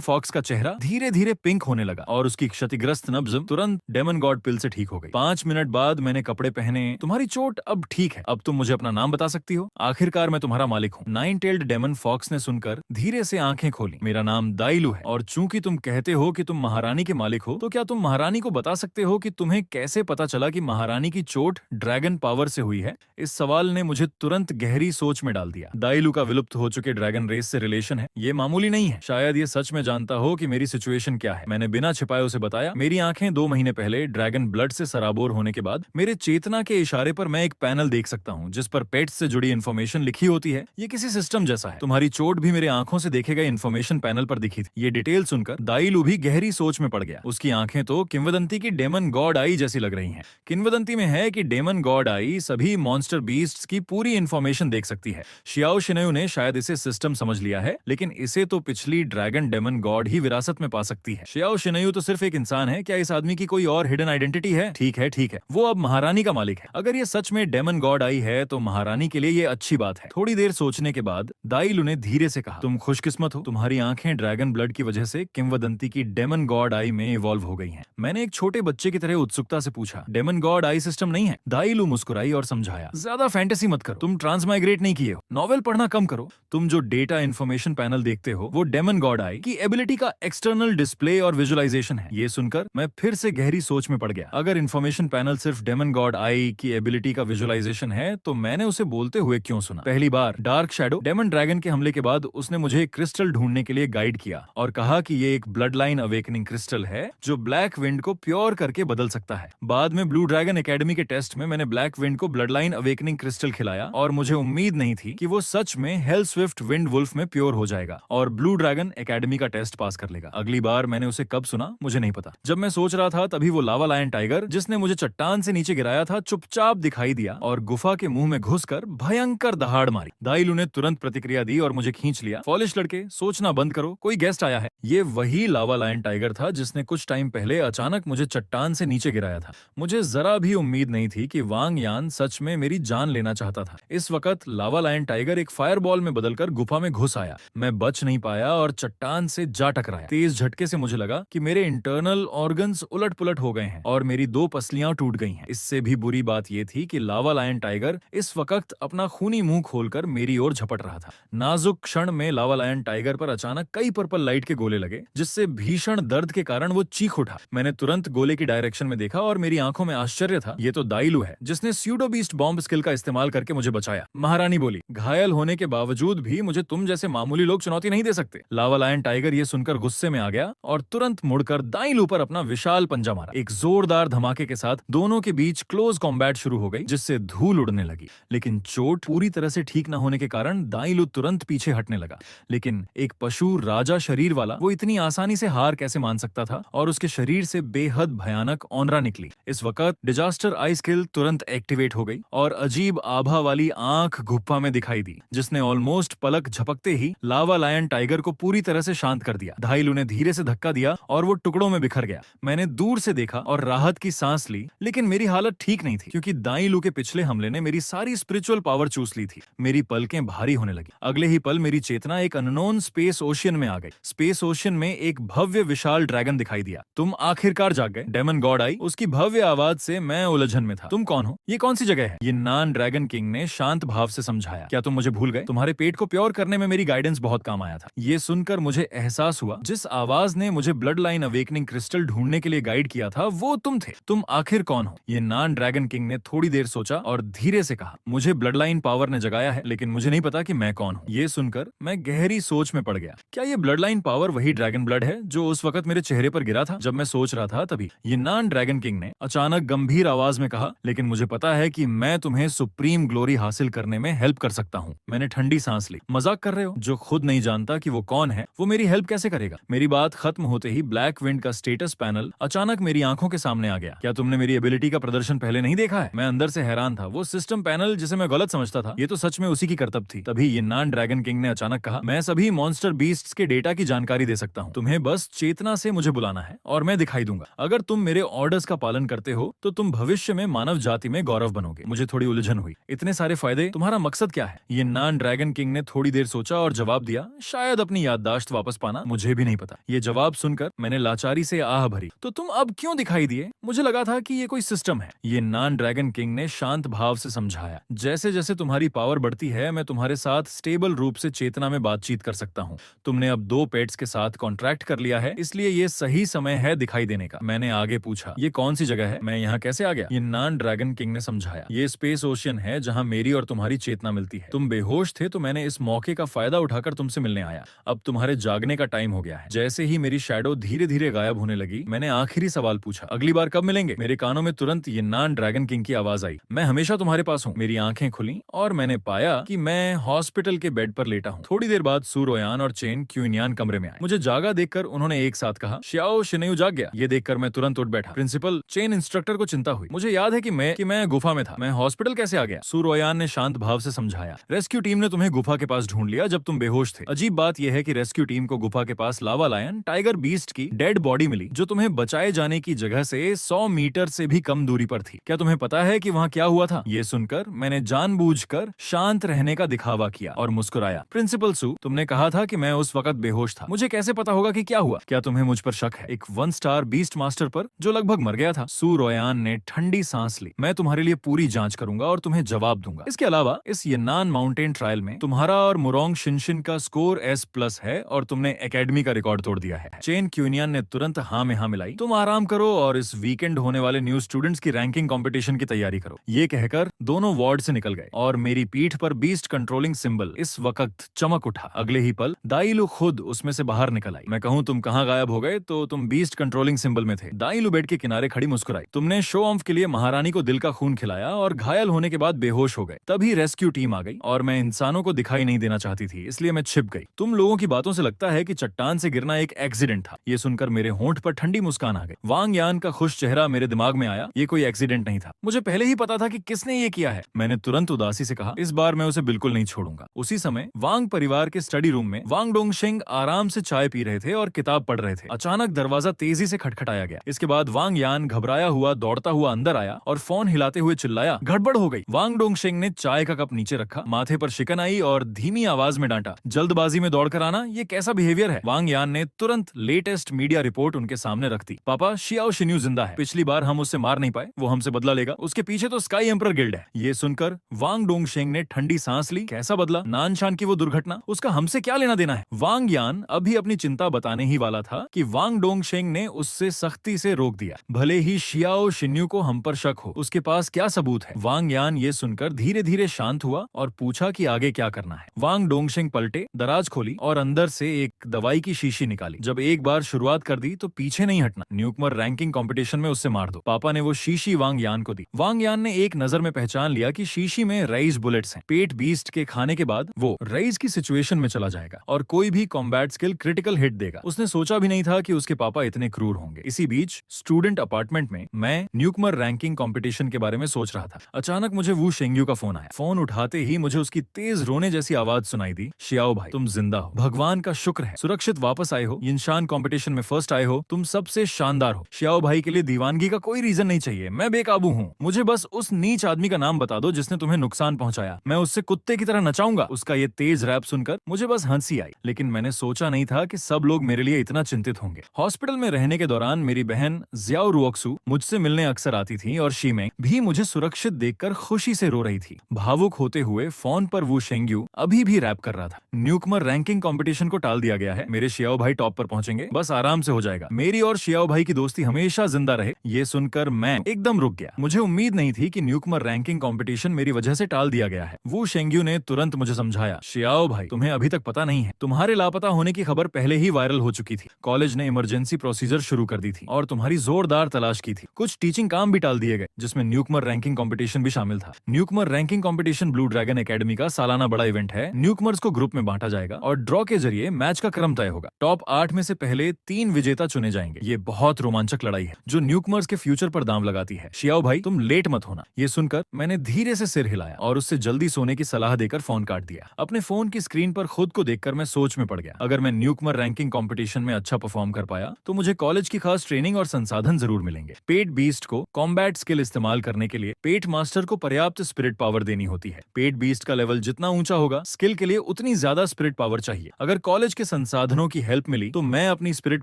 फॉक्स का चेहरा धीरे धीरे पिंक होने लगा और उसकी क्षतिग्रस्त नब्ज तुरंत डेमन गॉड पिल से ठीक हो गई। 5 मिनट बाद मैंने कपड़े पहने। तुम्हारी चोट अब ठीक है, अब तुम मुझे अपना नाम बता सकती हो? आखिरकार मैं तुम्हारा मालिक हूँ। नाइन टेल्ड डेमन फॉक्स ने सुनकर धीरे से आंखें खोली। मेरा नाम दाइलू है और चूंकि तुम कहते हो कि तुम महारानी के मालिक हो, तो क्या तुम महारानी को बता सकते हो कि तुम्हें कैसे पता चला कि महारानी की चोट ड्रैगन पावर से हुई है? इस सवाल ने मुझे तुरंत गहरी सोच में डाल दिया। दाइलू का विलुप्त हो चुके ड्रैगन रेस से रिलेशन है, ये मामूली नहीं है। शायद ये सच में जानता हो कि मेरी सिचुएशन क्या है। मैंने बिना छिपाए उसे बताया, मेरी आंखें 2 महीने पहले ड्रैगन ब्लड से सराबोर होने के बाद मेरे चेतना के इशारे पर मैं एक पैनल देख सकता हूँ जिस पर पेट्स से जुड़ी इन्फॉर्मेशन लिखी होती है। ये किसी सिस्टम जैसा है। तुम्हारी चोट भी मेरे आंखों से देखे गए इन्फॉर्मेशन पैनल पर दिखी थी। ये डिटेल सुनकर दाइलू भी गहरी सोच में पड़ गया। उसकी आंखें तो किंवदंती की डेमन गॉड आई जैसी लग रही हैं। किंवदंती में है कि डेमन गॉड आई सभी मॉन्स्टर बीस्ट्स की पूरी इन्फॉर्मेशन देख सकती है। शियाओ शिनेऊ ने शायद इसे सिस्टम समझ लिया है, लेकिन इसे तो पिछली ड्रैगन डेमन गॉड ही विरासत में पा सकती है। शियाओ शिनेऊ तो सिर्फ एक इंसान है, क्या इस आदमी की कोई और हिडन आइडेंटिटी है? ठीक है, वो अब महारानी का मालिक है। अगर ये सच में डेमन गॉड आई है तो महारानी के लिए ये अच्छी बात है। थोड़ी देर सोचने के बाद दाइलू ने धीरे से कहा, तुम खुशकिस्मत हो, तुम्हारी आंखें ड्रैगन ब्लड की वजह से किंवदंती की डेमन गॉड आई में इवॉल्व हो गई हैं। मैंने एक छोटे बच्चे की तरह उत्सुकता से पूछा, डेमन गॉड आई सिस्टम नहीं है? दाइलू मुस्कुराई और समझाया, ज्यादा फैंटेसी मत करो, तुम ट्रांसमाइग्रेट नहीं किए हो, नॉवेल पढ़ना कम करो। तुम जो डेटा इन्फॉर्मेशन पैनल देखते हो वो डेमन गॉड आई की एबिलिटी का एक्सटर्नल डिस्प्ले और विजुअलाइजेशन है। ये सुनकर मैं फिर से गहरी सोच में पड़ गया। अगर इन्फॉर्मेशन पैनल सिर्फ डेमन गॉड आई की एबिलिटी का विजुअलाइजेशन है तो मैंने उसे बोलते हुए क्यों सुना? पहली बार डार्क शैडो डेमन ड्रैगन के हमले के बाद उसने मुझे एक क्रिस्टल ढूंढने के लिए गाइड किया और कहा कि ये एक ब्लड लाइन अवेकनिंग क्रिस्टल है जो ब्लैक विंड को प्योर करके बदल सकता है। बाद में ब्लू ड्रैगन एकेडमी के टेस्ट में मैंने ब्लैक विंड को ब्लड लाइन अवेकनिंग क्रिस्टल खिलाया और मुझे उम्मीद नहीं थी कि वो सच में हेल स्विफ्ट विंड वुल्फ में प्योर हो जाएगा और ब्लू ड्रैगन एकेडमी का टेस्ट पास कर लेगा। अगली बार मैंने उसे कब सुना मुझे नहीं पता। जब मैं सोच रहा था तभी वो लावा लायन टाइगर जिसने मुझे चट्टान से नीचे गिराया था चुपचाप दिखाई दिया और गुफा के मुंह में घुसकर भयंकर दहाड़ मारी। दाइलू ने तुरंत प्रतिक्रिया दी और मुझे खींच लिया। फॉलिश लड़के, सोचना बंद करो, कोई गेस्ट आया है। ये वही लावा लायन टाइगर था जिसने कुछ टाइम पहले अचानक मुझे चट्टान से नीचे गिराया था। मुझे जरा भी उम्मीद नहीं थी कि वांग यान सच में मेरी जान लेना चाहता था। इस वक्त लावा लायन टाइगर एक फायर फायरबॉल में बदलकर गुफा में घुस आया। मैं बच नहीं पाया और चट्टान से जा टकराया। तेज झटके से मुझे लगा कि मेरे इंटरनल ऑर्गन्स उलट पुलट हो गए हैं और मेरी 2 पसलियां टूट गई हैं। इससे भी बुरी बात यह थी कि लावा लायन टाइगर इस वक्त अपना खूनी मुंह खोलकर मेरी ओर झपट रहा था। नाजुक क्षण में लावा लायन टाइगर पर अचानक कई पर्पल लाइट के गोले लगे, जिससे भीषण दर्द के कारण वो चीख उठा। मैंने तुरंत गोले की डायरेक्शन में देखा और मेरी आंखों में आश्चर्य था। ये तो दाइलू है, जिसने स्यूडो बीस्ट बॉम्ब स्किल का इस्तेमाल करके मुझे बचाया। महारानी बोली, घायल होने के बावजूद भी मुझे तुम जैसे मामूली लोग चुनौती नहीं दे सकते। लावा लायन टाइगर ये सुनकर गुस्से में आ गया और तुरंत मुड़कर दाइलू पर अपना विशाल पंजा मारा। एक जोरदार धमाके के साथ दोनों के बीच क्लोज कॉम्बैट शुरू हो गई, जिससे धूल उड़ने लगी। लेकिन चोट पूरी तरह से ठीक न होने के कारण दाइलू तुरंत पीछे हटने लगा। लेकिन एक पशु राजा शरीर वाला वो इतनी आसानी से हार कैसे मान सकता था, और उसके शरीर से बेहद भयानक ऑनरा निकली। इस वक्त डिजास्टर आई स्किल तुरंत एक्टिवेट हो गई और अजीब आभा वाली आंख गुफा में दिखाई दी, जिसने ऑलमोस्ट पलक झपकते ही लावा लायन टाइगर को पूरी तरह से शांत कर दिया। दाइलू ने धीरे से धक्का दिया और वो टुकड़ों में बिखर गया। मैंने दूर से देखा और राहत की सांस ली, लेकिन मेरी हालत ठीक नहीं थी, क्योंकि दाइलू के पिछले हमले ने मेरी सारी स्पिरिचुअल पावर चूस ली थी। मेरी पलकें भारी होने लगी। अगले ही पल मेरी चेतना एक अननोन स्पेस ओशियन में आ गई। स्पेस ओशियन में एक भव्य विशाल ड्रैगन दिखाई दिया। तुम आखिरकार जाग गए, डेमन गॉड आई। उसकी भव्य आवाज से मैं उलझन में था। तुम कौन हो? ये कौन सी जगह है? ये नान ड्रैगन किंग ने शांत भाव से समझाया। क्या तुम मुझे भूल गए? तुम्हारे पेट को प्योर करने में मेरी गाइडेंस बहुत काम आया था। ये सुनकर मुझे एहसास हुआ, जिस आवाज ने मुझे ब्लड लाइन अवेकनिंग क्रिस्टल ढूंढने के लिए गाइड किया था, वो तुम थे। तुम आखिर कौन हो? ये नान ड्रैगन किंग ने थोड़ी देर सोचा और धीरे से कहा, मुझे ब्लड लाइन पावर ने जगाया है, लेकिन मुझे नहीं पता कि मैं कौन हूँ। ये सुनकर मैं गहरी सोच में पड़ गया। क्या ये ब्लड लाइन पावर वही ड्रैगन ब्लड है जो उस वक्त मेरे चेहरे पर गिरा था? जब मैं सोच रहा था, तभी ये नान ड्रैगन किंग ने अचानक गंभीर आवाज में कहा, लेकिन मुझे पता है कि मैं तुम्हें सुप्रीम ग्लोरी हासिल करने में हेल्प कर सकता हूँ। मैंने ठंडी सांस ली। मजाक कर रहे हो? जो खुद नहीं जानता कि वो कौन है, वो मेरी हेल्प कैसे करेगा? मेरी बात खत्म होते ही ब्लैक विंड का स्टेटस पैनल अचानक मेरी आंखों के सामने आ गया। क्या तुमने मेरी एबिलिटी का प्रदर्शन पहले नहीं देखा है? मैं अंदर से हैरान था। वो सिस्टम पैनल जिसे मैं गलत समझता था, ये तो सच में उसी की करतब थी। तभी ये नान ड्रैगन किंग ने अचानक कहा, मैं सभी मॉन्स्टर बीस्ट्स के डेटा की जानकारी दे सकता हूँ। तुम्हें बस चेतना से मुझे बुलाना है और मैं दिखाई दूंगा। अगर तुम मेरे ऑर्डर्स का पालन करते हो तो तुम भविष्य में मानव जाति में गौरव बनोगे। मुझे थोड़ी उलझन हुई। इतने सारे फायदे, तुम्हारा मकसद क्या है? ये नान ड्रैगन किंग ने थोड़ी देर सोचा और जवाब दिया, शायद अपनी याददाश्त वापस पाना, मुझे भी नहीं पता। ये जवाब सुनकर मैंने लाचारी से आह भरी। तो तुम अब क्यों दिखाई दिए? मुझे लगा था कि ये कोई सिस्टम है। ये नान ड्रैगन किंग ने शांत भाव से समझाया, जैसे जैसे तुम्हारी पावर बढ़ती है, मैं तुम्हारे साथ स्टेबल रूप से चेतना में बातचीत कर सकता हूँ। तुमने अब 2 पेट्स के साथ कॉन्ट्रैक्ट कर लिया है, इसलिए ये सही समय है दिखाई देने का। मैंने आगे पूछा, ये कौन सी जगह है? मैं यहाँ कैसे आ गया? ये नान ड्रैगन किंग ने समझाया, ये स्पेस ओशियन है जहाँ मेरी और तुम्हारी चेतना मिलती है। तुम बेहोश थे तो मैंने इस मौके का फायदा उठाकर तुमसे मिलने आया। अब तुम्हारे जागने का टाइम हो गया है। जैसे ही मेरी शैडो धीरे धीरे गायब होने लगी, मैंने आखिरी सवाल पूछा, अगली बार कब मिलेंगे? मेरे कानों में तुरंत ये नान ड्रैगन किंग की आवाज आई, मैं हमेशा तुम्हारे पास हूँ। मेरी आंखें खुली और मैंने पाया कि मैं हॉस्पिटल के बेड पर लेटा हूँ। थोड़ी देर बाद सूरोयान और चेन क्यूनियान कमरे में आए। मुझे जागा देखकर उन्होंने एक साथ कहा, श्याओ शिनेयू जाग गया। ये देखकर मैं तुरंत उठ बैठा। प्रिंसिपल, चेन इंस्ट्रक्टर को चिंता हुई। मुझे याद है कि मैं गुफा में था। मैं हॉस्पिटल कैसे आ गया? सूरोयान ने शांत भाव से समझाया, रेस्क्यू टीम ने तुम्हें गुफा के पास ढूंढ लिया जब तुम बेहोश थे। अजीब बात यह है कि रेस्क्यू टीम को गुफा के पास लावा लायन टाइगर बीस्ट की डेड बॉडी मिली, जो तुम्हें बचाए जाने की जगह से 100 मीटर से भी कम दूरी पर थी। क्या तुम्हें पता है कि वहाँ क्या हुआ था? ये सुनकर मैंने जानबूझकर शांत रहने का दिखावा किया और मुस्कुराया। प्रिंसिपल सू, तुमने कहा था कि मैं उस वक्त बेहोश था। मुझे कैसे पता होगा कि क्या हुआ? क्या तुम्हें मुझ पर शक है? एक 1 स्टार बीस्ट मास्टर पर जो लगभग मर गया था। सूरोयान ने ठंडी सांस ली। मैं तुम्हारे लिए पूरी जांच करूंगा और तुम्हें जवाब दूंगा। इसके अलावा इस यन्नान माउंटेन ट्रायल में तुम्हारा और मुरोंग शिनशिन का स्कोर S+ है और तुमने एकेडमी का रिकॉर्ड तोड़ दिया है। चेन क्यूनियन ने तुरंत हाँ में हाँ मिलाई। तुम आराम करो और इस वीकेंड होने वाले न्यू स्टूडेंट्स की रैंकिंग कंपटीशन की तैयारी करो। ये कहकर दोनों वार्ड से निकल गए और मेरी पीठ पर बीस्ट कंट्रोलिंग सिंबल इस वक्त चमक उठा। अगले ही पल दाइलू खुद उसमें से बाहर निकल आई। मैं कहूँ तुम कहाँ गायब हो गए तो तुम बीस्ट कंट्रोलिंग सिंबल में थे। दाइलू बेड के किनारे खड़ी मुस्कुराई। तुमने शो ऑफ के लिए महारानी को दिल का खून खिलाया और घायल होने के बाद बेहोश हो गए। तभी रेस्क्यू टीम आ गई और मैं इंसानों को दिखाई नहीं देना चाहती थी, इसलिए मैं छिप गई। तुम लोगों की बातों से लगता है कि चट्टान से गिरना एक एक्सीडेंट था। ये सुनकर मेरे होंठ पर ठंडी मुस्कान आ गई। वांग यान का खुश चेहरा मेरे दिमाग में आया। ये कोई एक्सीडेंट नहीं था, मुझे पहले ही पता था कि किसने ये किया है। मैंने तुरंत उदासी से कहा, इस बार मैं उसे बिल्कुल नहीं छोड़ूंगा। उसी समय वांग परिवार के स्टडी रूम में वांग डोंगशिंग आराम से चाय पी रहे थे और किताब पढ़ रहे थे। अचानक दरवाजा तेजी से खटखटाया गया। इसके बाद वांग यान घबराया हुआ दौड़ता हुआ अंदर आया और फोन हिलाते हुए चिल्लाया, गड़बड़ हो गई। वांग डोंगशिंग ने चाय का कप नीचे रखा, माथे पर शिकन ड्रैगन आई और धीमी आवाज में डांटा, जल्दबाजी में दौड़कर आना ये कैसा बिहेवियर है। वांग यान ने तुरंत लेटेस्ट मीडिया रिपोर्ट उनके सामने रख दी। पापा, शियाओ शिन्यू जिंदा है, पिछली बार हम उससे मार नहीं पाए, वो हमसे बदला लेगा, उसके पीछे तो स्काई एम्परर गिल्ड है। ये सुनकर वांग डोंगशेंग ने ठंडी सांस ली। कैसा बदला? नानशान की वो दुर्घटना, उसका हमसे क्या लेना देना है? वांग यान अभी अपनी चिंता बताने ही वाला था कि वांग डोंगशेंग ने उससे सख्ती से रोक दिया। भले ही शियाओ शिन्यू को हम पर शक हो, उसके पास क्या सबूत है? वांग यान ये सुनकर धीरे धीरे शांत हुआ और पूछा कि आगे क्या करना है। वांग डोंगशेंग पलटे, दराज खोली और अंदर से एक दवाई की शीशी निकाली। जब एक बार शुरुआत कर दी तो पीछे नहीं हटना, न्यूकमर रैंकिंग कंपटीशन में उससे मार दो। पापा ने वो शीशी वांग यान को दी। वांग यान ने एक नजर में पहचान लिया कि शीशी में रईस बुलेट्स हैं। पेट बीस्ट के खाने के बाद वो रईस की सिचुएशन में चला जाएगा और कोई भी कॉम्बैट स्किल क्रिटिकल हिट देगा। उसने सोचा भी नहीं था कि उसके पापा इतने क्रूर होंगे। इसी बीच स्टूडेंट अपार्टमेंट में मैं न्यूकमर रैंकिंग कंपटीशन के बारे में सोच रहा था। अचानक मुझे वू शेंग्यू का फोन आया। फोन उठाते ही मुझे उसकी तेज रोने जैसी आवाज सुनाई दी। शियाओ भाई, तुम जिंदा हो, भगवान का शुक्र है, सुरक्षित वापस आए हो, यिनशान कंपटीशन में फर्स्ट आए हो, तुम सबसे शानदार हो। शियाओ भाई के लिए दीवानगी का कोई रीजन नहीं चाहिए, मैं बेकाबू हूँ। मुझे बस उस नीच आदमी का नाम बता दो जिसने तुम्हें नुकसान पहुंचाया, मैं उससे कुत्ते की तरह नचाऊंगा। उसका ये तेज रैप सुनकर मुझे बस हंसी आई, लेकिन मैंने सोचा नहीं था कि सब लोग मेरे लिए इतना चिंतित होंगे। हॉस्पिटल में रहने के दौरान मेरी बहन जियाओ रुओक्सू मुझसे मिलने अक्सर आती थी और शीमेंग भी मुझे सुरक्षित देखकर खुशी से रो रही थी। भावुक होते हुए फोन पर वू शेंग्यू अभी भी रैप कर रहा था। न्यूकमर रैंकिंग कंपटीशन को टाल दिया गया है, मेरे शियाओ भाई टॉप पर पहुंचेंगे, बस आराम से हो जाएगा। मेरी और शियाओ भाई की दोस्ती हमेशा जिंदा रहे। ये सुनकर मैं एकदम रुक गया। मुझे उम्मीद नहीं थी कि न्यूकमर रैंकिंग कंपटीशन मेरी वजह से टाल दिया गया है। वू शेंग्यू ने तुरंत मुझे समझाया, शियाओ भाई, तुम्हें अभी तक पता नहीं है, तुम्हारे लापता होने की खबर पहले ही वायरल हो चुकी थी। कॉलेज ने इमरजेंसी प्रोसीजर शुरू कर दी थी और तुम्हारी जोरदार तलाश की थी। कुछ टीचिंग काम भी टाल दिए गए, जिसमें न्यूकमर रैंकिंग कंपटीशन भी शामिल था। Newcomer ranking competition blue Dragon academy का सालाना बड़ा इवेंट है। न्यूकमर्स को ग्रुप में बांटा जाएगा और ड्रॉ के जरिए मैच का क्रम तय होगा। टॉप 8 में से पहले 3 विजेता चुने जाएंगे। ये बहुत रोमांचक लड़ाई है जो न्यूकमर्स के फ्यूचर पर दांव लगाती है। शियाओ भाई, तुम लेट मत होना। ये सुनकर मैंने धीरे से सिर हिलाया और उससे जल्दी सोने की सलाह देकर फोन काट दिया। अपने फोन की स्क्रीन पर खुद को देखकर मैं सोच में पड़ गया। अगर मैं न्यूकमर रैंकिंग कंपटीशन में अच्छा परफॉर्म कर पाया तो मुझे कॉलेज की खास ट्रेनिंग और संसाधन जरूर मिलेंगे। पेट बीस्ट को कॉम्बैट स्किल इस्तेमाल करने के लिए पेट मास्टर को पर्याप्त स्पिरिट पावर देनी होती है। पेट बीस्ट का लेवल जितना ऊंचा होगा, स्किल के लिए उतनी ज्यादा स्पिरिट पावर चाहिए। अगर कॉलेज के संसाधनों की हेल्प मिली तो मैं अपनी स्पिरिट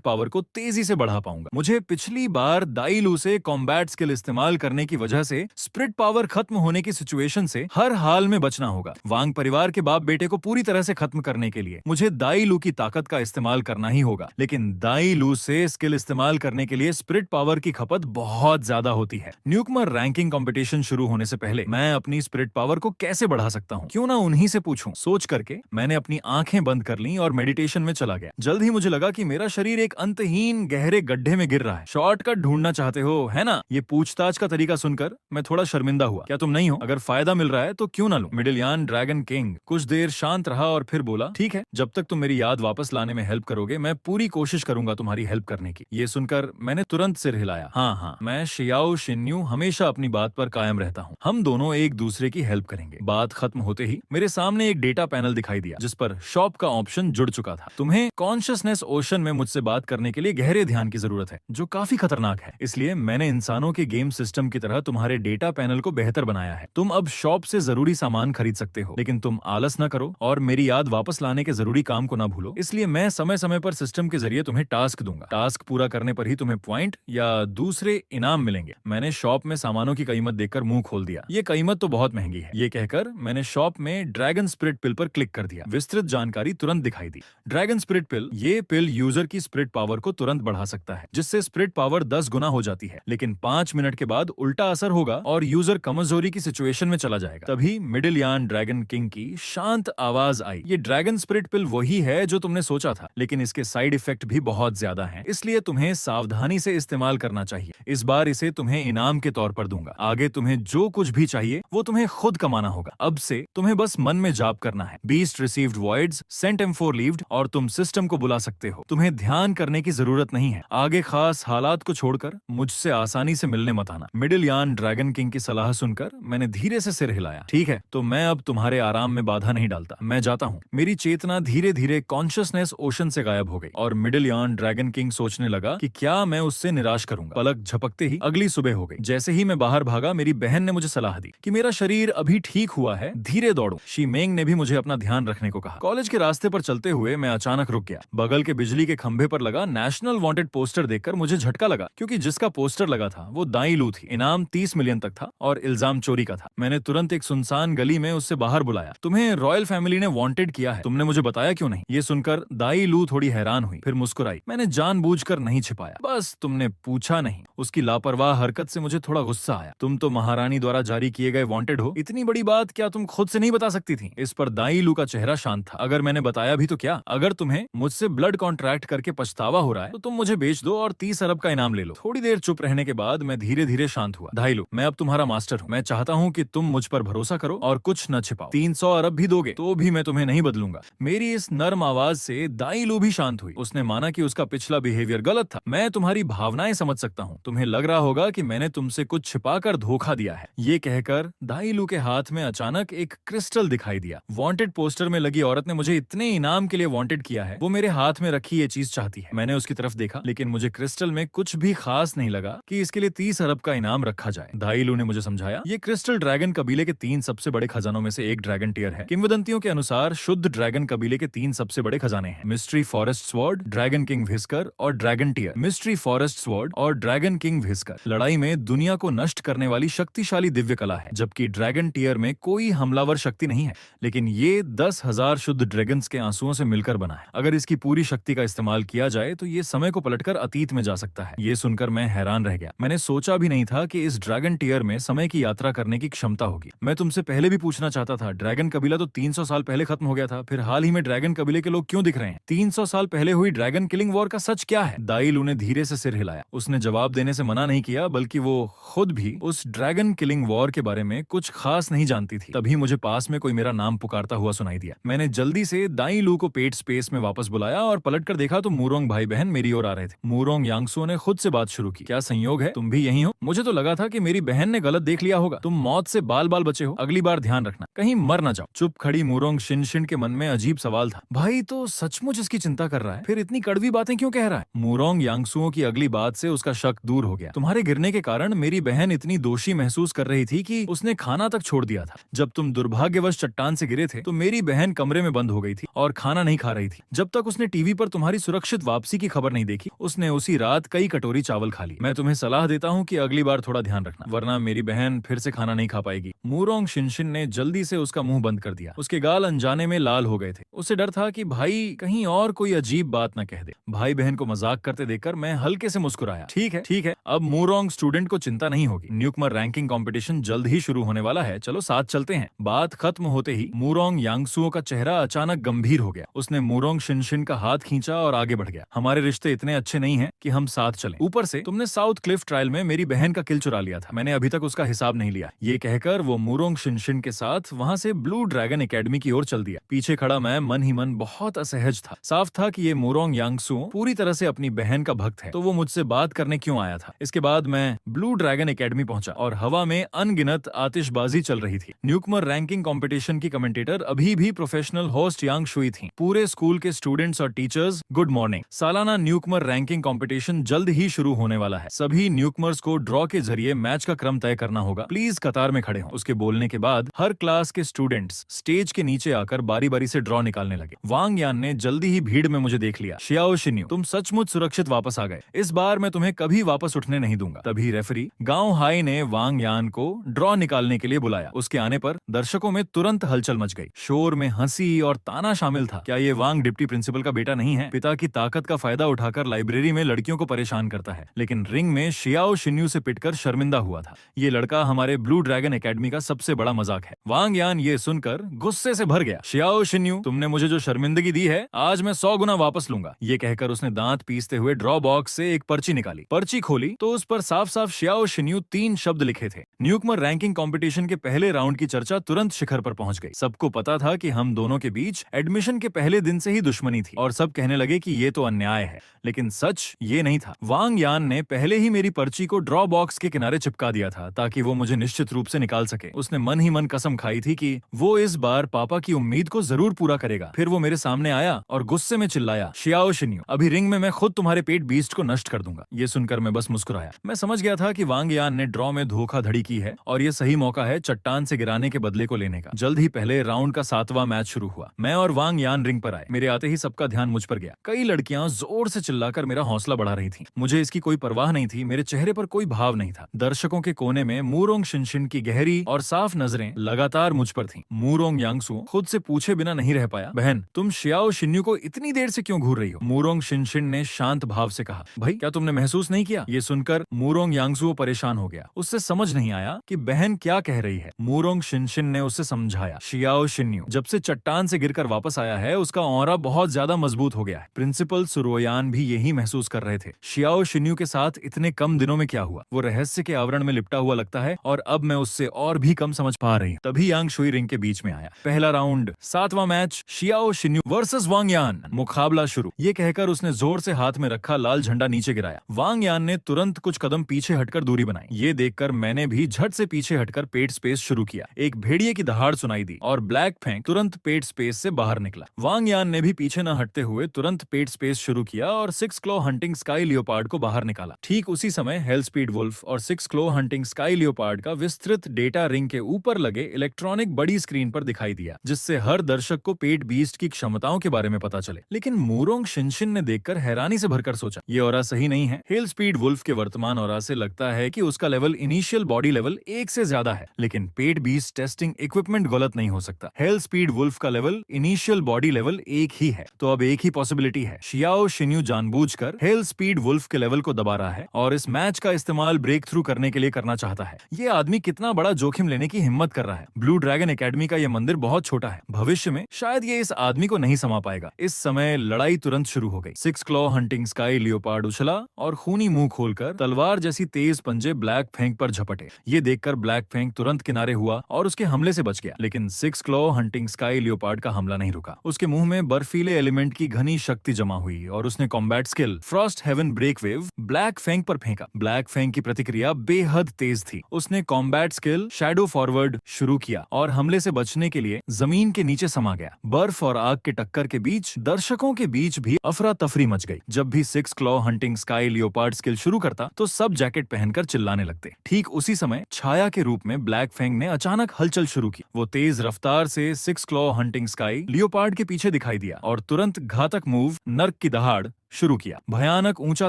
पावर को तेजी से बढ़ा पाऊंगा। मुझे पिछली बार दाई लू से कॉम्बैट स्किल इस्तेमाल करने की वजह से स्पिरिट पावर खत्म होने की सिचुएशन से हर हाल में बचना होगा। वांग परिवार के बाप बेटे को पूरी तरह से खत्म करने के लिए मुझे दाई लू की ताकत का इस्तेमाल करना ही होगा। लेकिन दाई लू से स्किल इस्तेमाल करने के लिए स्पिरिट पावर की खपत बहुत ज्यादा होती है। न्यूकमर रैंकिंग कंपटीशन शुरू होने से पहले मैं अपनी स्पिरिट पावर को कैसे बढ़ा सकता हूँ, क्यों ना उन्हीं से पूछूं। सोच करके मैंने अपनी आंखें बंद कर ली और मेडिटेशन में चला गया। जल्द ही मुझे लगा कि मेरा शरीर एक अंतहीन गहरे गड्ढे में गिर रहा है। शॉर्टकट ढूंढना चाहते हो, है ना? ये पूछताछ का तरीका सुनकर मैं थोड़ा शर्मिंदा हुआ। क्या तुम नहीं हो? अगर फायदा मिल रहा है तो क्यों ना लूं। मिडिल यान ड्रैगन किंग कुछ देर शांत रहा और फिर बोला, ठीक है, जब तक तुम मेरी याद वापस लाने में हेल्प करोगे मैं पूरी कोशिश करूंगा तुम्हारी हेल्प करने की। ये सुनकर मैंने तुरंत सिर हिलाया। हाँ, मैं शियाओ शिन्यू हमेशा अपनी बात पर कायम रहता हूँ। हम दोनों एक दूसरे की हेल्प करेंगे। बात खत्म होते ही मेरे सामने एक डेटा पैनल दिखाई दिया जिस पर शॉप का ऑप्शन जुड़ चुका था। तुम्हें कॉन्शियसनेस ओशन में मुझसे बात करने के लिए गहरे ध्यान की जरूरत है, जो काफी खतरनाक है। इसलिए मैंने इंसानों के गेम सिस्टम की तरह तुम्हारे डेटा पैनल को बेहतर बनाया है। तुम अब शॉप से जरूरी सामान खरीद सकते हो, लेकिन तुम आलस न करो और मेरी याद वापस लाने के जरूरी काम को न भूलो। इसलिए मैं समय समय पर सिस्टम के जरिए तुम्हें टास्क दूंगा। टास्क पूरा करने पर ही तुम्हें पॉइंट या दूसरे इनाम मिलेंगे। मैंने शॉप में सामानों की कीमत देखकर मुंह खोल दिया। ये कीमत तो बहुत महंगी है। ये कहकर मैंने शॉप में ड्रैगन स्पिरिट पिल पर क्लिक कर दिया। विस्तृत जानकारी तुरंत दिखाई दी। ड्रैगन स्पिरिट पिल, ये पिल यूजर की स्पिरिट पावर को तुरंत बढ़ा सकता है, जिससे स्पिरिट पावर 10 गुना हो जाती है। लेकिन 5 मिनट के बाद उल्टा असर होगा और यूजर कमजोरी की सिचुएशन में चला जाएगा। तभी मिडिल यान ड्रैगन किंग की शांत आवाज आई, ये ड्रैगन स्पिरिट पिल वही है जो तुमने सोचा था, लेकिन इसके साइड इफेक्ट भी बहुत ज्यादा हैं, इसलिए तुम्हें सावधानी से इस्तेमाल करना चाहिए। इस बार इसे तुम्हें इनाम के तौर पर दूंगा। आगे तुम्हें जो कुछ भी चाहिए वो तुम्हें खुद कमाना होगा। अब से तुम्हें बस मन में जाप करना है, beast received voids sent M4 leaved, और तुम सिस्टम को बुला सकते हो। तुम्हें ध्यान करने की जरूरत नहीं है। आगे खास हालात को छोड़कर मुझसे आसानी से मिलने मत आना। मिडिल यान ड्रैगन किंग की सलाह सुनकर मैंने धीरे से सिर हिलाया। ठीक है, तो मैं अब तुम्हारे आराम में बाधा नहीं डालता, मैं जाता हूँ। मेरी चेतना धीरे धीरे कॉन्शियसनेस ओशन से गायब हो गई और मिडिल यान ड्रैगन किंग सोचने लगा कि क्या मैं उससे निराश करूंगा। पलक झपकते ही अगली सुबह हो गई। जैसे ही मैं बाहर भागा, मेरी बहन ने मुझे सलाह दी कि मेरा शरीर अभी ठीक हुआ है, धीरे दौड़ो। पढ़ूं। शीमेंग ने भी मुझे अपना ध्यान रखने को कहा। कॉलेज के रास्ते पर चलते हुए मैं अचानक रुक गया। बगल के बिजली के खंभे पर लगा नेशनल वांटेड पोस्टर देखकर मुझे झटका लगा, क्योंकि जिसका पोस्टर लगा था वो दाई लू थी। इनाम 30 मिलियन तक था और इल्जाम चोरी का था। मैंने तुरंत एक सुनसान गली में उससे बाहर बुलाया। तुम्हें रॉयल फैमिली ने वांटेड किया है, तुमने मुझे बताया क्यों नहीं? ये सुनकर दाई लू थोड़ी हैरान हुई, फिर मुस्कुराई। मैंने जानबूझकर नहीं छिपाया, बस तुमने पूछा नहीं। उसकी लापरवाह हरकत से मुझे थोड़ा गुस्सा आया। तुम तो महारानी द्वारा जारी किए गए वांटेड हो, इतनी बड़ी बात क्या तुम खुद से नहीं बता सकती थी? इस पर दाई लू का चेहरा शांत था। अगर मैंने बताया भी तो क्या? अगर तुम्हें मुझसे ब्लड कॉन्ट्रैक्ट करके पछतावा हो रहा है तो तुम मुझे बेच दो और 30 अरब का इनाम ले लो। थोड़ी देर चुप रहने के बाद मैं धीरे धीरे शांत हुआ। दाई लू, मैं अब तुम्हारा मास्टर हूँ। मैं चाहता हूँ कि तुम मुझ पर भरोसा करो और कुछ न छिपाओ। 300 अरब भी दोगे तो भी मैं तुम्हें नहीं बदलूंगा। मेरी इस नर्म आवाज से दाई लू भी शांत हुई। उसने माना कि उसका पिछला बिहेवियर गलत था। मैं तुम्हारी भावनाएं समझ सकता हूँ। तुम्हें लग रहा होगा कि मैंने तुमसे कुछ छिपाकर धोखा दिया है। ये कहकर दाई लू के हाथ में अचानक एक क्रिस्टल दिखाई दिया। वांटेड पोस्टर में लगी औरत ने मुझे इतने इनाम के लिए वांटेड किया है, वो मेरे हाथ में रखी ये चीज चाहती है। मैंने उसकी तरफ देखा, लेकिन मुझे क्रिस्टल में कुछ भी खास नहीं लगा कि इसके लिए 30 अरब का इनाम रखा जाए। दाई लू ने मुझे समझाया, ये क्रिस्टल ड्रैगन कबीले के 3 सबसे बड़े खजानों में से एक ड्रैगन टीयर है। किंवदंतियों के अनुसार शुद्ध ड्रैगन कबीले के 3 सबसे बड़े खजाने हैं, mystery forest sword, dragon king whisker और dragon tear. Mystery forest sword और ड्रैगन किंग व्हिस्कर लड़ाई में दुनिया को नष्ट करने वाली शक्तिशाली दिव्य कला है, जबकि ड्रैगन टीयर में कोई हमलावर शक्ति नहीं है, लेकिन ये 10,000 शुद्ध ड्रैगन्स के आंसुओं से मिलकर बना है। अगर इसकी पूरी शक्ति का इस्तेमाल किया जाए तो ये समय को पलटकर अतीत में जा सकता है। ये सुनकर मैं हैरान रह गया। मैंने सोचा भी नहीं था कि इस ड्रैगन टीयर में समय की यात्रा करने की क्षमता होगी। मैं तुमसे पहले भी पूछना चाहता था, ड्रैगन कबीला तो 300 साल पहले खत्म हो गया था, फिर हाल ही में ड्रैगन कबीले के लोग क्यों दिख रहे हैं? 300 साल पहले हुई ड्रैगन किलिंग वॉर का सच क्या है? दाई लू ने धीरे से सिर हिलाया। उसने जवाब देने से मना नहीं किया, बल्कि वो खुद भी उस ड्रैगन किलिंग वॉर के बारे में कुछ खास नहीं जानती थी। तभी मुझे पास में कोई मेरा नाम पुकारता हुआ सुनाई दिया। मैंने जल्दी से दाई लू को पेट स्पेस में वापस बुलाया और पलटकर देखा तो मूरोंग भाई बहन मेरी ओर आ रहे थे। मूरोंग यांगसुओ ने खुद से बात शुरू की। क्या संयोग है, तुम भी यही हो? मुझे तो लगा था कि मेरी बहन ने गलत देख लिया होगा। तुम मौत से बाल बाल बचे हो, अगली बार ध्यान रखना, कहीं मर न जाओ। चुप खड़ी मूरोंग शिनशिन के मन में अजीब सवाल था। भाई तो सचमुच इसकी चिंता कर रहा है, फिर इतनी कड़वी बातें क्यों कह रहा है? मूरोंग यांगसुओ की अगली बात से उसका शक दूर हो गया। तुम्हारे गिरने के कारण मेरी बहन इतनी दोषी महसूस कर रही थी कि उसने खाना तक छोड़ दिया था। जब तुम दुर्भाग्यवश चट्टान से गिरे थे तो मेरी बहन कमरे में बंद हो गई थी और खाना नहीं खा रही थी। जब तक उसने टीवी पर तुम्हारी सुरक्षित वापसी की खबर नहीं देखी, उसने उसी रात कई कटोरी चावल खा ली। मैं तुम्हें सलाह देता हूँ कि अगली बार थोड़ा ध्यान रखना, वरना मेरी बहन फिर से खाना नहीं खा पाएगी। मूरोंग शिनशिन ने जल्दी से उसका मुंह बंद कर दिया। उसके गाल अनजाने में लाल हो गए थे। उसे डर था कि भाई कहीं और कोई अजीब बात न कह दे। भाई बहन को मजाक करते देखकर मैं हल्के से मुस्कुराया। ठीक है, अब मूरोंग स्टूडेंट को चिंता नहीं होगी। न्यूकमर रैंकिंग कंपटीशन जल्द ही शुरू होने वाला है, चलो साथ चलते हैं। बात खत्म होते ही मूरोंग यांगसुओ का चेहरा अचानक गंभीर हो गया। उसने मूरोंग शिनशिन का हाथ खींचा और आगे बढ़ गया। हमारे रिश्ते इतने अच्छे नहीं हैं कि हम साथ चलें। ऊपर से तुमने साउथ क्लिफ ट्रायल में मेरी बहन का किल चुरा लिया था, मैंने अभी तक उसका हिसाब नहीं लिया। ये कहकर वो मूरोंग शिनशिन के साथ वहां से ब्लू ड्रैगन एकेडमी की ओर चल दिया। पीछे खड़ा मैं मन ही मन बहुत असहज था। साफ था कि ये मूरोंग यांगसुओ पूरी तरह से अपनी बहन का भक्त है, तो वो मुझसे बात करने क्यों आया था? इसके बाद मैं ब्लू ड्रैगन एकेडमी पहुंचा और हवा में अनगिनत आतिशबाजी चल रही थी। न्यूकमर रैंकिंग कंपटीशन की कमेंटेटर अभी भी प्रोफेशनल होस्ट यांग शुई थी। पूरे स्कूल के स्टूडेंट्स और टीचर्स गुड मॉर्निंग। सालाना न्यूकमर रैंकिंग कंपटीशन जल्द ही शुरू होने वाला है। सभी न्यूकमर्स को ड्रॉ के जरिए मैच का क्रम तय करना होगा। प्लीज कतार में खड़े हो। उसके बोलने के बाद हर क्लास के स्टूडेंट्स स्टेज के नीचे आकर बारी बारी से ड्रॉ निकालने लगे। वांग यान ने जल्दी ही भीड़ में मुझे देख लिया। शियाओ शिन्यू, तुम सचमुच सुरक्षित वापस आ गए। इस बार मैं तुम्हें कभी वापस उठने नहीं दूंगा। तभी रेफरी गांव हाई ने वांग यान को ड्रॉ निकालने के लिए बुलाया। उसके आने पर दर्शकों में तुरंत हलचल मच गई। शोर में हंसी और ताना शामिल था। क्या ये वांग डिप्टी प्रिंसिपल का बेटा नहीं है? पिता की ताकत का फायदा उठाकर लाइब्रेरी में लड़कियों को परेशान करता है, लेकिन रिंग में शियाओ शिन्यू से पिटकर शर्मिंदा हुआ था। ये लड़का हमारे ब्लू ड्रैगन एकेडमी का सबसे बड़ा मजाक है। वांग यान ये सुनकर गुस्से से भर गया। शियाओ शिन्यू, तुमने मुझे जो शर्मिंदगी दी है, आज मैं 100 गुना वापस लूंगा। ये कहकर उसने दांत पीसते हुए ड्रॉ बॉक्स से एक पर्ची निकाली। पर्ची खोली तो उस पर साफ साफ शियाओ शिन्यू 3 शब्द लिखे थे। न्यूकमर रैंकिंग कंपटीशन के पहले राउंड की चर्चा तुरंत शिखर पर पहुंच गई। सबको पता था कि हम दोनों के बीच एडमिशन के पहले दिन से ही दुश्मनी थी और सब कहने लगे कि ये तो अन्याय है, लेकिन सच ये नहीं था। वांग यान ने पहले ही मेरी पर्ची को ड्रॉ बॉक्स के किनारे चिपका दिया था ताकि वो मुझे निश्चित रूप से निकाल सके। उसने मन ही मन कसम खाई थी कि वो इस बार पापा की उम्मीद को जरूर पूरा करेगा। फिर वो मेरे सामने आया और गुस्से में चिल्लाया, शियाओ शिन्यू, अभी रिंग में मैं खुद तुम्हारे पेट बीस्ट को नष्ट कर दूंगा। ये सुनकर मैं बस मुस्कुराया। मैं समझ गया था कि वांग यान ने ड्रॉ में धोखाधड़ी की है और ये सही मौका है चट्टान से गिराने के बदले को लेने का। का। जल्द ही पहले राउंड का 7वां मैच शुरू हुआ। मैं और वांग यान रिंग पर आए। मेरे आते ही सबका ध्यान मुझ पर गया। कई लड़कियां जोर से चिल्लाकर मेरा हौसला बढ़ा रही थीं। मुझे इसकी कोई परवाह नहीं थी। मेरे चेहरे पर कोई भाव नहीं था। दर्शकों के कोने में मूरोंग शिनशिन की गहरी और साफ नजरें लगातार मुझ पर थीं। मूरोंग यांगसू खुद से पूछे बिना नहीं रह पाया, बहन तुम शियाओ शिन्यू को इतनी देर से क्यों घूर रही हो? मूरोंग शिनशिन ने शांत भाव से कहा, भाई क्या तुमने महसूस नहीं किया? ये सुनकर मूरोंग यांगसू परेशान हो गया। उससे समझ नहीं आया कि बहन क्या कह रही है। मूरोंग शिनशिन ने उसे समझाया, शियाओ शिन्यू जब से चट्टान से गिरकर वापस आया है उसका ऑरा बहुत ज्यादा मजबूत हो गया है। प्रिंसिपल सुरोयान भी यही महसूस कर रहे थे। शियाओ शिन्यू के साथ इतने कम दिनों में क्या हुआ? वो रहस्य के आवरण में लिपटा हुआ लगता है और अब मैं उससे और भी कम समझ पा रही हूँ। तभी यांग शुई रिंग के बीच में आया। पहला राउंड 7वां match, Xiao Xinyu versus Wang Yan. मुकाबला शुरू। ये कहकर उसने जोर से हाथ में रखा लाल झंडा नीचे गिराया। वांग यान ने तुरंत कुछ कदम पीछे हटकर दूरी बनाई। ये देखकर मैंने भी झट से पीछे हटकर पेट स्पेस शुरू किया। एक भेड़िए की दहाड़ सुनाई दी और ब्लैक फैंग तुरंत पेट स्पेस से बाहर निकला। वांग यान ने भी पीछे न हटते हुए तुरंत पेट स्पेस शुरू किया और 6 क्लॉ हंटिंग स्काई लियोपार्ड को बाहर निकाला। ठीक उसी समय हेल स्पीड वुल्फ और 6 क्लॉ हंटिंग स्काई लियोपार्ड का विस्तृत डेटा रिंग के ऊपर लगे इलेक्ट्रॉनिक बड़ी स्क्रीन पर दिखाई दिया, जिससे हर दर्शक को पेट बीस्ट की क्षमताओं के बारे में पता चले। लेकिन मूरोंग शिनशिन ने देखकर हैरानी से भरकर सोचा, ये ऑरा सही नहीं है। हेल स्पीड वुल्फ के वर्तमान ऑरा से लगता है कि उसका लेवल इनिशियल बॉडी लेवल 1 से ज्यादा है, लेकिन पेट बीस्ट टेस्टिंग इक्विपमेंट गलत नहीं हो सकता। हेल स्पीड वुल्फ का लेवल इनिशियल बॉडी लेवल 1 ही है, तो अब एक ही पॉसिबिलिटी है, शियाओ शिन्यू जानबूझकर हेल स्पीड वुल्फ के लेवल को दबा रहा है और इस मैच का इस्तेमाल ब्रेक थ्रू करने के लिए करना चाहता है। ये आदमी कितना बड़ा जोखिम लेने की हिम्मत कर रहा है। ब्लू ड्रैगन एकेडमी का ये मंदिर बहुत छोटा है, भविष्य में शायद ये इस आदमी को नहीं समा पाएगा। इस समय लड़ाई तुरंत शुरू हो गई। 6 क्लॉ हंटिंग स्काई लियोपार्ड उछला और खूनी मुंह खोलकर तलवार जैसी तेज पंजे ब्लैक फैंग पर झपटे। ये देखकर ब्लैक फैंग तुरंत किनारे हुआ और उसके हमले से बच गया, लेकिन 6 क्लॉ हंटिंग स्काई लियोपार्ड का हमला नहीं रुका। उसके मुंह में बर्फीले एलिमेंट की घनी शक्ति जमा हुई और उसने combat skill frost heaven break wave black fang पर फेंका। ब्लैक फैंग की प्रतिक्रिया बेहद तेज थी। उसने कॉम्बैट स्किल शैडो फॉरवर्ड शुरू किया और हमले से बचने के लिए जमीन के नीचे समा गया। बर्फ और आग के टक्कर के बीच दर्शकों के बीच भी अफरा तफरी मच गई। जब भी 6 claw hunting sky leopard skill शुरू करता तो सब जैकेट पहनकर चिल्लाने लगते। ठीक उसी समय छाया के रूप में ब्लैक फैंग ने अचानक हलचल शुरू की। वो तेज रफ्तार से 6 क्लॉ हंटिंग स्काई लियोपार्ड के पीछे दिखाई दिया और तुरंत घातक मूव नर्क की दहाड़ शुरू किया। भयानक ऊंचा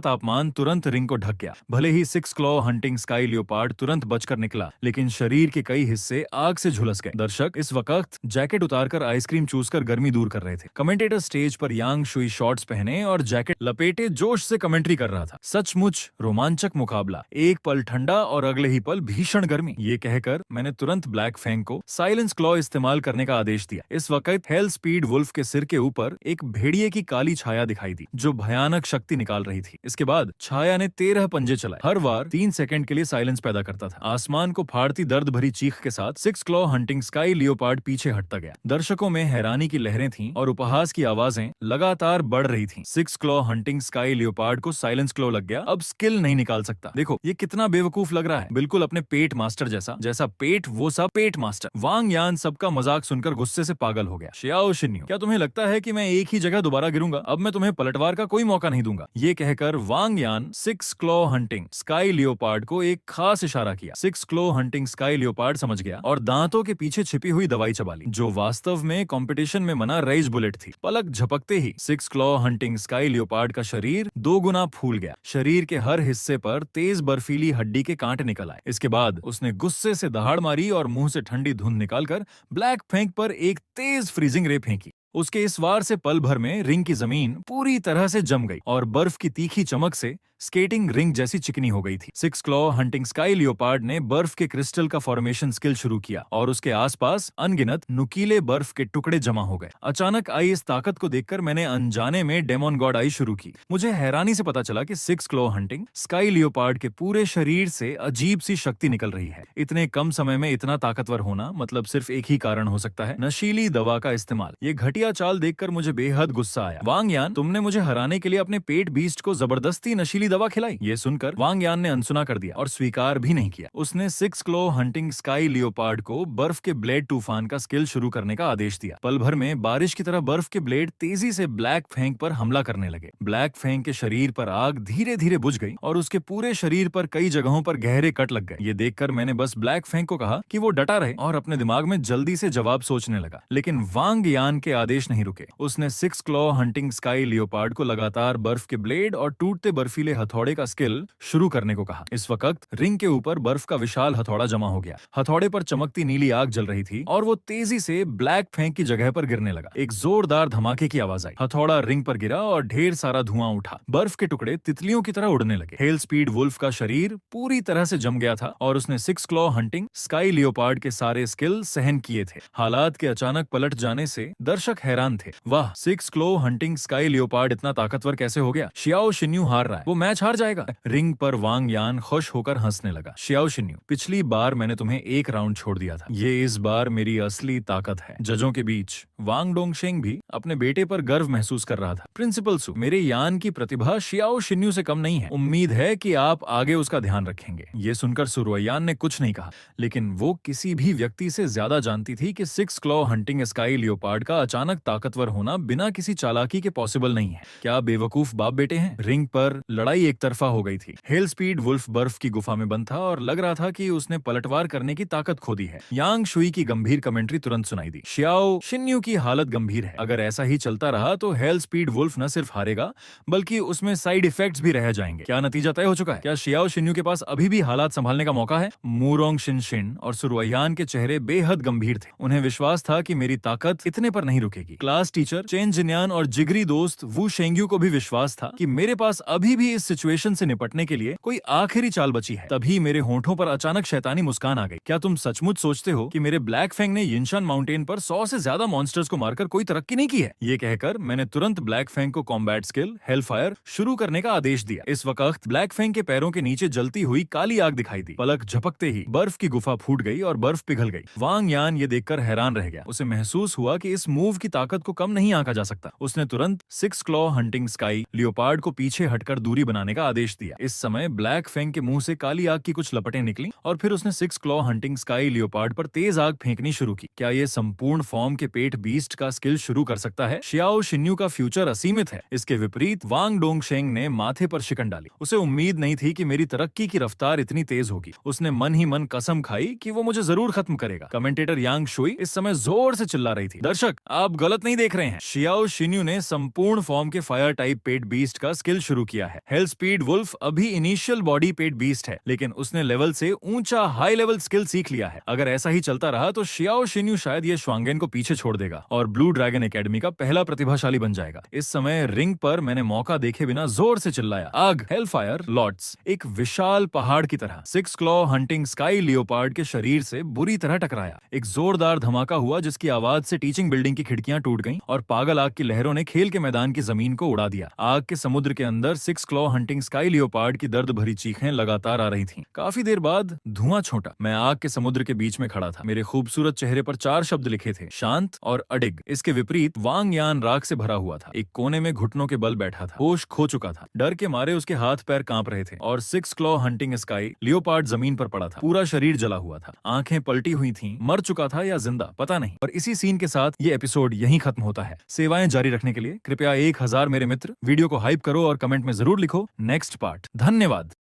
तापमान तुरंत रिंग को ढक गया। भले ही 6 क्लॉ हंटिंग स्काई लियोपार्ड तुरंत बचकर निकला, लेकिन शरीर के कई हिस्से आग से झुलस गए। दर्शक इस वक्त जैकेट उतारकर आइसक्रीम चूसकर गर्मी दूर कर रहे थे। कमेंटेटर स्टेज पर यांग शुई शॉर्ट्स पहने और जैकेट लपेटे जोश से कमेंट्री कर रहा था। सचमुच रोमांचक मुकाबला, एक पल ठंडा और अगले ही पल भीषण गर्मी। ये कहकर मैंने तुरंत ब्लैक फैंग को साइलेंस क्लॉ इस्तेमाल करने का आदेश दिया। इस वक्त हेल स्पीड वुल्फ के सिर के ऊपर एक भेड़िए की काली छाया दिखाई दी, जो भयानक शक्ति निकाल रही थी। इसके बाद छाया ने 13 पंजे चलाए। हर बार 3 सेकंड के लिए साइलेंस पैदा करता था। आसमान को फाड़ती दर्द भरी चीख के साथ 6 क्लॉ हंटिंग स्काई लियोपार्ड पीछे हटता गया। दर्शकों में हैरानी की लहरें थीं और उपहास की आवाजें लगातार बढ़ रही थीं। 6 क्लॉ हंटिंग स्काई लियोपार्ड को साइलेंस क्लॉ लग गया, अब स्किल नहीं निकाल सकता। देखो ये कितना बेवकूफ लग रहा है, बिल्कुल अपने पेट मास्टर जैसा। जैसा पेट वो सा पेट मास्टर। वांग यान सबका मजाक सुनकर गुस्से से पागल हो गया। शियाओ शिन्यू, क्या तुम्हें लगता है कि मैं एक ही जगह दोबारा गिरूंगा? अब मैं तुम्हें पलटवार का कोई मौका नहीं दूंगा। ये कहकर वांग यान 6 क्लॉ हंटिंग स्काई लियोपार्ड को एक खास इशारा किया। 6 क्लॉ हंटिंग स्काई लियोपार्ड समझ गया और दांतों के पीछे छिपी हुई दवाई चबा ली, जो वास्तव में कंपटीशन में मना रेज बुलेट थी। पलक झपकते ही 6 क्लॉ हंटिंग स्काई लियोपार्ड का शरीर 2 गुना फूल गया। शरीर के हर हिस्से पर तेज बर्फीली हड्डी के कांटे निकल आए। इसके बाद उसने गुस्से से दहाड़ मारी और मुंह से ठंडी धुंध निकालकर ब्लैक फैंग पर एक तेज फ्रीजिंग रे फेंकी। उसके इस वार से पल भर में रिंग की जमीन पूरी तरह से जम गई और बर्फ की तीखी चमक से स्केटिंग रिंग जैसी चिकनी हो गई थी। 6 क्लॉ हंटिंग स्काई लियोपार्ड ने बर्फ के क्रिस्टल का फॉर्मेशन स्किल शुरू किया और उसके आसपास अनगिनत नुकीले बर्फ के टुकड़े जमा हो गए। अचानक आई इस ताकत को देखकर मैंने अनजाने में डेमोन गॉड आई शुरू की। मुझे हैरानी से पता चला कि 6 क्लॉ हंटिंग स्काई लियोपार्ड के पूरे शरीर से अजीब सी शक्ति निकल रही है। इतने कम समय में इतना ताकतवर होना मतलब सिर्फ एक ही कारण हो सकता है, नशीली दवा का इस्तेमाल। ये घटिया घटिया चाल देखकर मुझे बेहद गुस्सा आया। वांग यान, तुमने मुझे हराने के लिए अपने पेट बीस्ट को जबरदस्ती नशीली दवा खिलाई। ये सुनकर वांग यान ने अनसुना कर दिया और स्वीकार भी नहीं किया। उसने 6 क्लो हंटिंग स्काई लियोपार्ड को बर्फ के ब्लेड तूफान का स्किल शुरू करने का आदेश दिया। पल भर में बारिश की तरह बर्फ के ब्लेड तेजी से ब्लैक फैंग पर हमला करने लगे। ब्लैक फैंग के शरीर पर आग धीरे धीरे बुझ गई और उसके पूरे शरीर पर कई जगहों पर गहरे कट लग गए। ये देखकर मैंने बस ब्लैक फैंग को कहा कि वो डटा रहे और अपने दिमाग में जल्दी से जवाब सोचने लगा। लेकिन वांग यान के आदेश नहीं रुके। उसने 6 क्लो हंटिंग स्काई लियोपार्ड को लगातार बर्फ के ब्लेड और टूटते बर्फीले हथौड़े का स्किल शुरू करने को कहा। इस वक्त रिंग के ऊपर बर्फ का विशाल हथौड़ा जमा हो गया। हथौड़े पर चमकती नीली आग जल रही थी और वो तेजी से ब्लैक फैंग की जगह पर गिरने लगा। एक जोरदार धमाके की आवाज आई। हथौड़ा रिंग पर गिरा और ढेर सारा धुआं उठा। बर्फ के टुकड़े तितलियों की तरह उड़ने लगे। हेल स्पीड वुल्फ का शरीर पूरी तरह से जम गया था और उसने 6 क्लो हंटिंग स्काई लियोपार्ड के सारे स्किल सहन किए थे। हालात के अचानक पलट जाने से दर्शक हैरान थे। वाह, 6 क्लो हंटिंग स्काई लियोपार्ड इतना ताकतवर कैसे हो गया? शियाओ शिन्यू हार रहा है, वो मैच हार जाएगा। रिंग पर वांग यान खुश होकर हंसने लगा। शियाओ शिन्यू, पिछली बार मैंने तुम्हें एक राउंड छोड़ दिया था, ये इस बार मेरी असली ताकत है। जजों के बीच वांग डोंगशेंग भी अपने बेटे पर गर्व महसूस कर रहा था। प्रिंसिपल सु, मेरे यान की प्रतिभा शियाओ शिन्यू से कम नहीं है। उम्मीद है कि आप आगे उसका ध्यान रखेंगे। ये सुनकर सुरुयान ने कुछ नहीं कहा, लेकिन वो किसी भी व्यक्ति से ज्यादा जानती थी कि 6 क्लो हंटिंग स्काई लियोपार्ड का अचानक ताकतवर होना बिना किसी चालाकी के पॉसिबल नहीं है। क्या बेवकूफ बाप बेटे हैं? रिंग पर लड़ाई एक तरफा हो गई थी। हेल स्पीड वुल्फ बर्फ की गुफा में बंद था और लग रहा था कि उसने पलटवार करने की ताकत खो दी है। यांग शुई की गंभीर कमेंट्री तुरंत सुनाई दी। शियाओ शिन्यू की हालत गंभीर है। अगर ऐसा ही चलता रहा तो हेल स्पीड वुल्फ न सिर्फ हारेगा बल्कि उसमें साइड इफेक्ट्स भी रह जाएंगे। क्या नतीजा तय हो चुका है? क्या शियाओ शिन्यू के पास अभी भी हालात संभालने का मौका है? मूरोंग शिनशिन और सुरुयान के चेहरे बेहद गंभीर थे। उन्हें विश्वास था कि मेरी ताकत इतने पर नहीं रुकेगी। क्लास टीचर चेन जिन्यान और जिगरी दोस्त वू शेंग्यू को भी विश्वास था कि मेरे पास अभी भी इस सिचुएशन से निपटने के लिए कोई आखिरी चाल बची है। तभी मेरे होंठों पर अचानक शैतानी मुस्कान आ गई। क्या तुम सचमुच सोचते हो कि मेरे ब्लैक फैंग ने यिनशान माउंटेन पर 100 से ज्यादा मॉन्स्टर्स को मारकर कोई तरक्की नहीं की है? ये कहकर मैंने तुरंत ब्लैक फैंग को कॉम्बैट स्किल हेलफायर शुरू करने का आदेश दिया। इस वक्त ब्लैक फैंग के पैरों के नीचे जलती हुई काली आग दिखाई दी। पलक झपकते ही बर्फ की गुफा फूट गई और बर्फ पिघल गई। वांग यान ये देखकर हैरान रह गया। उसे महसूस हुआ कि इस मूव की ताकत को कम नहीं आंका जा सकता। उसने तुरंत 6 क्लो हंटिंग स्काई लियोपार्ड को पीछे हटकर दूरी बनाने का आदेश दिया। इस समय ब्लैक फैंग के मुंह से काली आग की कुछ लपटें निकली और फिर उसने 6 क्लो हंटिंग स्काई लियोपार्ड पर तेज आग फेंकनी शुरू की। क्या ये संपूर्ण फॉर्म के पेट बीस्ट का स्किल शुरू कर सकता है? शियाओ शिन्यू का फ्यूचर असीमित है। इसके विपरीत वांग डोंगशेंग ने माथे पर शिकन डाली। उसे उम्मीद नहीं थी कि मेरी तरक्की की रफ्तार इतनी तेज होगी। उसने मन ही मन कसम खाई कि वो मुझे जरूर खत्म करेगा। कमेंटेटर यांग शुई इस समय जोर से चिल्ला रही थी, दर्शक आप गलत नहीं देख रहे हैं। शियाओ शिन्यू ने संपूर्ण फॉर्म के फायर टाइप पेट बीस्ट का स्किल शुरू किया है। हेल स्पीड वुल्फ अभी इनिशियल बॉडी पेट बीस्ट है, लेकिन उसने लेवल से ऊंचा हाई लेवल स्किल सीख लिया है। अगर ऐसा ही चलता रहा तो शियाओ शिन्यू शायद ये श्वांगेन को पीछे छोड़ देगा और ब्लू ड्रैगन एकेडमी का पहला प्रतिभाशाली बन जाएगा। इस समय रिंग पर मैंने मौका देखे बिना जोर से चिल्लाया, आग हेलफायर लॉर्ड्स। एक विशाल पहाड़ की तरह 6 क्लो हंटिंग स्काई लियोपार्ड के शरीर से बुरी तरह टकराया। एक जोरदार धमाका हुआ जिसकी आवाज से टीचिंग बिल्डिंग की खिड़कियां टूट गईं और पागल आग की लहरों ने खेल के मैदान की जमीन को उड़ा दिया। आग के समुद्र के अंदर 6 क्लो हंटिंग स्काई लियोपार्ड की दर्द भरी चीखें लगातार आ रही थीं। काफी देर बाद धुआं छोटा। मैं आग के समुद्र के बीच में खड़ा था। मेरे खूबसूरत चेहरे पर 4 शब्द लिखे थे, शांत और अडिग। इसके विपरीत वांग यान राख से भरा हुआ था। एक कोने में घुटनों के बल बैठा था। होश खो चुका था। डर के मारे उसके हाथ पैर कांप रहे थे और 6 क्लो हंटिंग स्काई लियोपार्ड जमीन पर पड़ा था। पूरा शरीर जला हुआ था। आंखें पलटी हुई थीं। मर चुका था या जिंदा पता नहीं। और इसी सीन के साथ ये एपिसोड यहीं खत्म होता है। सेवाएं जारी रखने के लिए कृपया 1000 मेरे मित्र वीडियो को हाइप करो और कमेंट में जरूर लिखो नेक्स्ट पार्ट। धन्यवाद।